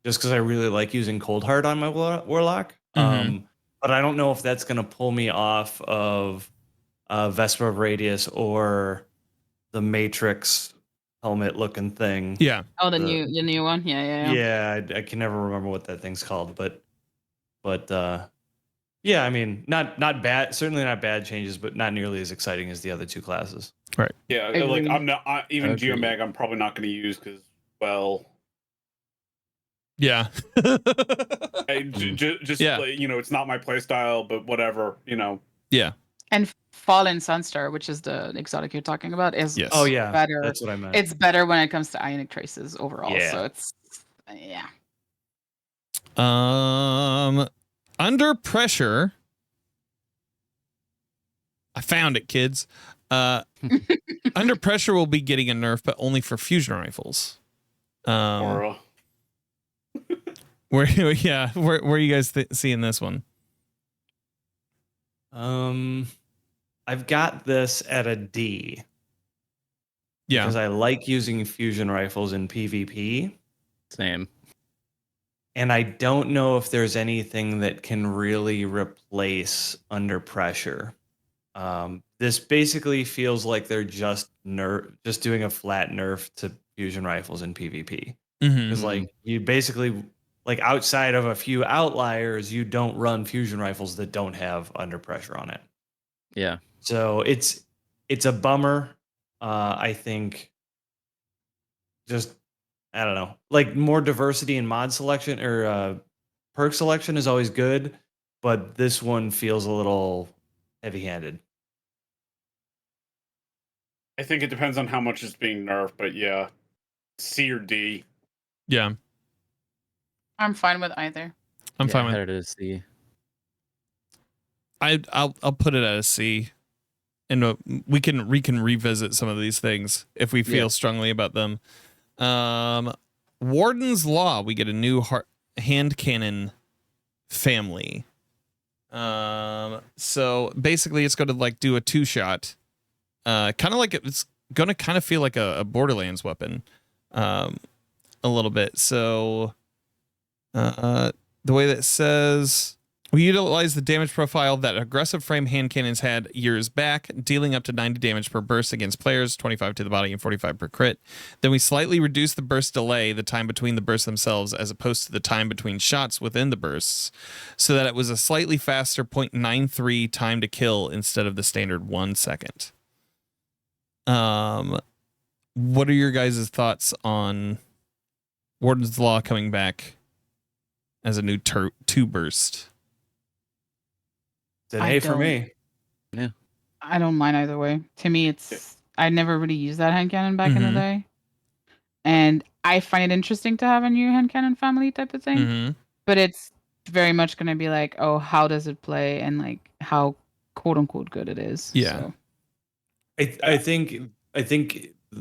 Just because I really like using Cold Heart on my warlock. But I don't know if that's going to pull me off of Vesper of Radius or the Matrix helmet looking thing. Yeah. Oh, the new one. Yeah. Yeah, I can never remember what that thing's called, but yeah, I mean, not bad, certainly not bad changes, but not nearly as exciting as the other two classes. Right. Yeah, like I'm not even Geomag. I'm probably not going to use because, well, yeah, just you know, it's not my play style, but whatever, you know. Yeah. And Fallen Sunstar, which is the exotic you're talking about, is Oh yeah, better. that's what I meant. It's better when it comes to ionic traces overall. Yeah. So it's yeah. Under Pressure. I found it, kids. Under Pressure will be getting a nerf, but only for fusion rifles. Where are you guys seeing this one? I've got this at a D. Yeah. Because I like using fusion rifles in PvP. Same. And I don't know if there's anything that can really replace Under Pressure. This basically feels like they're just doing a flat nerf to fusion rifles in PvP. Because like you basically, like outside of a few outliers, you don't run fusion rifles that don't have Under Pressure on it. Yeah. So it's a bummer. I think just I don't know, like more diversity in mod selection or perk selection is always good, but this one feels a little heavy-handed. I think it depends on how much is being nerfed, but yeah, C or D. Yeah, I'm fine with either. I'm fine with it as C. I'll put it at a C, and we can revisit some of these things if we feel strongly about them. Warden's Law, we get a new hand cannon family. So basically it's going to like do a 2-shot, kind of like it's going to kind of feel like a Borderlands weapon, a little bit. So, the way that it says, we utilize the damage profile that aggressive frame hand cannons had years back, dealing up to 90 damage per burst against players, 25 to the body and 45 per crit. Then we slightly reduce the burst delay, the time between the bursts themselves, as opposed to the time between shots within the bursts, so that it was a slightly faster 0.93 time to kill instead of the standard 1 second. What are your guys' thoughts on Warden's Law coming back as a new 2 burst? It's an A for me. Yeah. I don't mind either way. To me, it's I never really used that hand cannon back in the day, and I find it interesting to have a new hand cannon family type of thing. But it's very much going to be like, oh, how does it play, and like how quote unquote good it is. Yeah. So. I think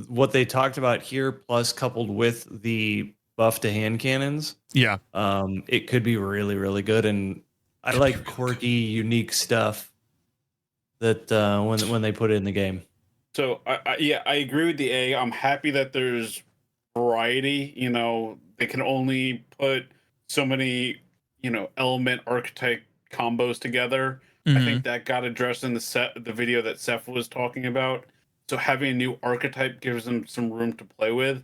what they talked about here, plus coupled with the buff to hand cannons, it could be really, really good. And I like quirky, unique stuff that when they put it in the game. So I agree with the A. I'm happy that there's variety. You know, they can only put so many, you know, element archetype combos together. I think that got addressed in the video that Seth was talking about. So having a new archetype gives them some room to play with.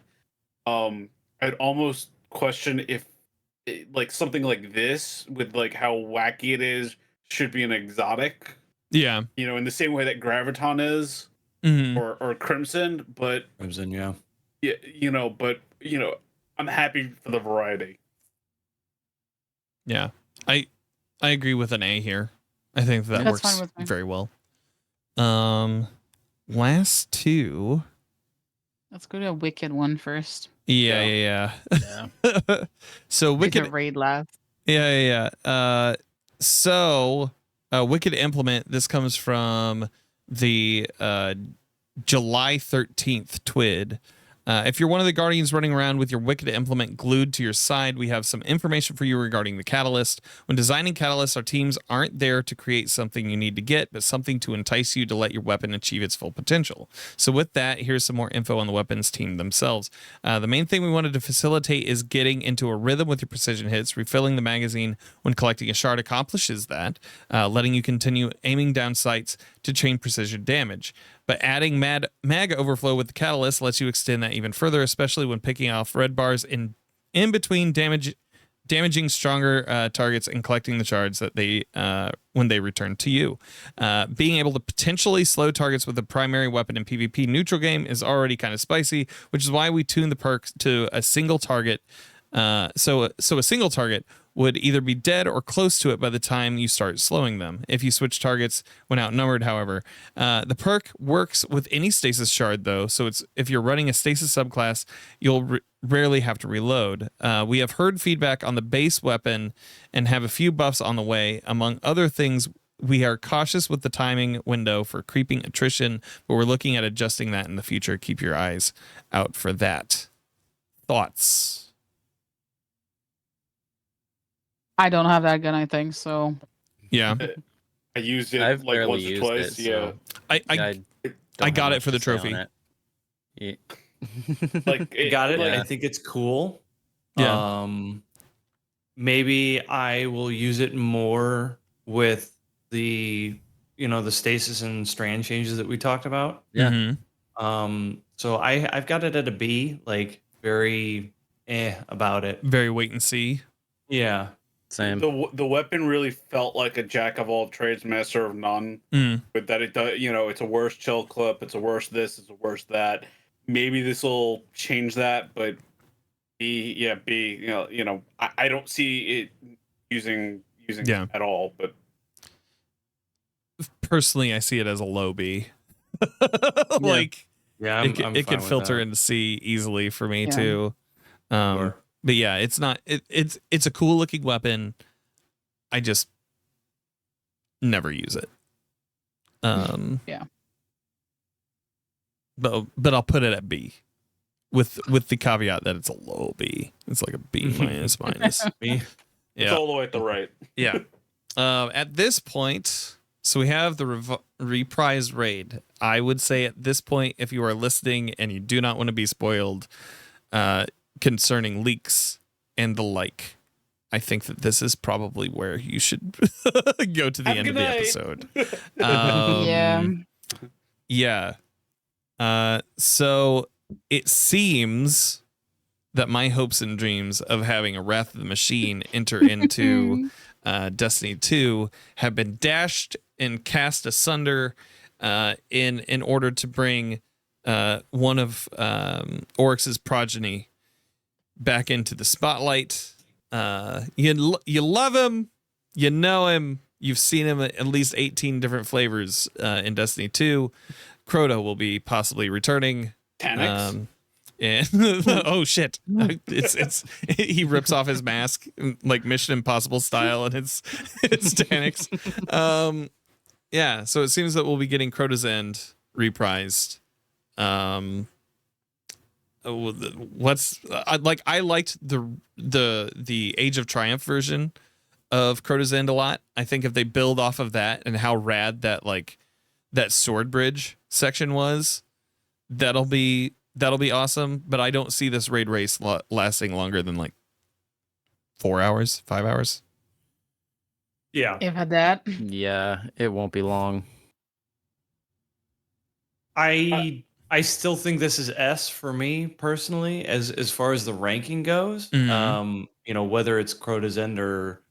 I'd almost question if like something like this with like how wacky it is should be an exotic. Yeah. You know, in the same way that Graviton is or Crimson, but Crimson, yeah. Yeah, you know, but you know, I'm happy for the variety. Yeah. I agree with an A here. I think that works very well. Last 2. Let's go to a Wicked one first. Yeah. So Wicked raid last. Yeah. So Wicked Implement. This comes from the July 13th, TWID. If you're one of the Guardians running around with your Wicked implement glued to your side, we have some information for you regarding the Catalyst. When designing Catalyst, our teams aren't there to create something you need to get, but something to entice you to let your weapon achieve its full potential. So with that, here's some more info on the weapons team themselves. The main thing we wanted to facilitate is getting into a rhythm with your precision hits. Refilling the magazine when collecting a shard accomplishes that, letting you continue aiming down sights to chain precision damage. But adding mag overflow with the Catalyst lets you extend that even further, especially when picking off red bars in between damaging stronger targets and collecting the shards that they when they return to you. Being able to potentially slow targets with a primary weapon in PvP neutral game is already kind of spicy, which is why we tuned the perks to a single target. So a single target would either be dead or close to it by the time you start slowing them. If you switch targets when outnumbered, however, the perk works with any stasis shard though. So if you're running a stasis subclass, you'll rarely have to reload. We have heard feedback on the base weapon and have a few buffs on the way. Among other things, we are cautious with the timing window for creeping attrition, but we're looking at adjusting that in the future. Keep your eyes out for that. Thoughts? I don't have that gun, I think, so. Yeah. I used it I've like barely once or used twice. it, Yeah. so I don't have got it much for the to say on trophy. it. Like I got it. Yeah. I think it's cool. Yeah. Maybe I will use it more with the the stasis and strand changes that we talked about. Yeah. Mhm. So I've got it at a B, like very about it. Very wait and see. Yeah. Same. The weapon really felt like a jack of all trades, master of none. Mm. But that it does, it's a worse chill clip, it's a worse this, it's a worse that. Maybe this will change that, but B, I don't see it using Yeah. it at all. But Personally, I see it as a low B. Like Yeah, it I'm could fine with filter that. into C easily for me Yeah. too. Sure. But yeah, it's not. It's a cool looking weapon. I just never use it. Yeah. But I'll put it at B, with the caveat that it's a low B. It's like a B minus. Me? it's Yeah. all the way at the right. Yeah. At this point, so we have the reprised raid. I would say at this point, if you are listening and you do not want to be spoiled concerning leaks and the like, I think that this is probably where you should go to the Have a end of good the night. episode. Yeah. Yeah. So it seems that my hopes and dreams of having a Wrath of the Machine enter into Destiny 2 have been dashed and cast asunder in order to bring one of Oryx's progeny back into the spotlight. You love him, you know him, you've seen him at least 18 different flavors in Destiny 2. Crota will be possibly returning. Tanix. And oh shit, it's he rips off his mask like Mission Impossible style, and it's Tanix. Yeah, so it seems that we'll be getting Crota's End reprised. I liked the Age of Triumph version of Crota's End a lot. I think if they build off of that and how rad that sword bridge section was, that'll be awesome. But I don't see this raid race lasting longer than like 4 hours, 5 hours. Yeah. I've had that. Yeah, it won't be long. I still think this is S for me personally, as far as the ranking goes. Mhm. Whether it's Crota's End or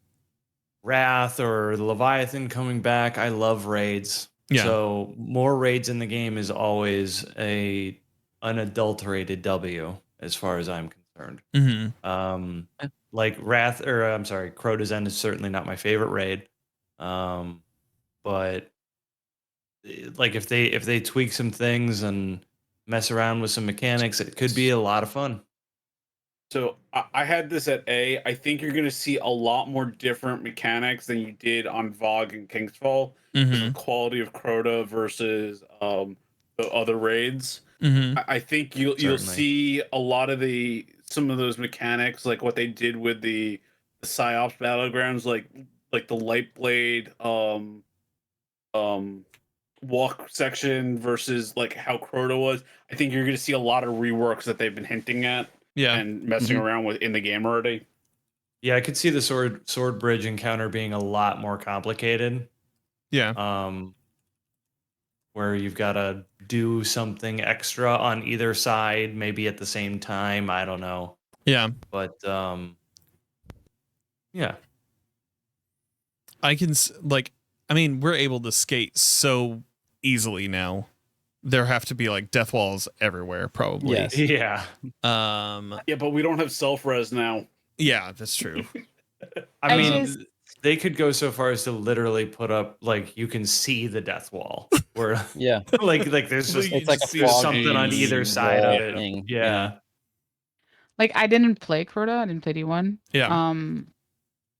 Wrath or the Leviathan coming back, I love raids. Yeah. So more raids in the game is always a unadulterated W as far as I'm concerned. Mm-hmm. Like Crota's End is certainly not my favorite raid. But like if they tweak some things and mess around with some mechanics, it could be a lot of fun. So I had this at A. I think you're going to see a lot more different mechanics than you did on Vogue and Kingsfall. Mm-hmm. The quality of Crota versus the other raids. Mm-hmm. I think you'll Certainly. see a lot of some of those mechanics, like what they did with the psyops battlegrounds, like the light blade walk section versus like how Crota was. I think you're going to see a lot of reworks that they've been hinting at Yeah. and messing around with in the game already. Yeah, I could see the sword bridge encounter being a lot more complicated. Yeah. Where you've got to do something extra on either side, maybe at the same time. I don't know, Yeah. but yeah, I can like, I mean, we're able to skate so easily now. There have to be like death walls everywhere, probably. Yes. yeah. Yeah, but we don't have self-res now. Yeah, that's true. I mean, they could go so far as to literally put up like you can see the death wall, where Yeah. like there's just It's like a there's something on foggy either side of it. thing. Yeah. Like I didn't play Crota, I didn't play D1. Yeah.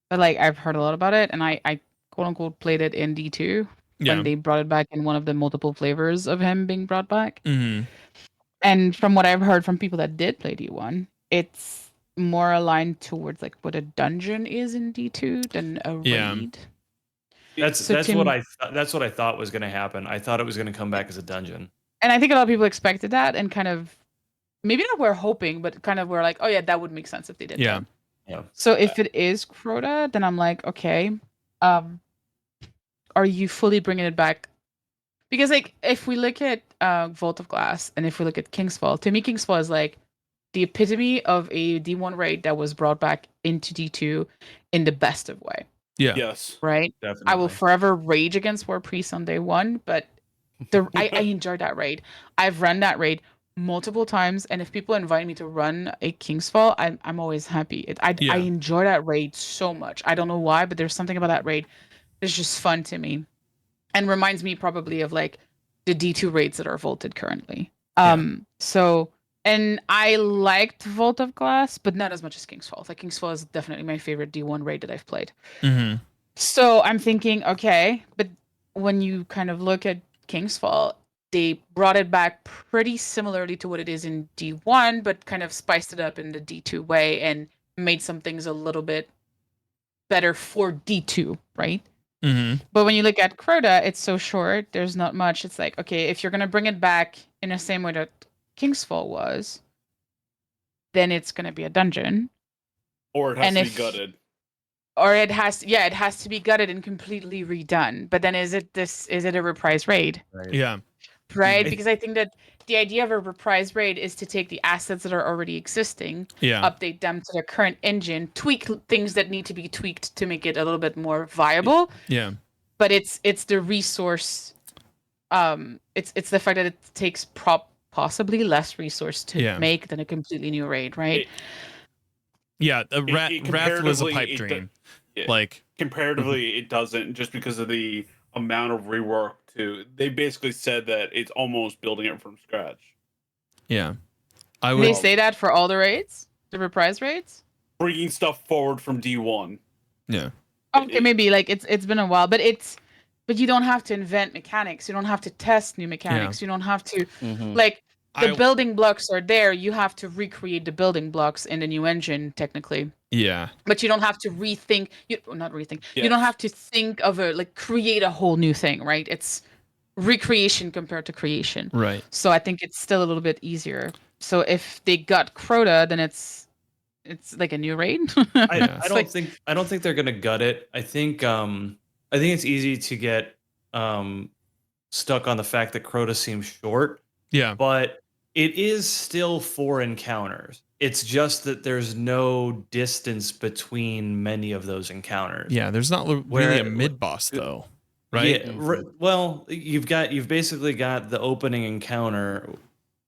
But like I've heard a lot about it, and I quote unquote played it in D2 Yeah. when they brought it back in one of the multiple flavors of him being brought back. Mm-hmm. And from what I've heard from people that did play D1, it's more aligned towards like what a dungeon is in D2 than a Yeah. raid. That's what I thought was going to happen. I thought it was going to come back as a dungeon. And I think a lot of people expected that and kind of maybe not we're hoping, but kind of we're like, oh yeah, that would make sense if they did Yeah. that. Yeah. So if it is Crota, then I'm like, okay, are you fully bringing it back? Because like if we look at Vault of Glass and if we look at Kingsfall, to me Kingsfall is like the epitome of a D1 raid that was brought back into D2 in the best of way. Yeah. Yes. Right? Definitely. I will forever rage against War Priest on day one, but I enjoyed that raid. I've run that raid multiple times, and if people invite me to run a Kingsfall, I'm always happy. I enjoy that raid so much. I don't know why, but there's something about that raid that's just fun to me, and reminds me probably of like the D2 raids that are vaulted currently. So, and I liked Vault of Glass, but not as much as Kingsfall. Like Kingsfall is definitely my favorite D1 raid that I've played. Mm-hmm. So I'm thinking, okay, but when you kind of look at Kingsfall, they brought it back pretty similarly to what it is in D1, but kind of spiced it up in the D2 way and made some things a little bit better for D2, right? Mm-hmm. But when you look at Crota, it's so short. There's not much. It's like, okay, if you're going to bring it back in the same way that Kingsfall was, then it's going to be a dungeon. Or it has to be gutted. Or it has to be gutted and completely redone. But then is it a reprise raid? Right. Yeah. Right? Because I think that the idea of a reprise raid is to take the assets that are already existing, update them to their current engine, tweak things that need to be tweaked to make it a little bit more viable. Yeah. But it's the resource, it's the fact that it takes possibly less resource to make than a completely new raid, right? Wrath was a pipe dream. Like comparatively, it doesn't, just because of the amount of rework. They basically said that it's almost building it from scratch. Yeah, They say that for all the raids, the reprise raids, bringing stuff forward from D1. Yeah. Okay, maybe like it's been a while, but you don't have to invent mechanics. You don't have to test new mechanics. You don't have to like. The building blocks are there. You have to recreate the building blocks in the new engine, technically. Yeah. But you don't have to rethink. Not rethink. Yes. You don't have to think of create a whole new thing, right? It's recreation compared to creation. Right. So I think it's still a little bit easier. So if they got Crota, then it's like a new raid. I don't think they're gonna gut it. I think it's easy to get stuck on the fact that Crota seems short. Yeah. But it is still 4 encounters. It's just that there's no distance between many of those encounters. Yeah, there's not really a mid boss though, right? Yeah. Well, you've basically got the opening encounter.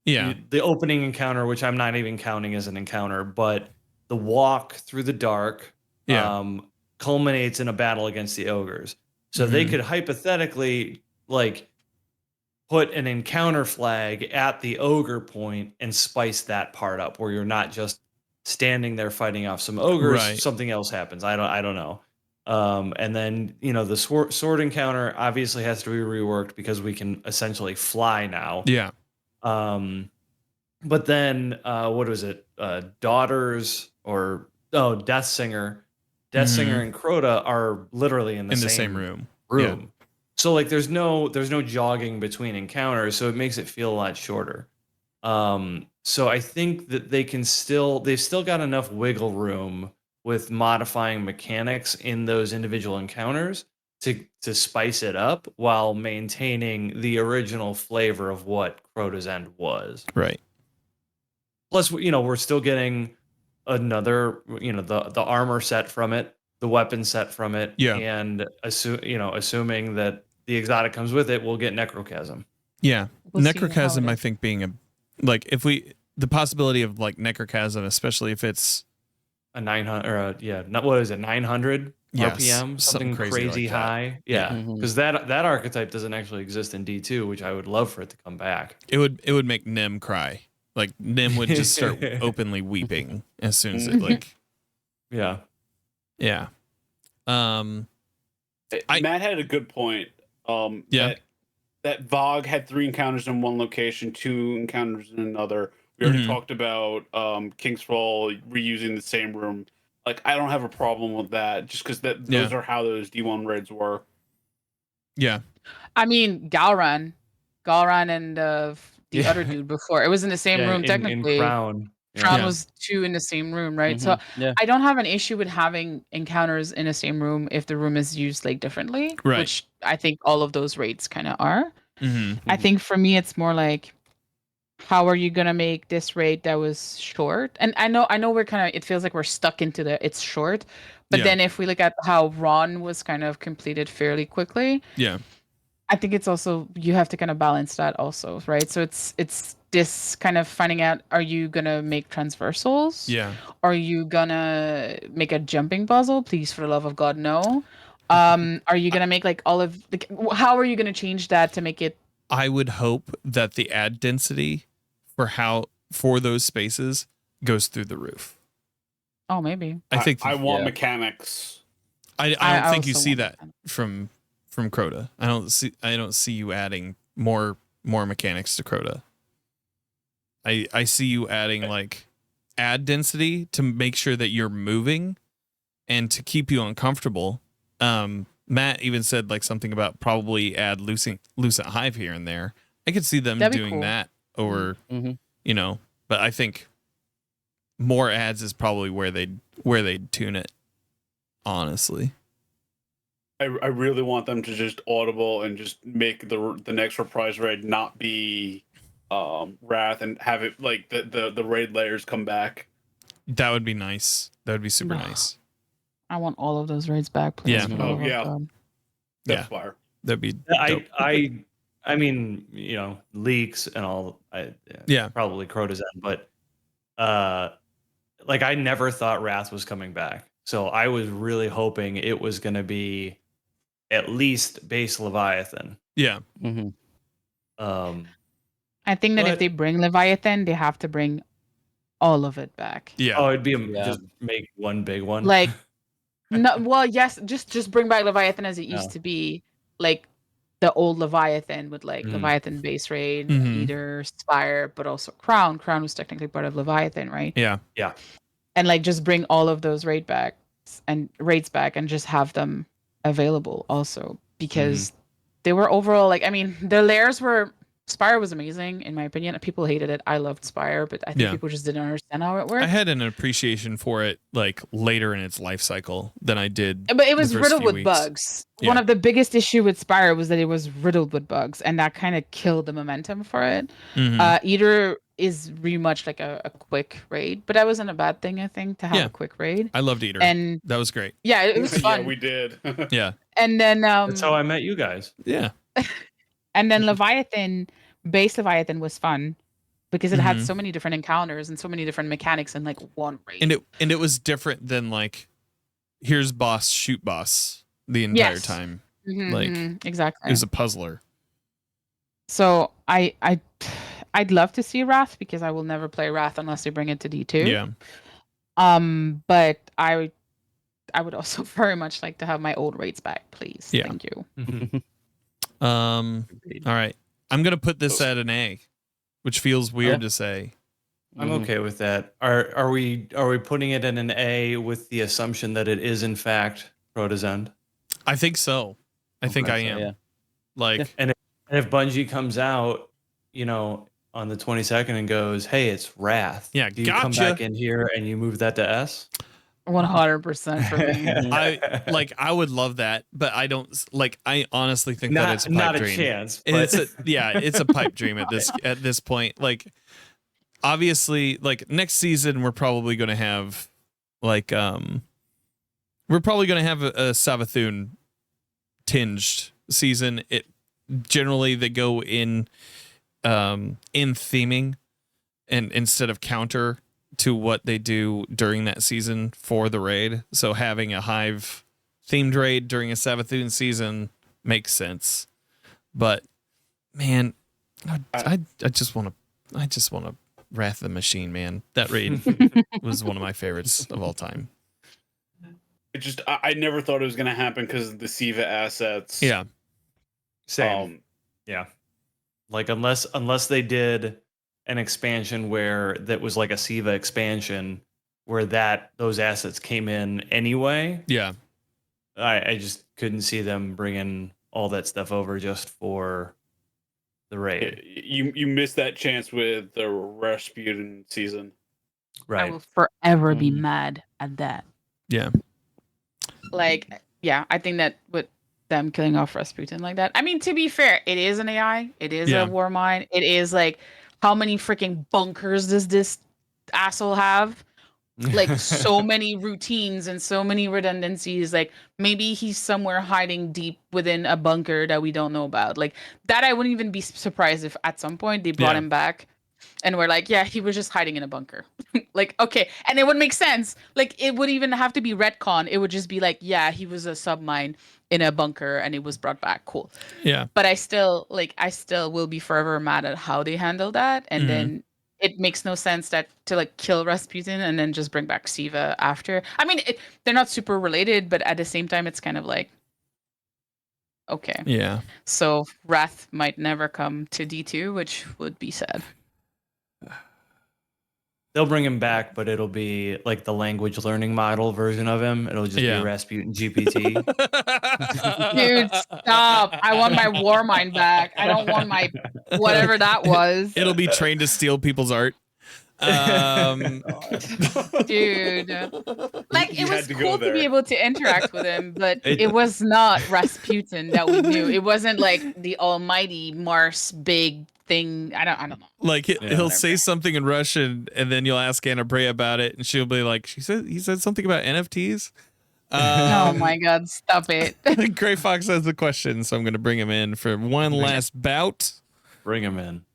Yeah. The opening encounter, which I'm not even counting as an encounter, but the walk through the dark culminates in a battle against the ogres. So they could hypothetically like put an encounter flag at the ogre point and spice that part up, where you're not just standing there fighting off some ogres. Right. Something else happens. I don't know. And then, the sword encounter obviously has to be reworked because we can essentially fly now. Yeah. But then, what was it? Daughters Death Singer. Death Singer and Crota are literally in the same room. Yeah. Yeah. So like there's no jogging between encounters, so it makes it feel a lot shorter. So I think that they've still got enough wiggle room with modifying mechanics in those individual encounters to spice it up while maintaining the original flavor of what Crota's End was. Right. Plus, we're still getting another, the armor set from it, the weapon set from it, Yeah. and assuming that the exotic comes with it, we'll get Necrochasm. Yeah. We'll see how Necrochasm, it I is. think, being the possibility of like Necrochasm, especially if it's A 900, what is it, 900 Yes, RPM, something crazy like that. high. Yeah. Yeah, because that archetype doesn't actually exist in D2, which I would love for it to come back. It would make Nim cry. Like Nim would just start openly weeping as soon as it like. Yeah. Yeah. Matt had a good point. Yeah. That Vogue had 3 encounters in one location, 2 encounters in another. We already talked about King's Fall reusing the same room. Like, I don't have a problem with that, just because those are how those D1 raids were. Yeah. I mean, Galran and the other dude before. It was in the same room technically. In Crown. Crown was 2 in the same room, right? So I don't have an issue with having encounters in the same room if the room is used like differently, Right. which I think all of those raids kind of are. Mm-hmm. I think for me, it's more like, how are you gonna make this raid that was short? And I know we're kind of, it feels like we're stuck into it's short, but then if we look at how Ron was kind of completed fairly quickly, Yeah. I think it's also, you have to kind of balance that also, right? So it's this kind of finding out, are you gonna make transversals? Yeah. Are you gonna make a jumping puzzle? Please, for the love of God, no. Are you gonna make like all of like, how are you gonna change that to make it? I would hope that the ad density for those spaces goes through the roof. Oh, maybe. I think I want mechanics. I don't think you also see want that from Crota. I don't see you adding more mechanics to Crota. I see you adding like ad density to make sure that you're moving and to keep you uncomfortable. Matt even said like something about probably add Lucent Hive here and there. I could see them That'd be doing cool. that over, but I think more ads is probably where they'd tune it. Honestly. I really want them to just audible and just make the next reprise raid not be Wrath and have it like the raid layers come back. That would be nice. That would be super nice. I want all of those raids back, please. Yeah. for the love of God. That's fire. That'd be dope. I mean, leaks and all. Probably Crota's End, but like I never thought Wrath was coming back, so I was really hoping it was going to be at least base Leviathan. Yeah. I think that if they bring Leviathan, they have to bring all of it back. Yeah. Oh, it'd be just make one big one. Like, no, well, yes, just bring back Leviathan as it used to be, like the old Leviathan with like Leviathan base raid, Eater, Spire, but also Crown. Crown was technically part of Leviathan, right? Yeah. Yeah. And like just bring all of those raids back and just have them available also, because they were overall like, I mean, the layers were, Spire was amazing in my opinion. People hated it. I loved Spire, but I think people just didn't understand how it worked. I had an appreciation for it like later in its life cycle than I did. But it was the first riddled few with weeks. bugs. Yeah. One of the biggest issue with Spire was that it was riddled with bugs, and that kind of killed the momentum for it. Eater is really much like a quick raid, but that wasn't a bad thing, I think, to have a quick raid. I loved Eater. And that was great. Yeah, it was fun. Yeah, we did. Yeah. And then that's how I met you guys. Yeah. And then base Leviathan was fun because it had so many different encounters and so many different mechanics in like one raid. And it was different than like, here's boss, shoot boss the entire time. Exactly. It was a puzzler. So I'd love to see Wrath, because I will never play Wrath unless they bring it to D2. Yeah. But I would also very much like to have my old rates back, please. Yeah. Thank you. All right. I'm gonna put this at an A, which feels weird to say. I'm okay with that. Are we putting it in an A with the assumption that it is in fact Crota's End? I think so. I think I am. Yeah. Like, And if Bungie comes out, you know, on the 22nd and goes, "Hey, it's Wrath." Yeah, do you come gotcha. back in here and you move that to S? 100% for me. I would love that, but I don't like. I honestly think that it's a pipe not a dream. chance. It's it's a pipe dream at this point. Like, obviously, like next season we're probably going to have like a Savathun tinged season. It generally they go in theming and instead of counter to what they do during that season for the raid. So having a Hive themed raid during a Savathun season makes sense. But man, I just want to Wrath the Machine, man. That raid was one of my favorites of all time. It just I never thought it was gonna happen because of the Siva assets. Yeah. Same. Yeah. Like unless they did an expansion where that was like a Siva expansion where those assets came in anyway. Yeah. I just couldn't see them bringing all that stuff over just for the raid. You missed that chance with the Rasputin season. Right. I will forever be mad at that. Yeah. Like, yeah, I think that with them killing off Rasputin like that. I mean, to be fair, it is an AI. It is a war mine. It is like, how many freaking bunkers does this asshole have? Like, so many routines and so many redundancies. Like, maybe he's somewhere hiding deep within a bunker that we don't know about. Like, that I wouldn't even be surprised if at some point they brought him back and we're like, yeah, he was just hiding in a bunker. Like, okay. And it would make sense. Like, it would even have to be retcon. It would just be like, yeah, he was a submine in a bunker and it was brought back. Cool. Yeah. But I still will be forever mad at how they handle that. And then it makes no sense to like kill Rasputin and then just bring back Siva after. I mean, they're not super related, but at the same time, it's kind of like, okay. Yeah. So Wrath might never come to D2, which would be sad. They'll bring him back, but it'll be like the language learning model version of him. It'll just be Rasputin GPT. Dude, stop. I want my war mine back. I don't want my whatever that was. It'll be trained to steal people's art. Dude. Like, it was cool to be able to interact with him, but it was not Rasputin that we knew. It wasn't like the almighty Mars big thing. I don't know. Like he'll say something in Russian and then you'll ask Anna Bray about it and she'll be like, he said something about NFTs. Oh my god, stop it. Gray Fox has the question, so I'm gonna bring him in for one last bout. Bring him in.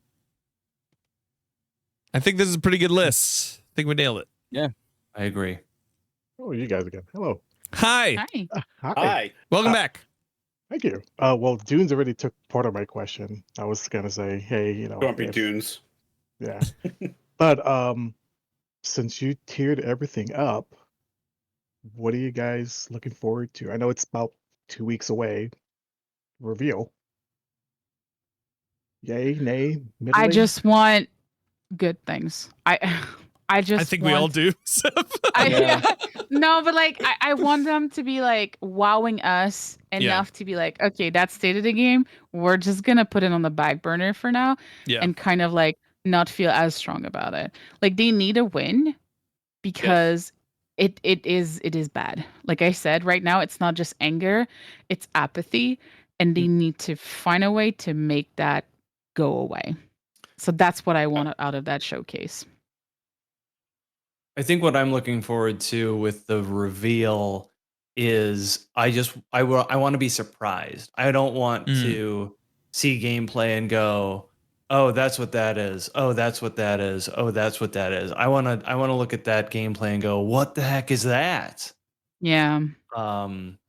I think this is a pretty good list. I think we nailed it. Yeah, I agree. Oh, you guys again. Hello. Hi. Hi. Hi. Welcome back. Thank you. Well, Dunes already took part of my question. I was gonna say, hey, Grumpy Dunes. Yeah. But since you tiered everything up, what are you guys looking forward to? I know it's about 2 weeks away. Reveal. Yay, nay, middling? I just want good things. I think we all do. No, but like I want them to be like wowing us enough to be like, okay, that's state of the game. We're just gonna put it on the back burner for now and kind of like not feel as strong about it. Like, they need a win because it is bad. Like I said, right now it's not just anger, it's apathy, and they need to find a way to make that go away. So that's what I want out of that showcase. I think what I'm looking forward to with the reveal is I want to be surprised. I don't want to see gameplay and go, oh, that's what that is. Oh, that's what that is. Oh, that's what that is. I want to look at that gameplay and go, what the heck is that? Yeah.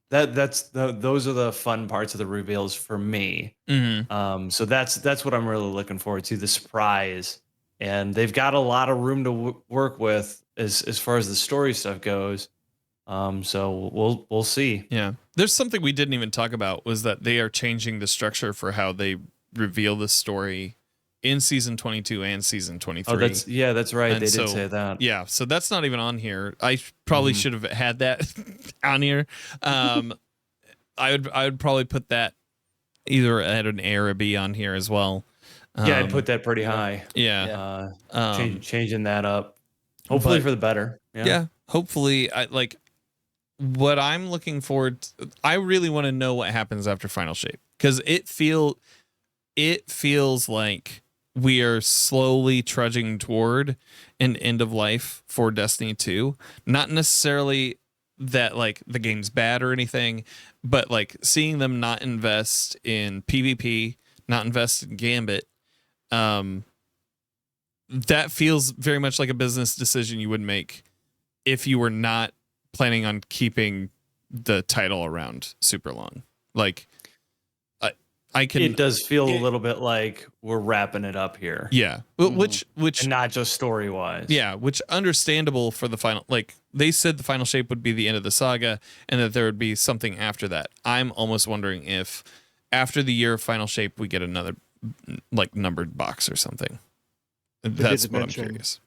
Those are the fun parts of the reveals for me. So that's what I'm really looking forward to, the surprise. And they've got a lot of room to work with as far as the story stuff goes. So we'll see. Yeah. There's something we didn't even talk about was that they are changing the structure for how they reveal the story in season 22 and season 23. Oh, that's right. And They so, did say that. Yeah, so that's not even on here. I probably should have had that on here. I would probably put that either at an A or a B on here as well. Yeah, I'd put that pretty high. Yeah. Changing that up, hopefully for the better. Yeah, hopefully. What I'm looking forward to, I really want to know what happens after Final Shape, because it feels like we are slowly trudging toward an end of life for Destiny 2. Not necessarily that like the game's bad or anything, but like seeing them not invest in PvP, not invest in Gambit, that feels very much like a business decision you would make if you were not planning on keeping the title around super long. Like it does feel a little bit like we're wrapping it up here. Yeah. Which and not just story wise. Yeah, which understandable for the final, like they said the Final Shape would be the end of the saga and that there would be something after that. I'm almost wondering if after the year of Final Shape we get another like numbered box or something. That's what I'm curious.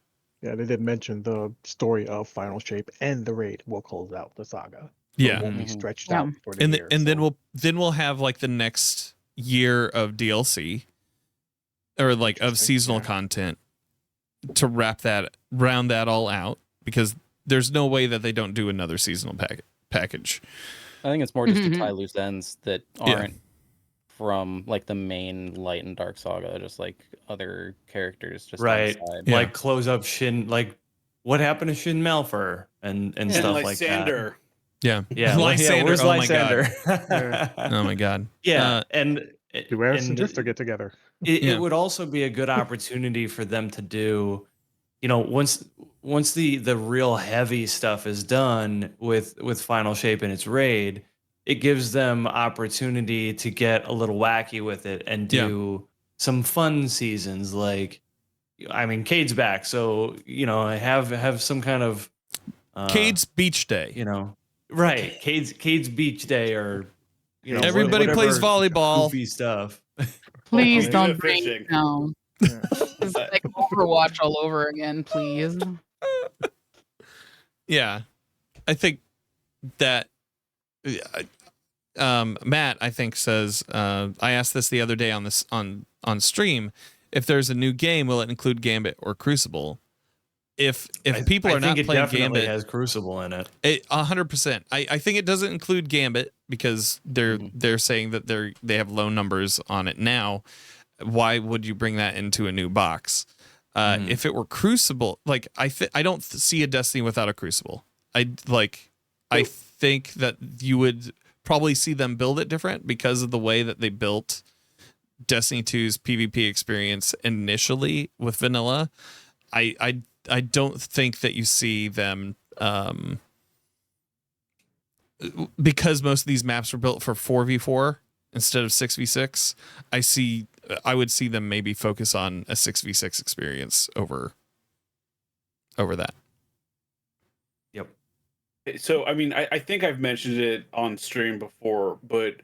Yeah, they did mention the story of Final Shape and the raid will close out the saga. Yeah. It won't be stretched out for the year. And then we'll have like the next year of DLC or like of seasonal content to round that all out, because there's no way that they don't do another seasonal package. I think it's more just to tie loose ends that aren't from like the main Light and Dark saga, just like other characters just right outside. Like close up Shin, like what happened to Shin Malphur and stuff like that. Yeah. Lysander. Where's Lysander? Oh my god. Yeah. And do Eris and Drifter get together? It would also be a good opportunity for them to do, once the real heavy stuff is done with Final Shape and its raid, it gives them opportunity to get a little wacky with it and do some fun seasons. Like, I mean, Cade's back, so have some kind of Cade's Beach Day. Right? Cade's Beach Day, or everybody plays volleyball. Goofy stuff. Please don't bring it down. It's like Overwatch all over again, please. Yeah, I think that. Matt, I think, says I asked this the other day on stream. If there's a new game, will it include Gambit or Crucible? If people are not playing Gambit, it has Crucible in it. 100%. I think it doesn't include Gambit because they're saying that they have low numbers on it now. Why would you bring that into a new box? If it were Crucible, like I don't see a Destiny without a Crucible. I think that you would probably see them build it different because of the way that they built Destiny 2's PvP experience initially with vanilla. I don't think that you see them because most of these maps were built for 4v4 instead of 6v6. I would see them maybe focus on a 6v6 experience over that. Yep. So, I mean, I think I've mentioned it on stream before, but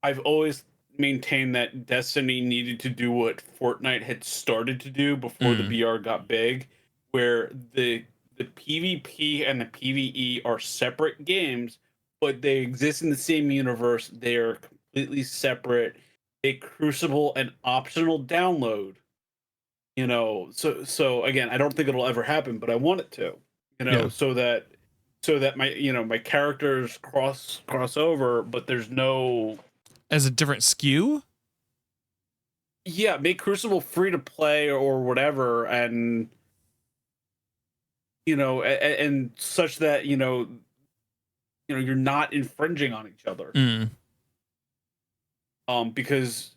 I've always maintained that Destiny needed to do what Fortnite had started to do before the BR got big, where the PvP and the PvE are separate games, but they exist in the same universe. They are completely separate. A Crucible an optional download. So again, I don't think it'll ever happen, but I want it to. So that my characters cross over, but there's no as a different SKU. Yeah, make Crucible free to play or whatever, and and such that you're not infringing on each other. Because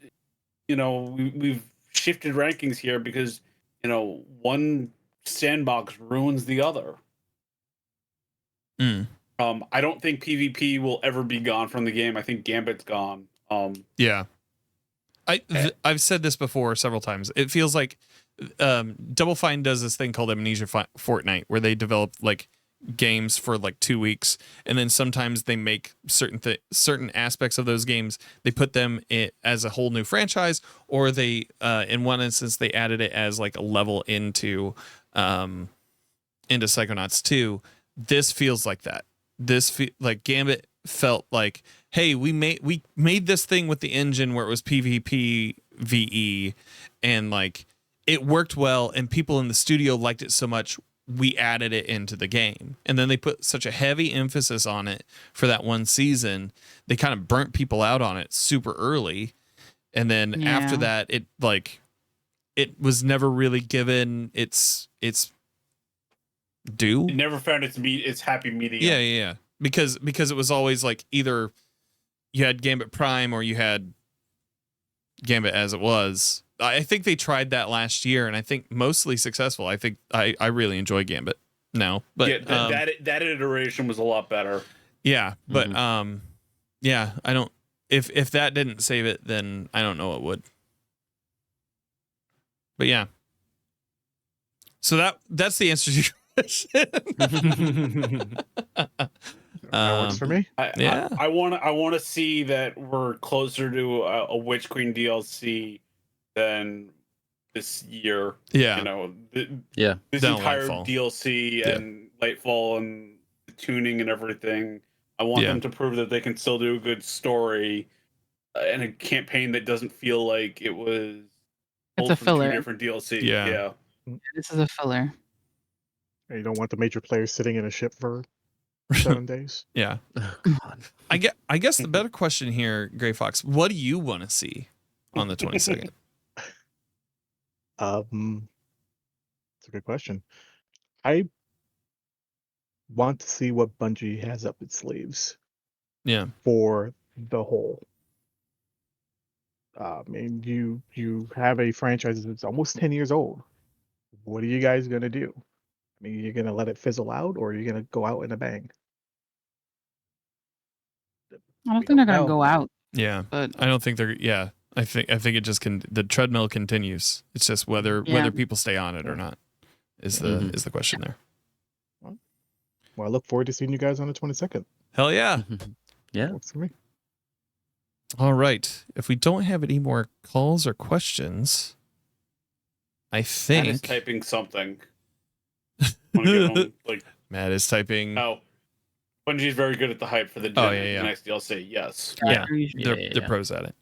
we've shifted rankings here because one sandbox ruins the other. I don't think PvP will ever be gone from the game. I think Gambit's gone. Yeah. I've said this before several times. It feels like Double Fine does this thing called Amnesia Fortnite, where they develop like games for like 2 weeks, and then sometimes they make certain aspects of those games, they put them as a whole new franchise, or they in one instance they added it as like a level into Psychonauts 2. This feels like that. Like Gambit felt like, hey, we made this thing with the engine where it was PvP VE, and like it worked well, and people in the studio liked it so much, we added it into the game. And then they put such a heavy emphasis on it for that one season, they kind of burnt people out on it super early. And then after that, it was never really given its due. It never found its happy medium. Yeah. Because it was always like either you had Gambit Prime or you had Gambit as it was. I think they tried that last year, and I think mostly successful. I think I really enjoy Gambit now, but yeah, that iteration was a lot better. Yeah, but yeah, I don't. If that didn't save it, then I don't know what would. But yeah, so that's the answer to your question. That works for me. I want to see that we're closer to a Witch Queen DLC than this year. Yeah. This Down entire Lightfall. DLC and Lightfall and the tuning and everything. I want them to prove that they can still do a good story and a campaign that doesn't feel like it was. It's a filler. 2 different DLC. Yeah. This is a filler. You don't want the major players sitting in a ship for 7 days. Yeah. God. I guess the better question here, Gray Fox, what do you want to see on the 22nd? It's a good question. I want to see what Bungie has up its sleeves Yeah. for the whole. I mean, you have a franchise that's almost 10 years old. What are you guys gonna do? I mean, you're gonna let it fizzle out, or are you gonna go out in a bang? I don't think they're gonna go out. Yeah. But I don't think they're. Yeah. I think it just the treadmill continues. It's just whether people stay on it or not is the question there. Well, I look forward to seeing you guys on the 22nd. Hell yeah. Yeah. Works for me. All right. If we don't have any more calls or questions, I Matt is think typing something. Wanna get home, like, Matt is typing. oh, Bungie's very good at the hype for the next DLC. Yes. Yeah, Yeah. they're pros at it.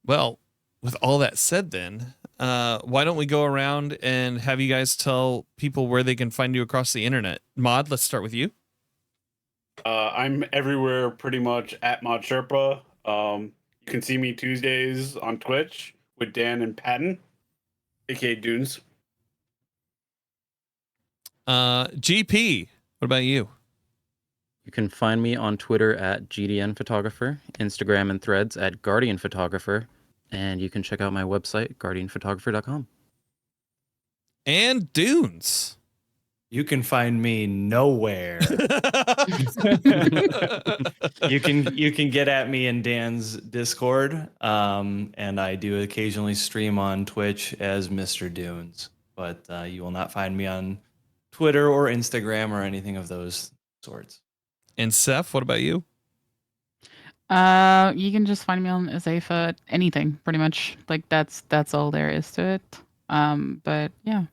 Well, with all that said, then why don't we go around and have you guys tell people where they can find you across the internet? Mod, let's start with you. I'm everywhere pretty much at Modsherpa. You can see me Tuesdays on Twitch with Dan and Patton, aka Dunes. GP, what about you? You can find me on Twitter at GDNPhotographer, Instagram and Threads at GuardianPhotographer, and you can check out my website, GuardianPhotographer.com. And Dunes. You can find me nowhere. You can get at me in Dan's Discord, and I do occasionally stream on Twitch as Mr. Dunes, but you will not find me on Twitter or Instagram or anything of those sorts. And Seth, what about you? You can just find me on Eseipha, anything pretty much. Like that's all there is to it. But yeah,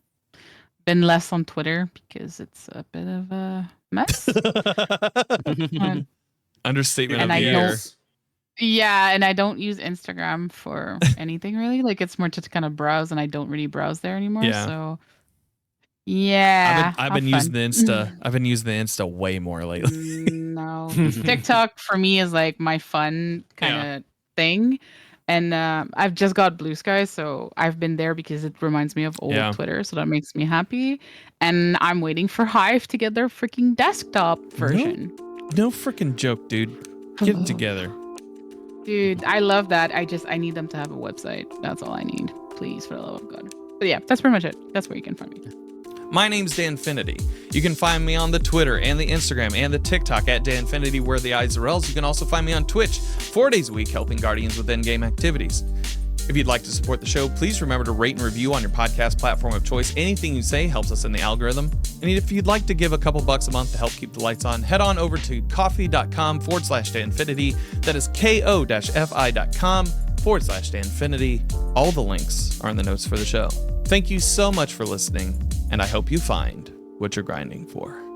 been less on Twitter because it's a bit of a mess. Understatement And of I the year. don't- Yeah, and I don't use Instagram for anything really. Like it's more to kind of browse, and I don't really browse there anymore. Yeah. So yeah, I've been using the Insta. I've been using the Insta way more lately. No, TikTok for me is like my fun kind of thing, and I've just got Blue Sky, so I've been there because it reminds me of old Twitter, so that makes me happy. And I'm waiting for Hive to get their freaking desktop version. No freaking joke, dude. Get it together. Dude, I love that. I need them to have a website. That's all I need. Please, for the love of God. But yeah, that's pretty much it. That's where you can find me. My name's Danfinity. You can find me on the Twitter and the Instagram and the TikTok at Danfinity, where the I's are L's. You can also find me on Twitch 4 days a week helping Guardians with in-game activities. If you'd like to support the show, please remember to rate and review on your podcast platform of choice. Anything you say helps us in the algorithm. And if you'd like to give a couple bucks a month to help keep the lights on, head on over to coffee.com/toinfinity. That is ko-fi.com/toinfinity. All the links are in the notes for the show. Thank you so much for listening, and I hope you find what you're grinding for.